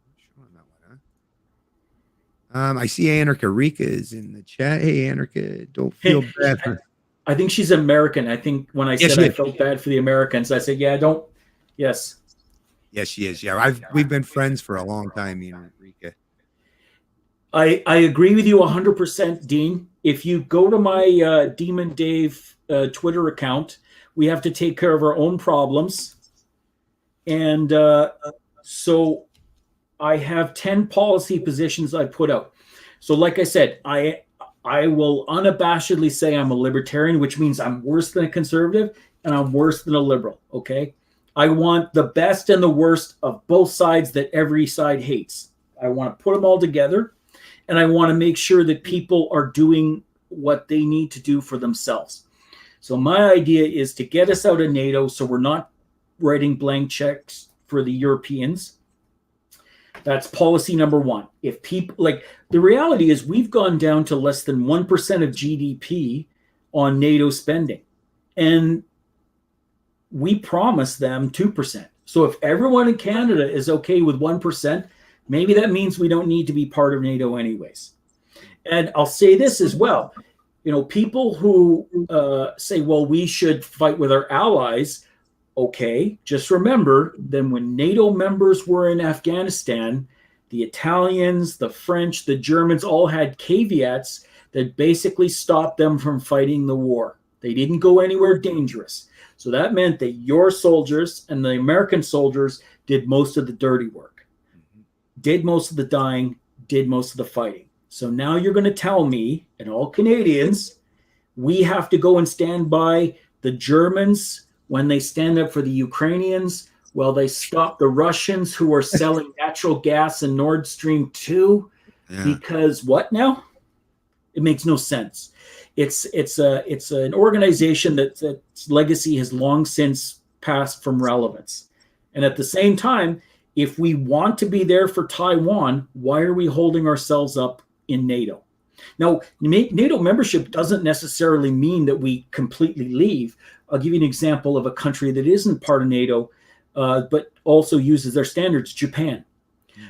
Not showing that one, huh? I see Anarcha Rika is in the chat. Hey, Anarcha, don't feel bad. I think she's American. I think when I said I felt bad for the Americans, I said, yeah, don't. Yes. Yes, she is. Yeah, we've been friends for a long time, Rika. I agree with you 100%, Dean. If you go to my Demon Dave Twitter account, we have to take care of our own problems. And so I have 10 policy positions I put out. So like I said, I will unabashedly say I'm a libertarian, which means I'm worse than a conservative and I'm worse than a liberal, okay? I want the best and the worst of both sides that every side hates. I want to put them all together, and I want to make sure that people are doing what they need to do for themselves. So my idea is to get us out of NATO so we're not writing blank checks for the Europeans. That's policy number 1. If people, like, the reality is we've gone down to less than 1% of GDP on NATO spending. And we promised them 2%. So if everyone in Canada is okay with 1%, maybe that means we don't need to be part of NATO anyways. And I'll say this as well. People who say, well, we should fight with our allies. Okay, just remember, then when NATO members were in Afghanistan, the Italians, the French, the Germans all had caveats that basically stopped them from fighting the war. They didn't go anywhere dangerous. So that meant that your soldiers and the American soldiers did most of the dirty work, did most of the dying, did most of the fighting. So now you're going to tell me, and all Canadians, we have to go and stand by the Germans when they stand up for the Ukrainians, while they stop the Russians who are selling natural gas in Nord Stream 2. Yeah. Because what now? It makes no sense. It's an organization that's legacy has long since passed from relevance. And at the same time, if we want to be there for Taiwan, why are we holding ourselves up in NATO? Now, NATO membership doesn't necessarily mean that we completely leave. I'll give you an example of a country that isn't part of NATO, but also uses their standards, Japan.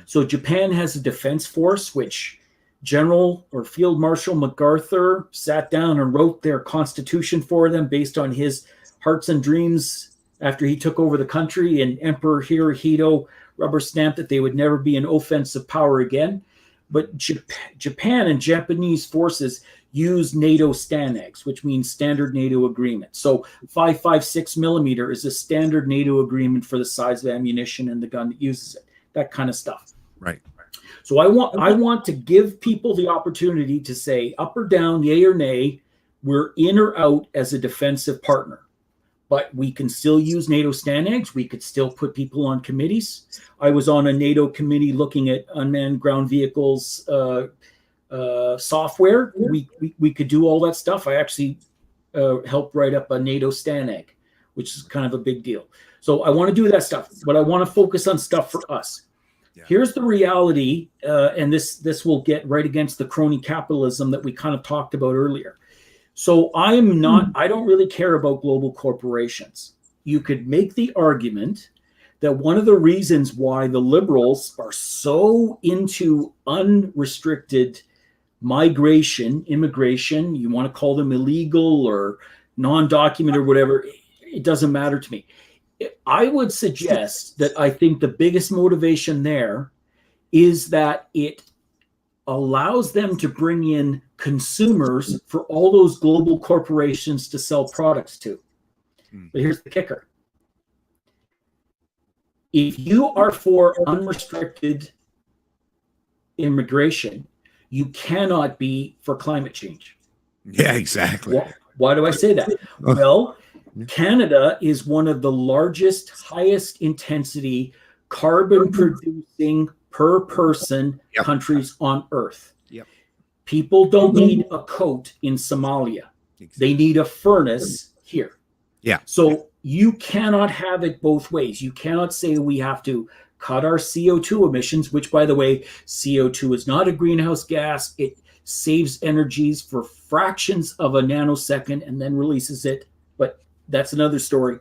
So Japan has a defense force, which General or Field Marshal MacArthur sat down and wrote their constitution for them based on his hearts and dreams after he took over the country, and Emperor Hirohito rubber stamped that they would never be an offensive power again. But Japan and Japanese forces use NATO STANAGs, which means Standard NATO Agreement. So 5.56 millimeter is a standard NATO agreement for the size of ammunition and the gun that uses it, that kind of stuff. Right. So I want to give people the opportunity to say up or down, yay or nay, we're in or out as a defensive partner. But we can still use NATO STANAGs. We could still put people on committees. I was on a NATO committee looking at unmanned ground vehicles software. We could do all that stuff. I actually helped write up a NATO STANAG, which is kind of a big deal. So I want to do that stuff, but I want to focus on stuff for us. Yeah. Here's the reality, and this will get right against the crony capitalism that we kind of talked about earlier. So I don't really care about global corporations. You could make the argument that one of the reasons why the liberals are so into unrestricted migration, immigration, you want to call them illegal or non-documented or whatever, it doesn't matter to me. I would suggest that I think the biggest motivation there is that it allows them to bring in consumers for all those global corporations to sell products to. But here's the kicker. If you are for unrestricted immigration, you cannot be for climate change. Yeah, exactly. Why do I say that? Well, Canada is one of the largest, highest intensity carbon producing per person countries on Earth. Yep. People don't need a coat in Somalia. Exactly. They need a furnace here. Yeah. So you cannot have it both ways. You cannot say we have to cut our CO2 emissions, which, by the way, CO2 is not a greenhouse gas. It saves energies for fractions of a nanosecond and then releases it. But that's another story.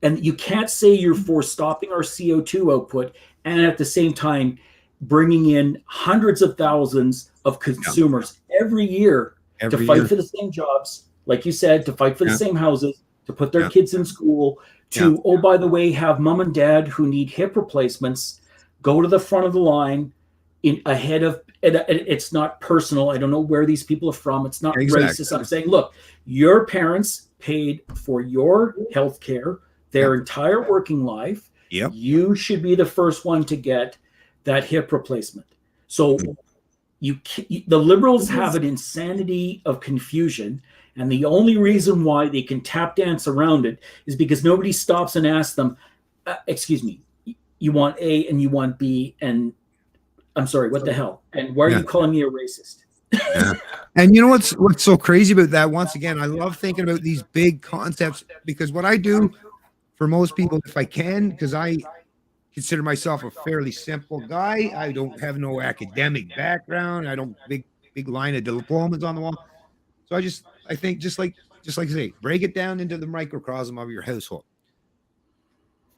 And you can't say you're for stopping our CO2 output and at the same time bringing in hundreds of thousands of consumers every year to fight for the same jobs, like you said, to fight for the same houses, to put their kids in school, to, oh, by the way, have mom and dad who need hip replacements go to the front of the line ahead of, and it's not personal. I don't know where these people are from. It's not racist. I'm saying, look, your parents paid for your health care their entire working life. Yep. You should be the first one to get that hip replacement. So the liberals have an insanity of confusion, and the only reason why they can tap dance around it is because nobody stops and asks them, excuse me, you want A and you want B, and I'm sorry, what the hell? And why are you calling me a racist? And you know what's so crazy about that? Once again, I love thinking about these big concepts, because what I do for most people, if I can, because I consider myself a fairly simple guy. I don't have no academic background. I don't big line of diplomas on the wall. So I think just like I say, break it down into the microcosm of your household.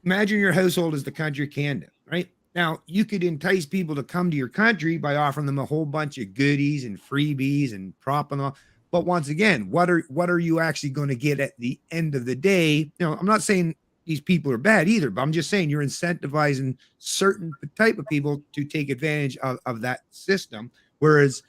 Imagine your household is the country of Canada, right? Now, you could entice people to come to your country by offering them a whole bunch of goodies and freebies and propping them up. But once again, what are you actually going to get at the end of the day? You know, I'm not saying these people are bad either, but I'm just saying you're incentivizing certain type of people to take advantage of that system. Whereas,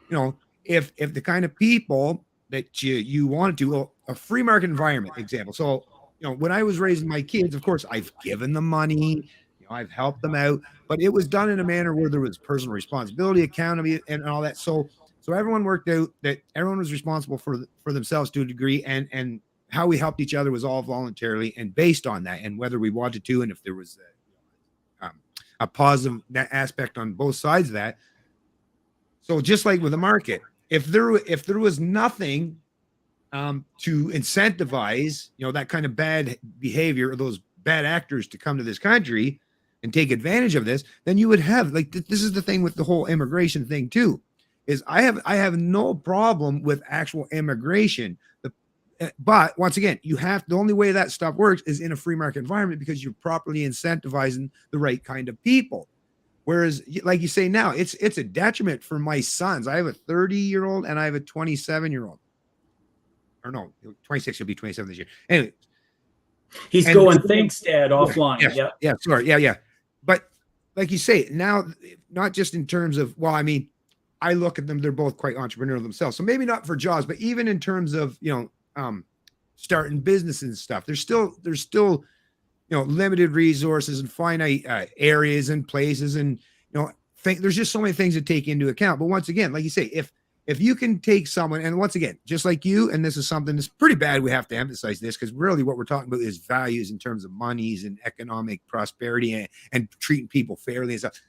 you know, if the kind of people that you wanted to, a free market environment example. So, you know, when I was raising my kids, of course, I've given them money, you know, I've helped them out, but it was done in a manner where there was personal responsibility, accountability, and all that. So everyone worked out that everyone was responsible for themselves to a degree, and how we helped each other was all voluntarily and based on that, and whether we wanted to, and if there was a positive aspect on both sides of that. So just like with the market, if there was nothing to incentivize, you know, that kind of bad behavior or those bad actors to come to this country and take advantage of this, then you would have, like, this is the thing with the whole immigration thing too, is I have no problem with actual immigration. But once again, the only way that stuff works is in a free market environment, because you're properly incentivizing the right kind of people. Whereas, like you say now, it's a detriment for my sons. I have a 30-year-old and I have a 27-year-old. Or no, 26, will be 27 this year. Anyway. He's going, thanks, Dad, offline. Yeah, sorry. Yeah. But like you say, now, not just in terms of, well, I mean, I look at them, they're both quite entrepreneurial themselves. So maybe not for jobs, but even in terms of, starting businesses and stuff, there's still, limited resources and finite areas and places. And, there's just so many things to take into account. But once again, like you say, if you can take someone, and once again, just like you, and this is something that's pretty bad, we have to emphasize this, because really what we're talking about is values in terms of monies and economic prosperity and treating people fairly and stuff.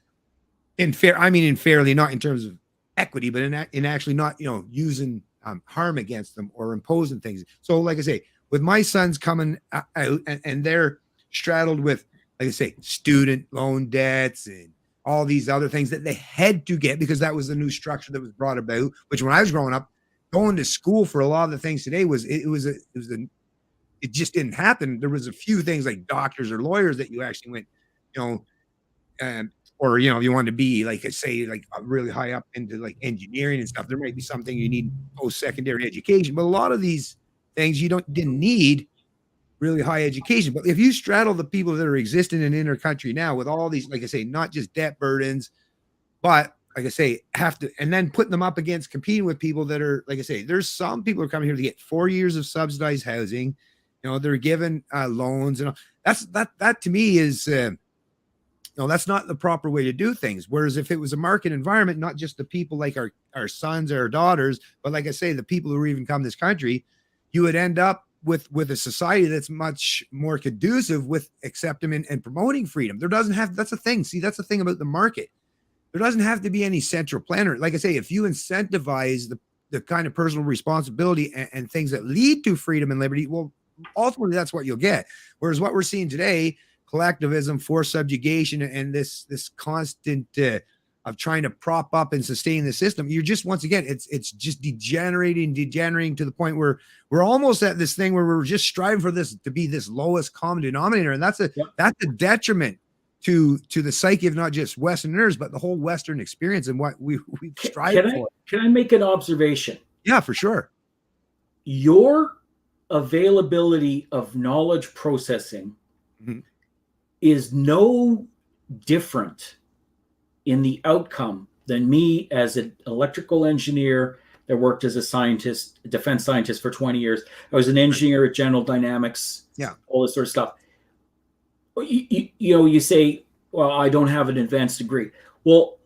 I mean fairly, not in terms of equity, but in actually not, using harm against them or imposing things. So like I say, with my sons coming out and they're straddled with, like I say, student loan debts and all these other things that they had to get because that was the new structure that was brought about, which when I was growing up, going to school for a lot of the things today it just didn't happen. There was a few things like doctors or lawyers that you actually went, or, if you wanted to be like, say, like really high up into like engineering and stuff, there might be something you need post-secondary education, but a lot of these things didn't need really high education. But if you straddle the people that are existing in inner country now with all these, like I say, not just debt burdens, but like I say, and then putting them up against competing with people that are, like I say, there's some people who are coming here to get 4 years of subsidized housing. They're given loans and all. That to me is, that's not the proper way to do things. Whereas if it was a market environment, not just the people like our sons or our daughters, but like I say, the people who even come to this country, you would end up with a society that's much more conducive with accepting and promoting freedom. That's the thing. See, that's the thing about the market. There doesn't have to be any central planner. Like I say, if you incentivize the kind of personal responsibility and things that lead to freedom and liberty, well, ultimately that's what you'll get. Whereas what we're seeing today, collectivism, forced subjugation, and this constant of trying to prop up and sustain the system, you're just, once again, it's just degenerating to the point where we're almost at this thing where we're just striving for this to be this lowest common denominator, and that's a detriment to the psyche of not just Westerners but the whole Western experience and what we strive for. Can I make an observation? Yeah, for sure. Your availability of knowledge processing is no different in the outcome than me as an electrical engineer that worked as a defense scientist for 20 years. I was an engineer at General Dynamics, all this sort of stuff. You say, well, I don't have an advanced degree. Well,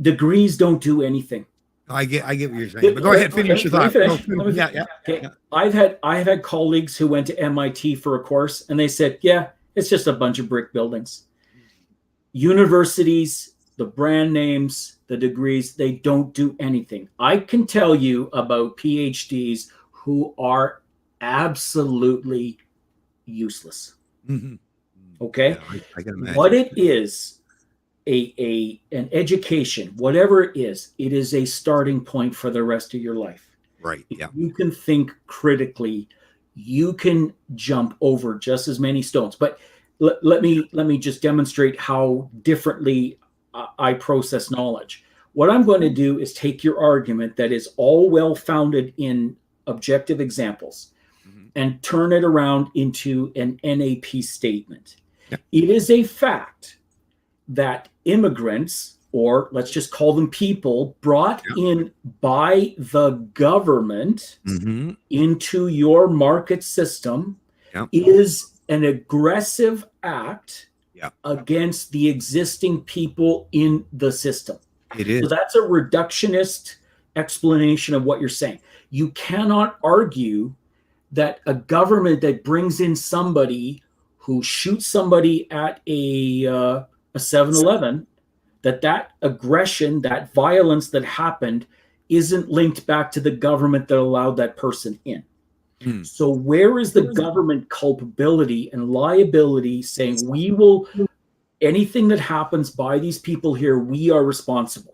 degrees don't do anything. I get what you're saying. But go ahead, finish your thought. Okay. I've had colleagues who went to MIT for a course and they said, yeah, it's just a bunch of brick buildings. Universities, the brand names, the degrees, they don't do anything. I can tell you about PhDs who are absolutely useless. Okay? Yeah, I can imagine. What it is, an education, whatever it is a starting point for the rest of your life. Right. Yeah. If you can think critically, you can jump over just as many stones. But let me just demonstrate how differently I process knowledge. What I'm going to do is take your argument that is all well-founded in objective examples and turn it around into an NAP statement. Yeah. It is a fact that immigrants, or let's just call them people, brought in by the government into your market system is an aggressive act against the existing people in the system. It is. So that's a reductionist explanation of what you're saying. You cannot argue that a government that brings in somebody who shoots somebody at a 7-Eleven, that aggression, that violence that happened isn't linked back to the government that allowed that person in. So where is the government culpability and liability saying anything that happens by these people here, we are responsible?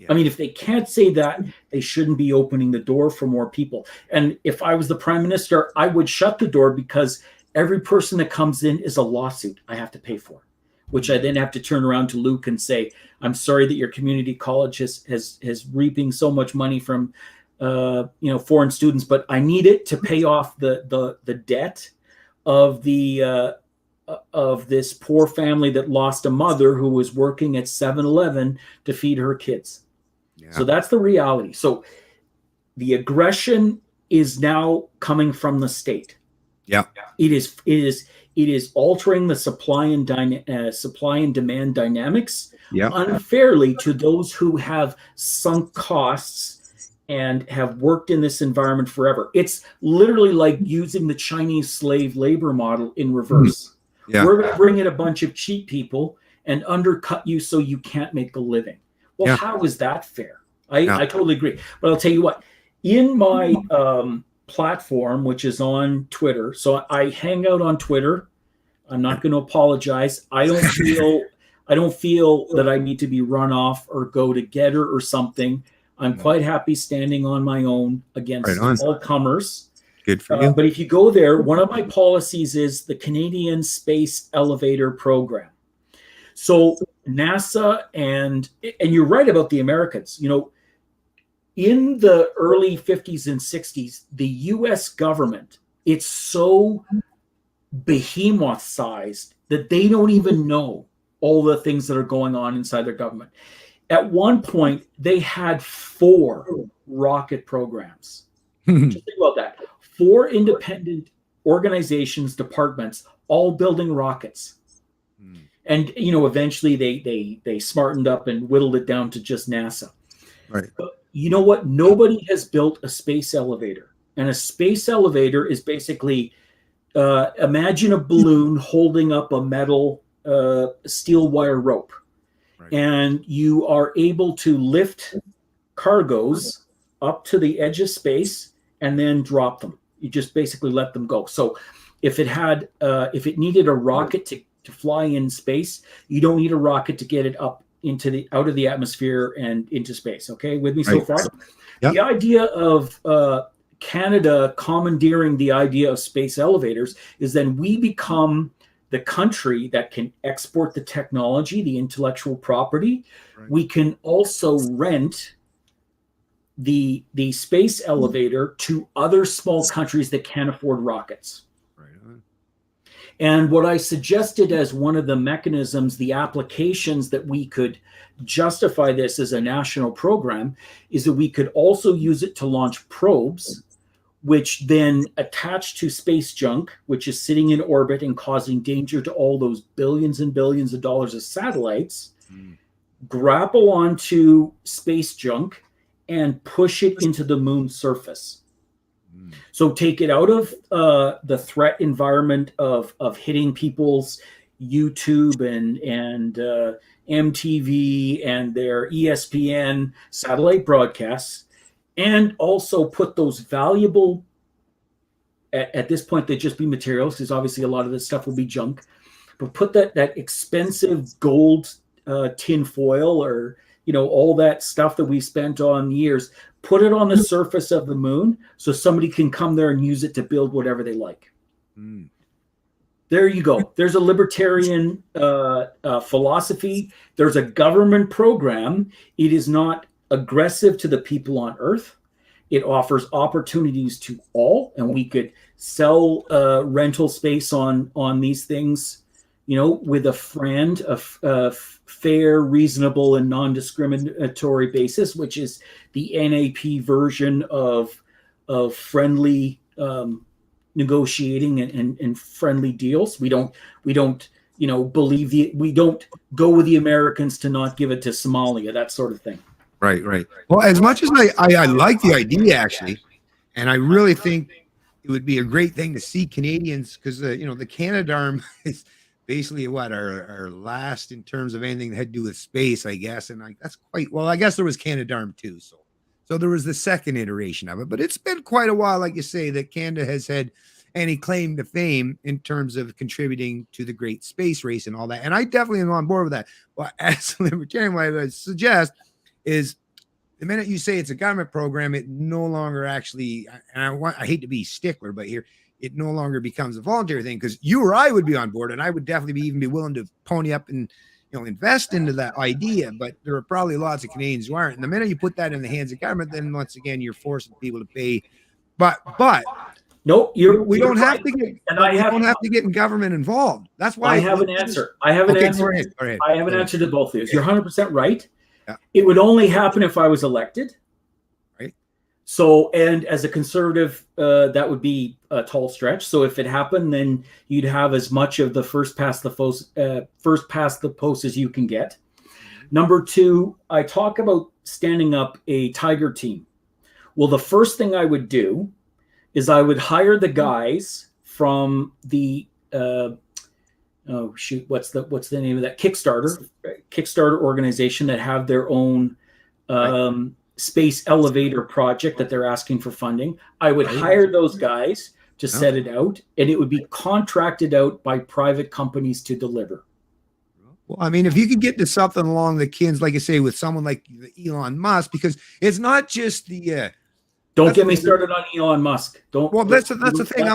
I mean, if they can't say that, they shouldn't be opening the door for more people. And if I was the prime minister, I would shut the door, because every person that comes in is a lawsuit I have to pay for, which I then have to turn around to Luke and say, I'm sorry that your community college has reaping so much money from foreign students, but I need it to pay off the debt of this poor family that lost a mother who was working at 7-Eleven to feed her kids. Yeah. So that's the reality. So the aggression is now coming from the state. Yeah, it is altering the supply and demand dynamics unfairly to those who have sunk costs and have worked in this environment forever. It's literally like using the Chinese slave labor model in reverse. Yeah. We're going to bring in a bunch of cheap people and undercut you so you can't make a living. Well, how is that fair? I totally agree. But I'll tell you what, in my platform, which is on Twitter, so I hang out on Twitter. I'm not going to apologize. I don't feel that I need to be run off or go to Getter or something. I'm quite happy standing on my own against all comers. Good for you. But if you go there, one of my policies is the Canadian Space Elevator Program. So NASA and you're right about the Americans. In the early 50s and 60s, the U.S. government, it's so behemoth-sized that they don't even know all the things that are going on inside their government. At one point, they had 4 rocket programs. Just think about that. 4 independent organizations, departments, all building rockets. And, eventually they smartened up and whittled it down to just NASA. Right. But you know what? Nobody has built a space elevator. And a space elevator is basically, imagine a balloon holding up a metal steel wire rope. Right. And you are able to lift cargoes up to the edge of space and then drop them. You just basically let them go. So if it needed a rocket to fly in space, you don't need a rocket to get it up out of the atmosphere and into space. Okay, with me so far? Yep. The idea of Canada commandeering the idea of space elevators is then we become the country that can export the technology, the intellectual property. Right. We can also rent the space elevator to other small countries that can't afford rockets. Right on. And what I suggested as one of the mechanisms, the applications that we could justify this as a national program, is that we could also use it to launch probes, which then attach to space junk, which is sitting in orbit and causing danger to all those billions and billions of dollars of satellites, grapple onto space junk and push it into the moon's surface. So take it out of the threat environment of hitting people's YouTube and MTV and their ESPN satellite broadcasts, and also put those valuable, at this point they'd just be materials, because obviously a lot of this stuff will be junk, but put that expensive gold tin foil or all that stuff that we spent on years, put it on the surface of the moon so somebody can come there and use it to build whatever they like. There you go. There's a libertarian philosophy. There's a government program. It is not aggressive to the people on Earth. It offers opportunities to all, and we could sell rental space on these things, with a friend, a fair, reasonable, and non-discriminatory basis, which is the NAP version of friendly negotiating and friendly deals. We don't we don't go with the Americans to not give it to Somalia, that sort of thing. Right. Well, as much as I like the idea, actually, and I really think it would be a great thing to see Canadians, because the Canadarm is basically what our last in terms of anything that had to do with space, I guess, and that's quite well. I guess there was Canadarm too, so there was the second iteration of it, but it's been quite a while, like you say, that Canada has had any claim to fame in terms of contributing to the great space race and all that, and I definitely am on board with that. Well, as a libertarian, what I suggest is the minute you say it's a government program, it no longer actually, and I hate to be stickler, but here it no longer becomes a voluntary thing, because you or I would be on board, and I would definitely even be willing to pony up and invest into that idea. But there are probably lots of Canadians who aren't. And the minute you put that in the hands of government, then once again you're forcing people to pay. But no, we don't have to get, and I don't have to get in government involved. That's why I have an answer. I have an answer. Go ahead. I have an answer to both of these. You're 100% right. Yeah. It would only happen if I was elected. Right. So, and as a conservative, that would be a tall stretch. So if it happened, then you'd have as much of the first past the post as you can get. Number two, I talk about standing up a tiger team. Well, the first thing I would do is I would hire the guys from the what's the name of that Kickstarter organization that have their own space elevator project that they're asking for funding. I would hire those guys to set it out, and it would be contracted out by private companies to deliver. Well, I mean, if you could get to something along the lines, like I say, with someone like Elon Musk, because it's not just the don't get me started on Elon Musk. Don't. Well, that's the thing.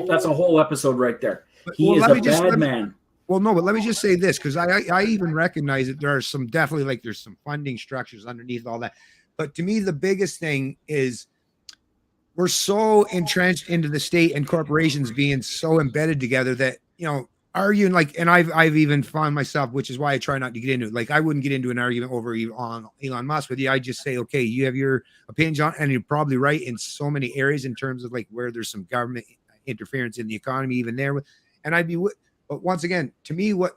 That's a whole episode right there. He is a bad man. Well, no, but let me just say this, because I even recognize that there are some there's some funding structures underneath all that. But to me, the biggest thing is we're so entrenched into the state and corporations being so embedded together that, arguing and I've even found myself, which is why I try not to get into it. Like, I wouldn't get into an argument over on Elon Musk with you. I just say, okay, you have your opinions on, and you're probably right in so many areas in terms of where there's some government interference in the economy, even there. And but once again, to me, what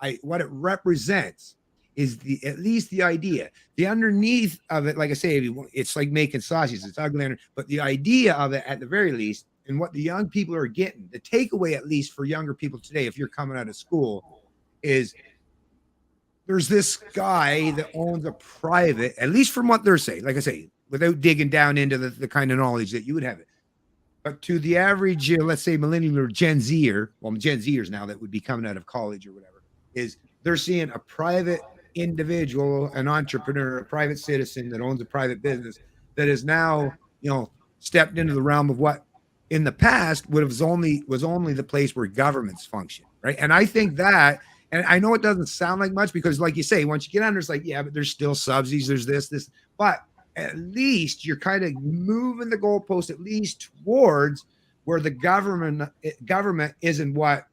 it represents is at least the idea, the underneath of it. Like I say, it's like making sausages. It's ugly, but the idea of it, at the very least, and what the young people are getting, the takeaway, at least for younger people today, if you're coming out of school, is there's this guy that owns a private, at least from what they're saying, like I say, without digging down into the kind of knowledge that you would have it. But to the average, let's say millennial or Gen Zer, Gen Zers now that would be coming out of college or whatever, is they're seeing a private individual, an entrepreneur, a private citizen that owns a private business that is now, stepped into the realm of what in the past was only the place where governments function, right? And I think that, and I know it doesn't sound like much because, like you say, once you get under, it's like, yeah, but there's still subsidies, there's this, but at least you're kind of moving the goalpost at least towards where the government isn't what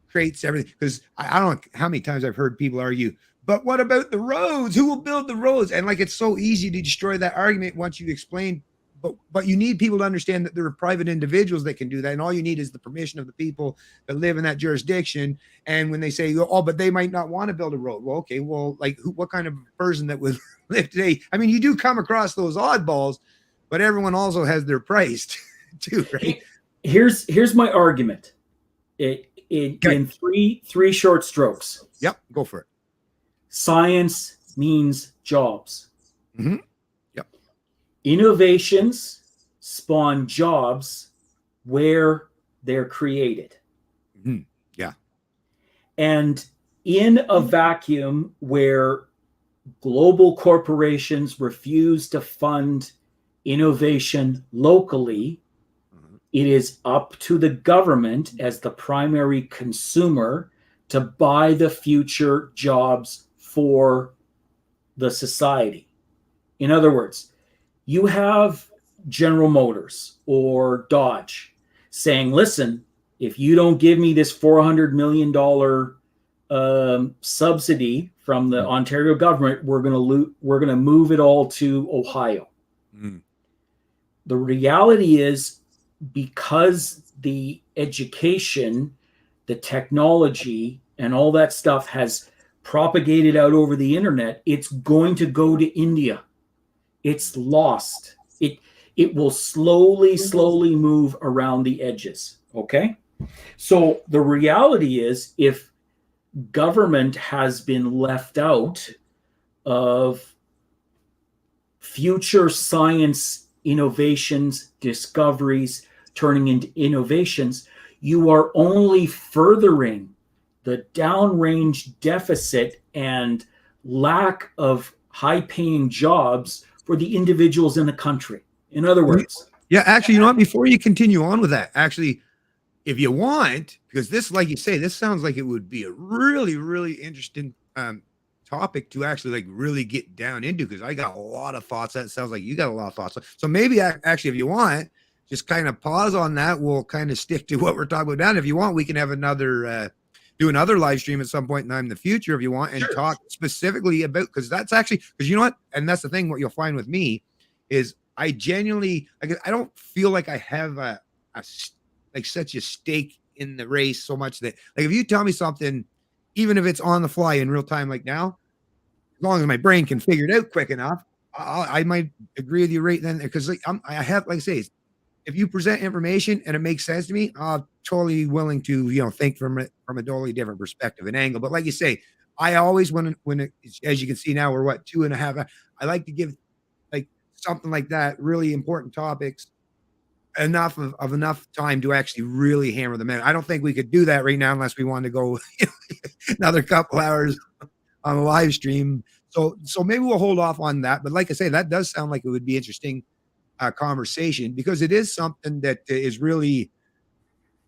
creates everything. Because I don't know how many times I've heard people argue, but what about the roads? Who will build the roads? And it's so easy to destroy that argument once you explain. But you need people to understand that there are private individuals that can do that. And all you need is the permission of the people that live in that jurisdiction. And when they say, oh, but they might not want to build a road. Well, okay, well, what kind of person that would live today? I mean, you do come across those oddballs, but everyone also has their price too, right? Here's my argument in three short strokes. Yep, go for it. Science means jobs. Mm-hmm. Innovations spawn jobs where they're created. Mm-hmm. Yeah. And in a vacuum where global corporations refuse to fund innovation locally, it is up to the government as the primary consumer to buy the future jobs for the society. In other words, you have General Motors or Dodge saying, listen, if you don't give me this $400 million subsidy from the Ontario government, we're going to move it all to Ohio. Mm. The reality is, because the education, the technology, and all that stuff has propagated out over the internet, it's going to go to India. It's lost. It will slowly move around the edges. Okay? So the reality is, if government has been left out of future science innovations, discoveries, turning into innovations, you are only furthering the downrange deficit and lack of high-paying jobs for the individuals in the country. In other words, yeah, actually, you know what? Before you continue on with that, actually, if you want, because this, like you say, this sounds like it would be a really, really interesting topic to actually like really get down into, because I got a lot of thoughts. That sounds like you got a lot of thoughts. So maybe actually, if you want, just kind of pause on that. We'll kind of stick to what we're talking about now. And if you want, we can have another do another live stream at some point in time in the future if you want, and sure, talk specifically about, because that's actually, because you know what, and that's the thing, what you'll find with me is I genuinely, like, I don't feel like I have like such a stake in the race so much that, like, if you tell me something, even if it's on the fly in real time, like now, as long as my brain can figure it out quick enough, I might agree with you right then, because like I have, like I say, if you present information and it makes sense to me, I'm totally willing to, you know, think from a totally different perspective and angle. But like you say, I always, as you can see now, we're what, 2.5. I like to give like something like that, really important topics, enough of enough time to actually really hammer them in. I don't think we could do that right now unless we wanted to go another couple hours on a live stream. So maybe we'll hold off on that. But like I say, that does sound like it would be interesting conversation, because it is something that is really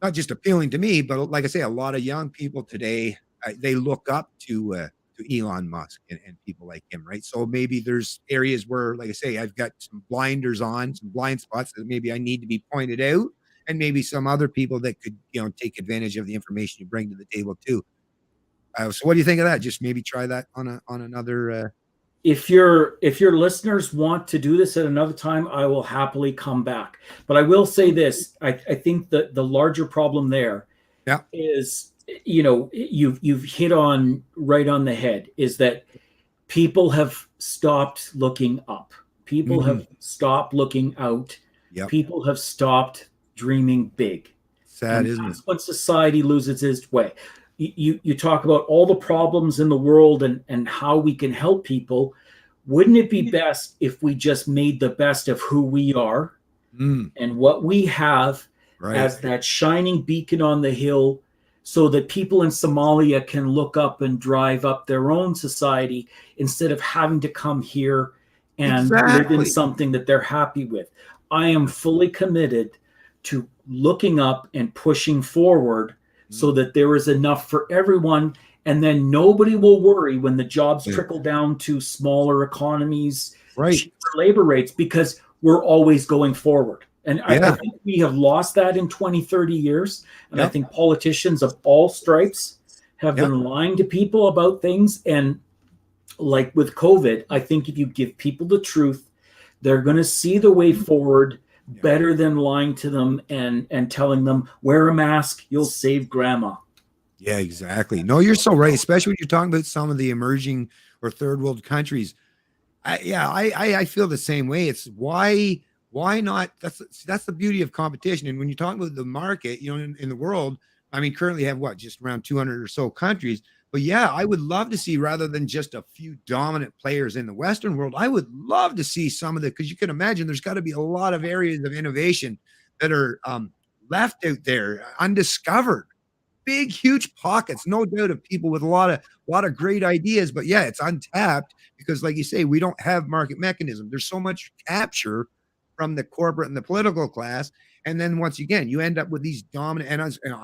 not just appealing to me, but like I say, a lot of young people today, they look up to Elon Musk and people like him, right? So maybe there's areas where, like I say, I've got some blinders on, some blind spots that maybe I need to be pointed out, and maybe some other people that could, you know, take advantage of the information you bring to the table too. So what do you think of that? Just maybe try that on another. if your listeners want to do this at another time, I will happily come back. But I will say this: I think that the larger problem there is, you know, you've hit on right on the head, is that people have stopped looking up. People have stopped looking out. People have stopped dreaming big. Sad, isn't it? When society loses its way. You talk about all the problems in the world and how we can help people. Wouldn't it be best if we just made the best of who we are and what we have as that shining beacon on the hill, so that people in Somalia can look up and drive up their own society instead of having to come here and live in something that they're happy with? I am fully committed to looking up and pushing forward so that there is enough for everyone, and then nobody will worry when the jobs trickle down to smaller economies, cheaper labor rates, because we're always going forward. And I think we have lost that in 20, 30 years. And I think politicians of all stripes have been lying to people about things. And like with COVID, I think if you give people the truth, they're going to see the way forward better than lying to them and telling them, wear a mask, you'll save grandma. Yeah, exactly. No, you're so right, especially when you're talking about some of the emerging or third world countries. I feel the same way. It's why not? That's the beauty of competition. And when you talk about the market, you know, in the world, I mean, currently have what, just around 200 or so countries. But yeah, I would love to see, rather than just a few dominant players in the Western world, I would love to see some of the, because you can imagine there's got to be a lot of areas of innovation that are left out there, undiscovered. Big, huge pockets, no doubt, of people with a lot of great ideas. But yeah, it's untapped because, like you say, we don't have market mechanism. There's so much capture from the corporate and the political class. And then once again, you end up with these dominant, and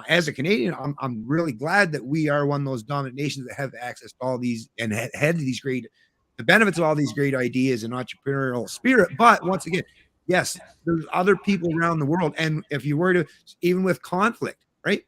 as a Canadian, I'm really glad that we are one of those dominant nations that have access to all these and had these great, the benefits of all these great ideas and entrepreneurial spirit. But once again, yes, there's other people around the world. And if you were to, even with conflict, right?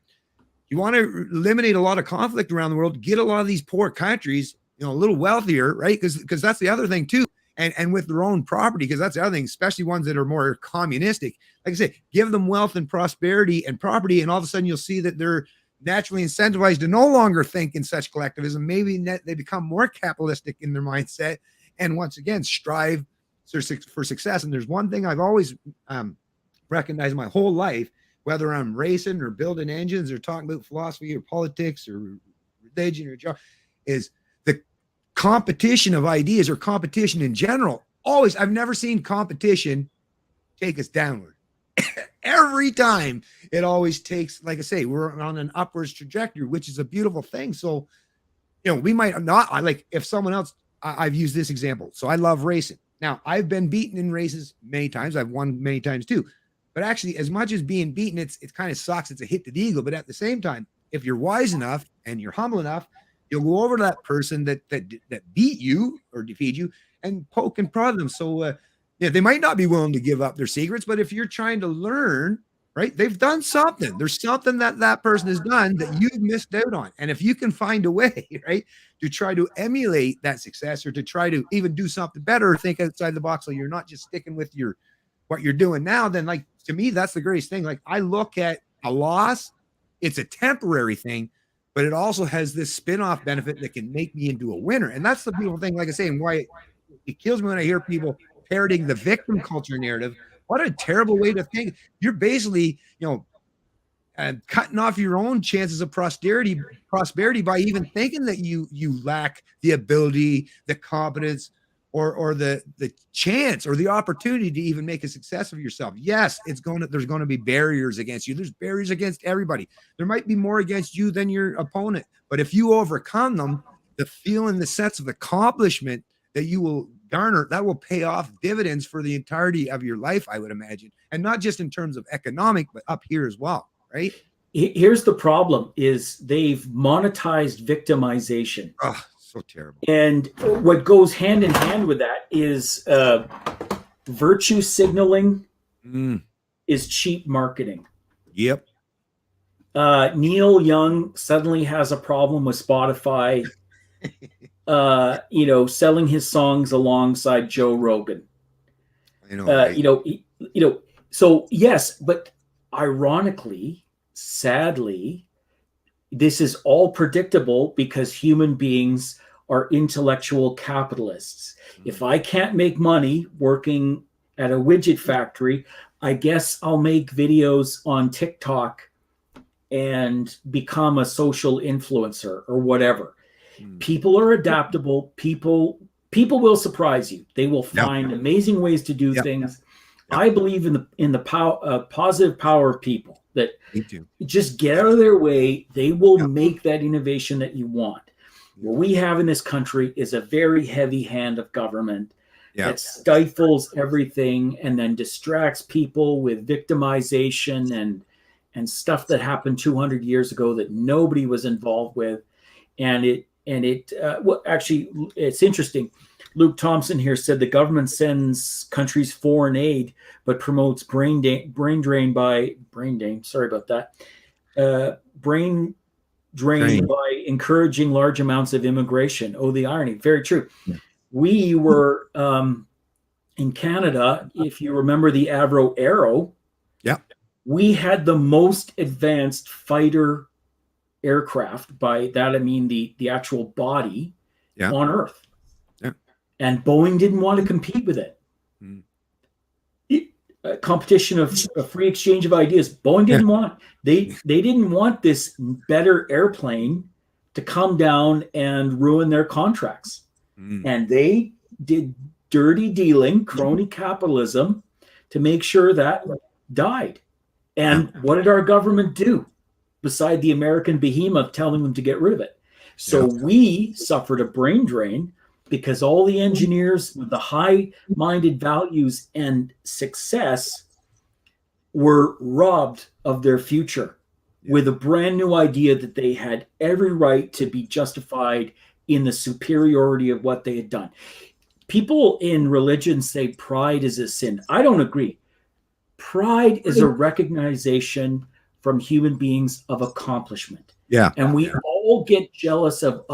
You want to eliminate a lot of conflict around the world, get a lot of these poor countries, you know, a little wealthier, right? Because that's the other thing too. And with their own property, because that's the other thing, especially ones that are more communistic. Like I say, give them wealth and prosperity and property, and all of a sudden you'll see that they're naturally incentivized to no longer think in such collectivism. Maybe they become more capitalistic in their mindset, and once again strive for success. And there's one thing I've always recognized my whole life, whether I'm racing or building engines or talking about philosophy or politics or religion or job, is the competition of ideas or competition in general. Always, I've never seen competition take us downward. Every time it always takes, like I say, we're on an upwards trajectory, which is a beautiful thing. So, you know, we might not, like, if someone else I've used this example. So I love racing. Now, I've been beaten in races many times. I've won many times too. But actually, as much as being beaten, it kind of sucks. It's a hit to the ego. But at the same time, if you're wise enough and you're humble enough, you'll go over to that person that beat you or defeat you and poke and prod them. So yeah, they might not be willing to give up their secrets, but if you're trying to learn, right, they've done something. There's something that person has done that you've missed out on. And if you can find a way, right, to try to emulate that success or to try to even do something better or think outside the box so you're not just sticking with what you're doing now, then like to me, that's the greatest thing. Like I look at a loss, it's a temporary thing, but it also has this spin-off benefit that can make me into a winner. And that's the beautiful thing, like I say, and why it kills me when I hear people parroting the victim culture narrative. What a terrible way to think. You're basically, cutting off your own chances of prosperity by even thinking that you lack the ability, the competence, or the chance or the opportunity to even make a success of yourself. Yes, there's going to be barriers against you. There's barriers against everybody. There might be more against you than your opponent, but if you overcome them, the feeling, the sense of accomplishment that you will garner, that will pay off dividends for the entirety of your life, I would imagine, and not just in terms of economic, but up here as well, right? Here's the problem: is they've monetized victimization. Oh, so terrible. And what goes hand in hand with that is virtue signaling is cheap marketing. Yep. Neil Young suddenly has a problem with Spotify, selling his songs alongside Joe Rogan. I know. Right? So yes, but ironically, sadly, this is all predictable because human beings are intellectual capitalists. If I can't make money working at a widget factory, I guess I'll make videos on TikTok and become a social influencer or whatever. People are adaptable. People will surprise you. They will find amazing ways to do things. I believe in the positive power of people, that just get out of their way. They will make that innovation that you want. What we have in this country is a very heavy hand of government that stifles everything and then distracts people with victimization and stuff that happened 200 years ago that nobody was involved with. And actually, it's interesting. Luke Thompson here said the government sends countries foreign aid, but promotes brain drain by encouraging large amounts of immigration. Oh, the irony. Very true. Yeah. We were in Canada, if you remember the Avro Arrow, we had the most advanced fighter aircraft. By that I mean the actual body on Earth. And Boeing didn't want to compete with it. A competition of a free exchange of ideas. Boeing didn't want. They didn't want this better airplane to come down and ruin their contracts. And they did dirty dealing, crony capitalism, to make sure that died. And what did our government do beside the American behemoth telling them to get rid of it? So we suffered a brain drain, because all the engineers with the high-minded values and success were robbed of their future with a brand new idea that they had every right to be justified in the superiority of what they had done. People in religion say pride is a sin. I don't agree. Pride is a recognition from human beings of accomplishment. And we all get jealous of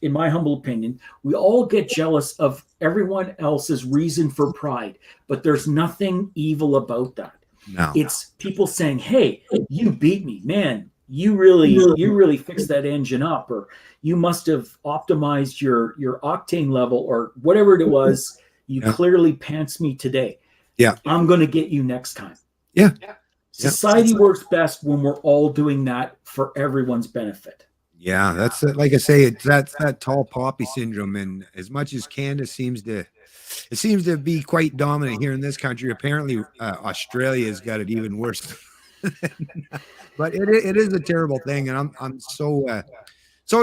in my humble opinion, we all get jealous of everyone else's reason for pride, but there's nothing evil about that. No. It's people saying, hey, you beat me, man. You really fixed that engine up, or you must have optimized your octane level, or whatever it was. You clearly pants me today. I'm going to get you next time. Society works best when we're all doing that for everyone's benefit. Yeah, that's like I say, that's that tall poppy syndrome. And as much as Canada seems to be quite dominant here in this country, apparently Australia has got it even worse. But it is a terrible thing, and I'm so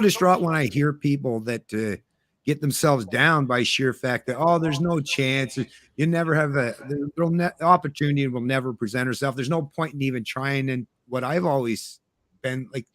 distraught when I hear people that get themselves down by sheer fact that, oh, there's no chance. You never have the opportunity will never present herself. There's no point in even trying. And what I've always been like,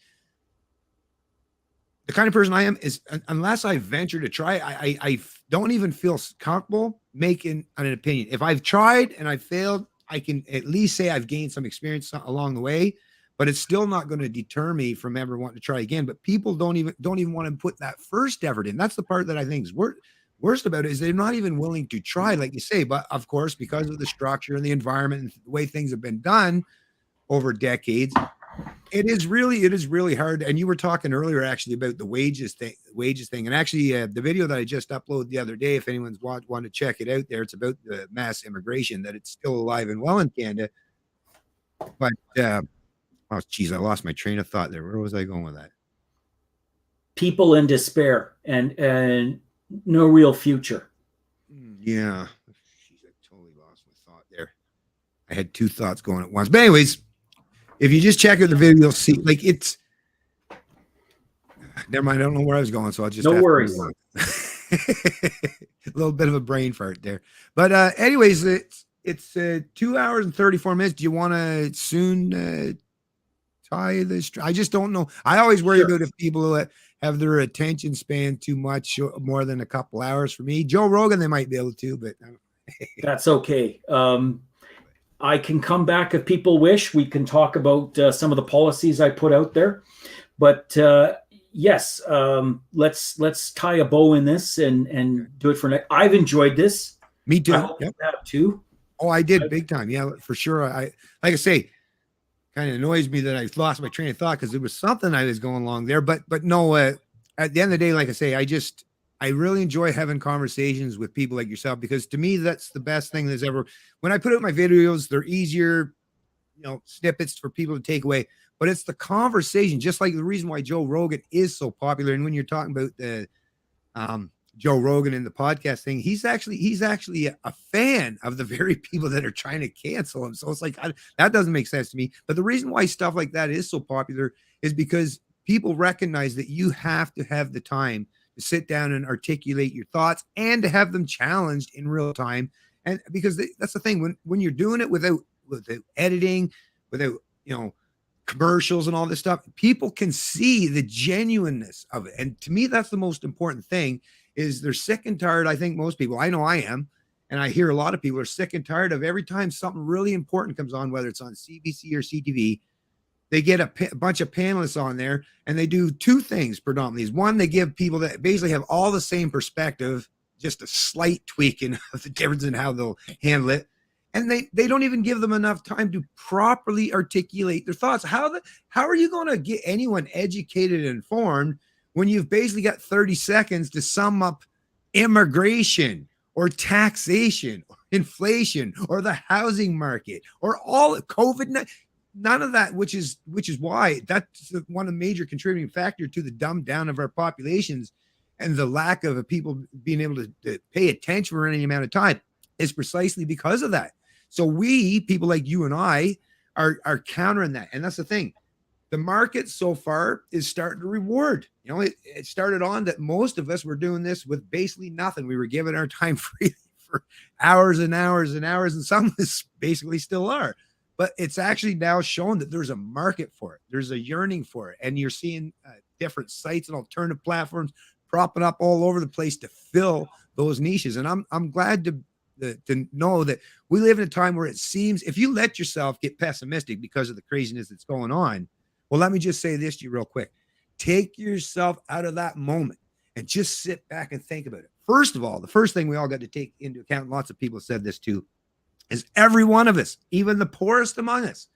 the kind of person I am is, unless I venture to try, I don't even feel comfortable making an opinion. If I've tried and I failed, I can at least say I've gained some experience along the way, but it's still not going to deter me from ever wanting to try again. But people don't even want to put that first effort in. That's the part that I think is worst about it, is they're not even willing to try, like you say. But of course, because of the structure and the environment and the way things have been done over decades, it is really hard. And you were talking earlier actually about the wages thing. And actually the video that I just uploaded the other day, if anyone's want to check it out there, it's about the mass immigration, that it's still alive and well in Canada. But oh geez, I lost my train of thought there. Where was I going with that? People in despair and no real future. Yeah. Jeez, I totally lost my thought there. I had two thoughts going at once. But anyways, if you just check out the video, you'll see, like, it's, never mind, I don't know where I was going, so I'll just, no worries. A little bit of a brain fart there. But anyways, it's 2 hours and 34 minutes. Do you want to soon tie this? I just don't know. I always worry about if people have their attention span too much, more than a couple hours. For me, Joe Rogan, they might be able to, but that's okay. I can come back if people wish. We can talk about some of the policies I put out there, but yes, let's tie a bow in this and do it for next. I've enjoyed this. Me too. I hope you have too. Oh, I did big time. Yeah, for sure. Like I say, kind of annoys me that I lost my train of thought, because there was something I was going along there. But no, at the end of the day, like I say, I really enjoy having conversations with people like yourself, because to me, that's the best thing that's ever. When I put out my videos, they're easier, snippets for people to take away. But it's the conversation, just like the reason why Joe Rogan is so popular. And when you're talking about the Joe Rogan and the podcast thing, he's actually a fan of the very people that are trying to cancel him. So it's like, that doesn't make sense to me. But the reason why stuff like that is so popular is because people recognize that you have to have the time to sit down and articulate your thoughts, and to have them challenged in real time. And because that's the thing, when you're doing it without editing, without commercials and all this stuff, people can see the genuineness of it. And to me, that's the most important thing. Is they're sick and tired. I think most people, I know I am, and I hear a lot of people are sick and tired of every time something really important comes on, whether it's on CBC or CTV, they get a bunch of panelists on there, and they do two things predominantly. One, they give people that basically have all the same perspective, just a slight tweaking of the difference in how they'll handle it. And they don't even give them enough time to properly articulate their thoughts. How are you going to get anyone educated and informed when you've basically got 30 seconds to sum up immigration or taxation or inflation or the housing market or all COVID? None of that, which is why that's one of the major contributing factor to the dumb down of our populations and the lack of people being able to pay attention for any amount of time, is precisely because of that. So we, people like you and I, are countering that. And that's the thing. The market so far is starting to reward. It started on that most of us were doing this with basically nothing. We were giving our time free for hours and hours and hours, and some of us basically still are. But it's actually now shown that there's a market for it. There's a yearning for it. And you're seeing different sites and alternative platforms propping up all over the place to fill those niches. And I'm glad to know that we live in a time where it seems, if you let yourself get pessimistic because of the craziness that's going on, well, let me just say this to you real quick. Take yourself out of that moment and just sit back and think about it. First of all, the first thing we all got to take into account, and lots of people said this too, is every one of us, even the poorest among us,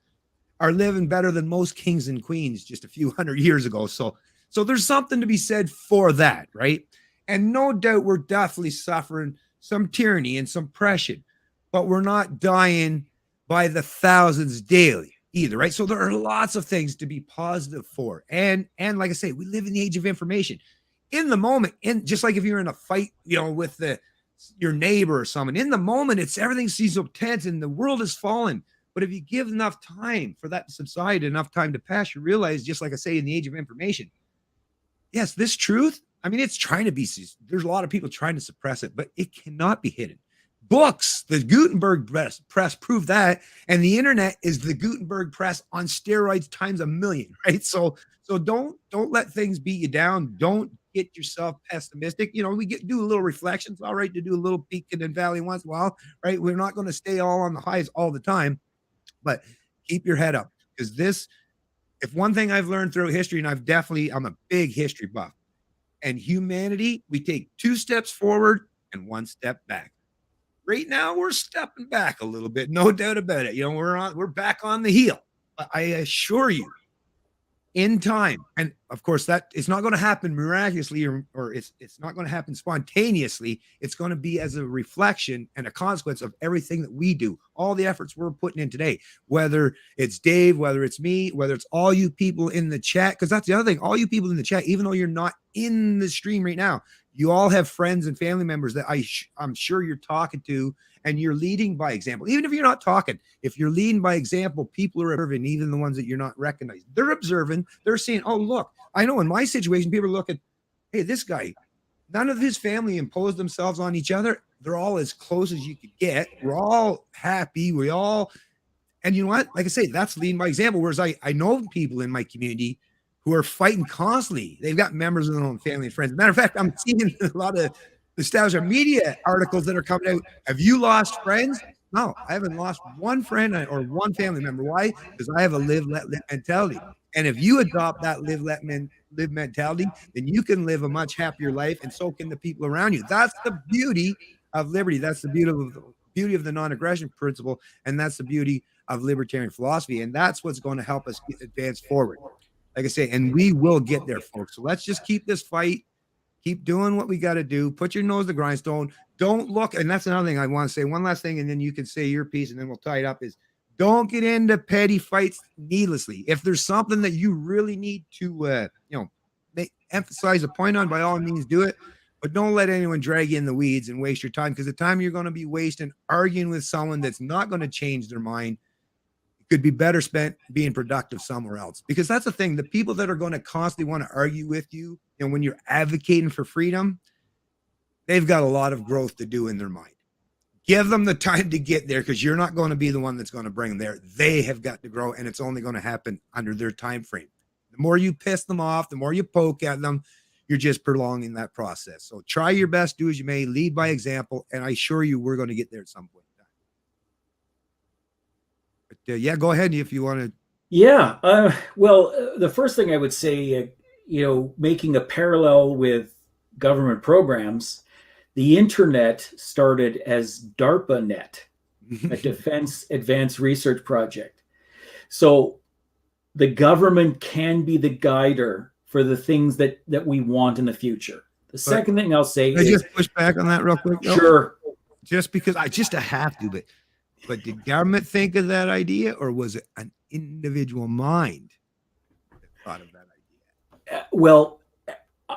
are living better than most kings and queens just a few hundred years ago. So there's something to be said for that, right? And no doubt we're definitely suffering some tyranny and some oppression, but we're not dying by the thousands daily either, right? So there are lots of things to be positive for. And like I say, we live in the age of information. In the moment, and just like if you're in a fight, with your neighbor or someone, in the moment, everything seems so tense and the world is falling. But if you give enough time for that to subside, enough time to pass, you realize, just like I say, in the age of information, yes, this truth I mean, it's trying to be, there's a lot of people trying to suppress it, but it cannot be hidden. Books, the Gutenberg press proved that, and the internet is the Gutenberg press on steroids times a million, right? So don't let things beat you down. Don't get yourself pessimistic. You know, we do a little reflections, all right, to do a little peak and then valley once in a while, right? We're not going to stay all on the highs all the time, but keep your head up, because if one thing I've learned throughout history, and I'm a big history buff, and humanity, we take 2 steps forward and 1 step back. Right now, we're stepping back a little bit, no doubt about it. You know, we're back on the heel. But I assure you, in time, and of course that it's not going to happen miraculously, or it's not going to happen spontaneously. It's going to be as a reflection and a consequence of everything that we do, all the efforts we're putting in today, whether it's Dave, whether it's me, whether it's all you people in the chat. Because that's the other thing, all you people in the chat, even though you're not in the stream right now, you all have friends and family members that I'm sure you're talking to, and you're leading by example. Even if you're not talking, if you're leading by example, people are observing, even the ones that you're not recognizing. They're observing. They're saying, oh, look, I know in my situation, people are looking, hey, this guy, none of his family imposed themselves on each other. They're all as close as you could get. We're all happy. And you know what? Like I say, that's leading by example. Whereas I know people in my community who are fighting constantly. They've got members of their own family and friends. Matter of fact, I'm seeing a lot of nostalgia media articles that are coming out. Have you lost friends? No, I haven't lost one friend or one family member. Why? Because I have a live, let live mentality. And if you adopt that live, let live mentality, then you can live a much happier life, and so can the people around you. That's the beauty of liberty. That's the beauty of the non-aggression principle, and that's the beauty of libertarian philosophy. And that's what's going to help us advance forward. Like I say, and we will get there, folks. So let's just keep this fight. Keep doing what we got to do. Put your nose to the grindstone. Don't look. And that's another thing I want to say. One last thing, and then you can say your piece, and then we'll tie it up, is don't get into petty fights needlessly. If there's something that you really need to, emphasize a point on, by all means, do it. But don't let anyone drag you in the weeds and waste your time, because the time you're going to be wasting arguing with someone that's not going to change their mind could be better spent being productive somewhere else. Because that's the thing, the people that are going to constantly want to argue with you, and when you're advocating for freedom, they've got a lot of growth to do in their mind. Give them the time to get there, because you're not going to be the one that's going to bring them there. They have got to grow, and it's only going to happen under their time frame. The more you piss them off, the more you poke at them, you're just prolonging that process. So try your best, do as you may, lead by example, and I assure you we're going to get there at some point. But yeah, go ahead if you want to. Yeah. The first thing I would say, making a parallel with government programs, the internet started as DARPANet, a Defense Advanced Research Project. So the government can be the guider for the things that we want in the future. The second thing I'll say is, just push back on that real quick. Sure. Just because I have to, but did government think of that idea, or was it an individual mind that thought of that idea? Well,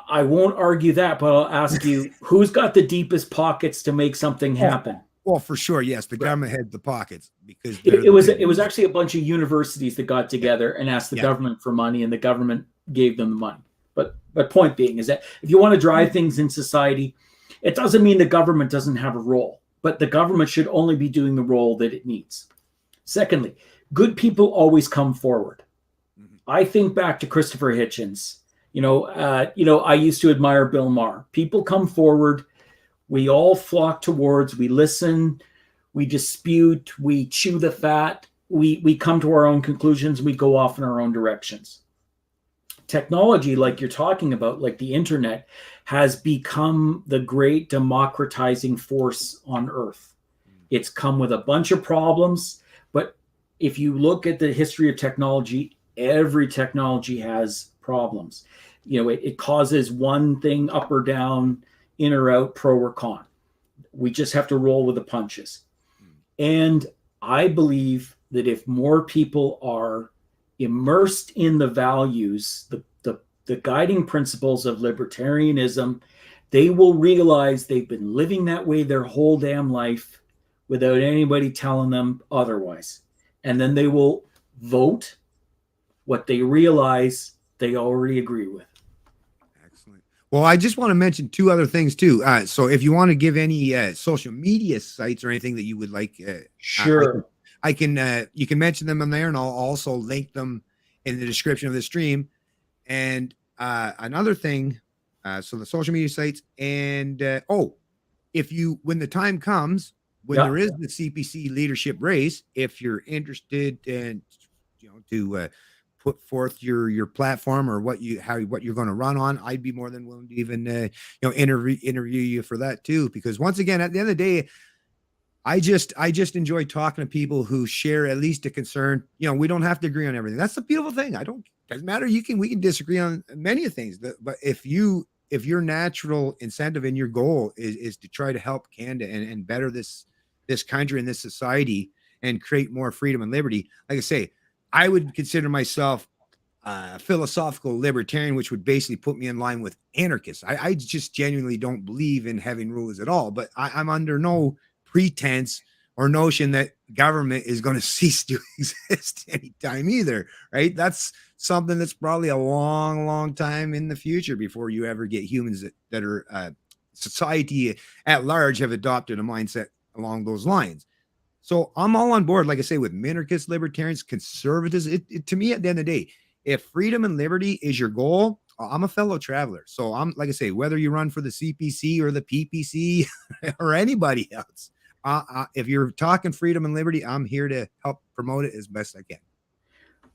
I won't argue that, but I'll ask you, who's got the deepest pockets to make something happen? Well, for sure, yes, the government had the pockets, because it was actually a bunch of universities that got together and asked the government for money, and the government gave them the money. But point being is that if you want to drive things in society, it doesn't mean the government doesn't have a role, but the government should only be doing the role that it needs. Secondly, good people always come forward. Mm-hmm. I think back to Christopher Hitchens. I used to admire Bill Maher. People come forward. We all flock towards, we listen, we dispute, we chew the fat, we come to our own conclusions, we go off in our own directions. Technology, like you're talking about, like the internet, has become the great democratizing force on Earth. It's come with a bunch of problems, but if you look at the history of technology, every technology has problems. It causes one thing up or down, in or out, pro or con. We just have to roll with the punches. And I believe that if more people are immersed in the values, the guiding principles of libertarianism, they will realize they've been living that way their whole damn life without anybody telling them otherwise. And then they will vote what they realize they already agree with. Well, I just want to mention two other things too. So if you want to give any social media sites or anything that you would like, Sure. I can you can mention them in there, and I'll also link them in the description of the stream. And another thing, so the social media sites, and if you, when the time comes, when there is the CPC leadership race, if you're interested in, to put forth your platform or what you're going to run on, I'd be more than willing to even interview you for that too. Because once again, at the end of the day, I just enjoy talking to people who share at least a concern. We don't have to agree on everything. That's the beautiful thing. Doesn't matter. We can disagree on many things, but if your natural incentive and your goal is to try to help Canada and better this country and this society and create more freedom and liberty, like I say, I would consider myself a philosophical libertarian, which would basically put me in line with anarchists. I just genuinely don't believe in having rulers at all, but I'm under no pretense or notion that government is going to cease to exist anytime either, right? That's something that's probably a long, long time in the future before you ever get humans that are society at large have adopted a mindset along those lines. So I'm all on board, like I say, with minarchists, libertarians, conservatives. To me, at the end of the day, if freedom and liberty is your goal, I'm a fellow traveler. So I'm, like I say, whether you run for the CPC or the PPC or anybody else, if you're talking freedom and liberty, I'm here to help promote it as best I can.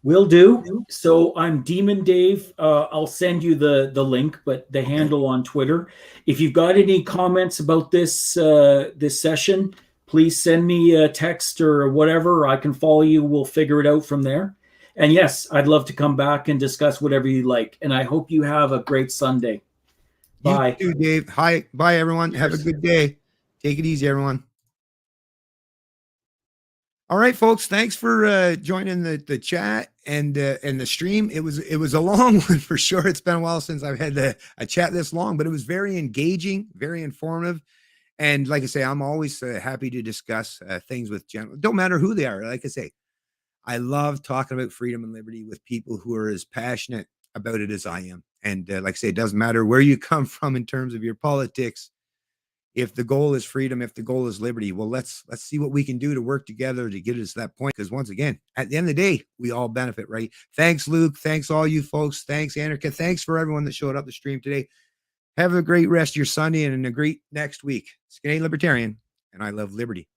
Will do. So I'm Demon Dave. I'll send you the link, but the handle on Twitter. If you've got any comments about this this session, please send me a text or whatever. I can follow you. We'll figure it out from there. And yes, I'd love to come back and discuss whatever you like. And I hope you have a great Sunday. Bye. You too, Dave. Hi. Bye, everyone. Cheers. Have a good day. Take it easy, everyone. All right, folks. Thanks for joining the chat and the stream. It was a long one for sure. It's been a while since I've had a chat this long, but it was very engaging, very informative. And like I say, I'm always happy to discuss things with gentlemen. Don't matter who they are. Like I say, I love talking about freedom and liberty with people who are as passionate about it as I am. And like I say, it doesn't matter where you come from in terms of your politics. If the goal is freedom, if the goal is liberty, well, let's see what we can do to work together to get us to that point. Because once again, at the end of the day, we all benefit, right? Thanks, Luke. Thanks, all you folks. Thanks, Anarcha. Thanks for everyone that showed up the stream today. Have a great rest of your Sunday and a great next week. It's Canadian Libertarian, and I love liberty.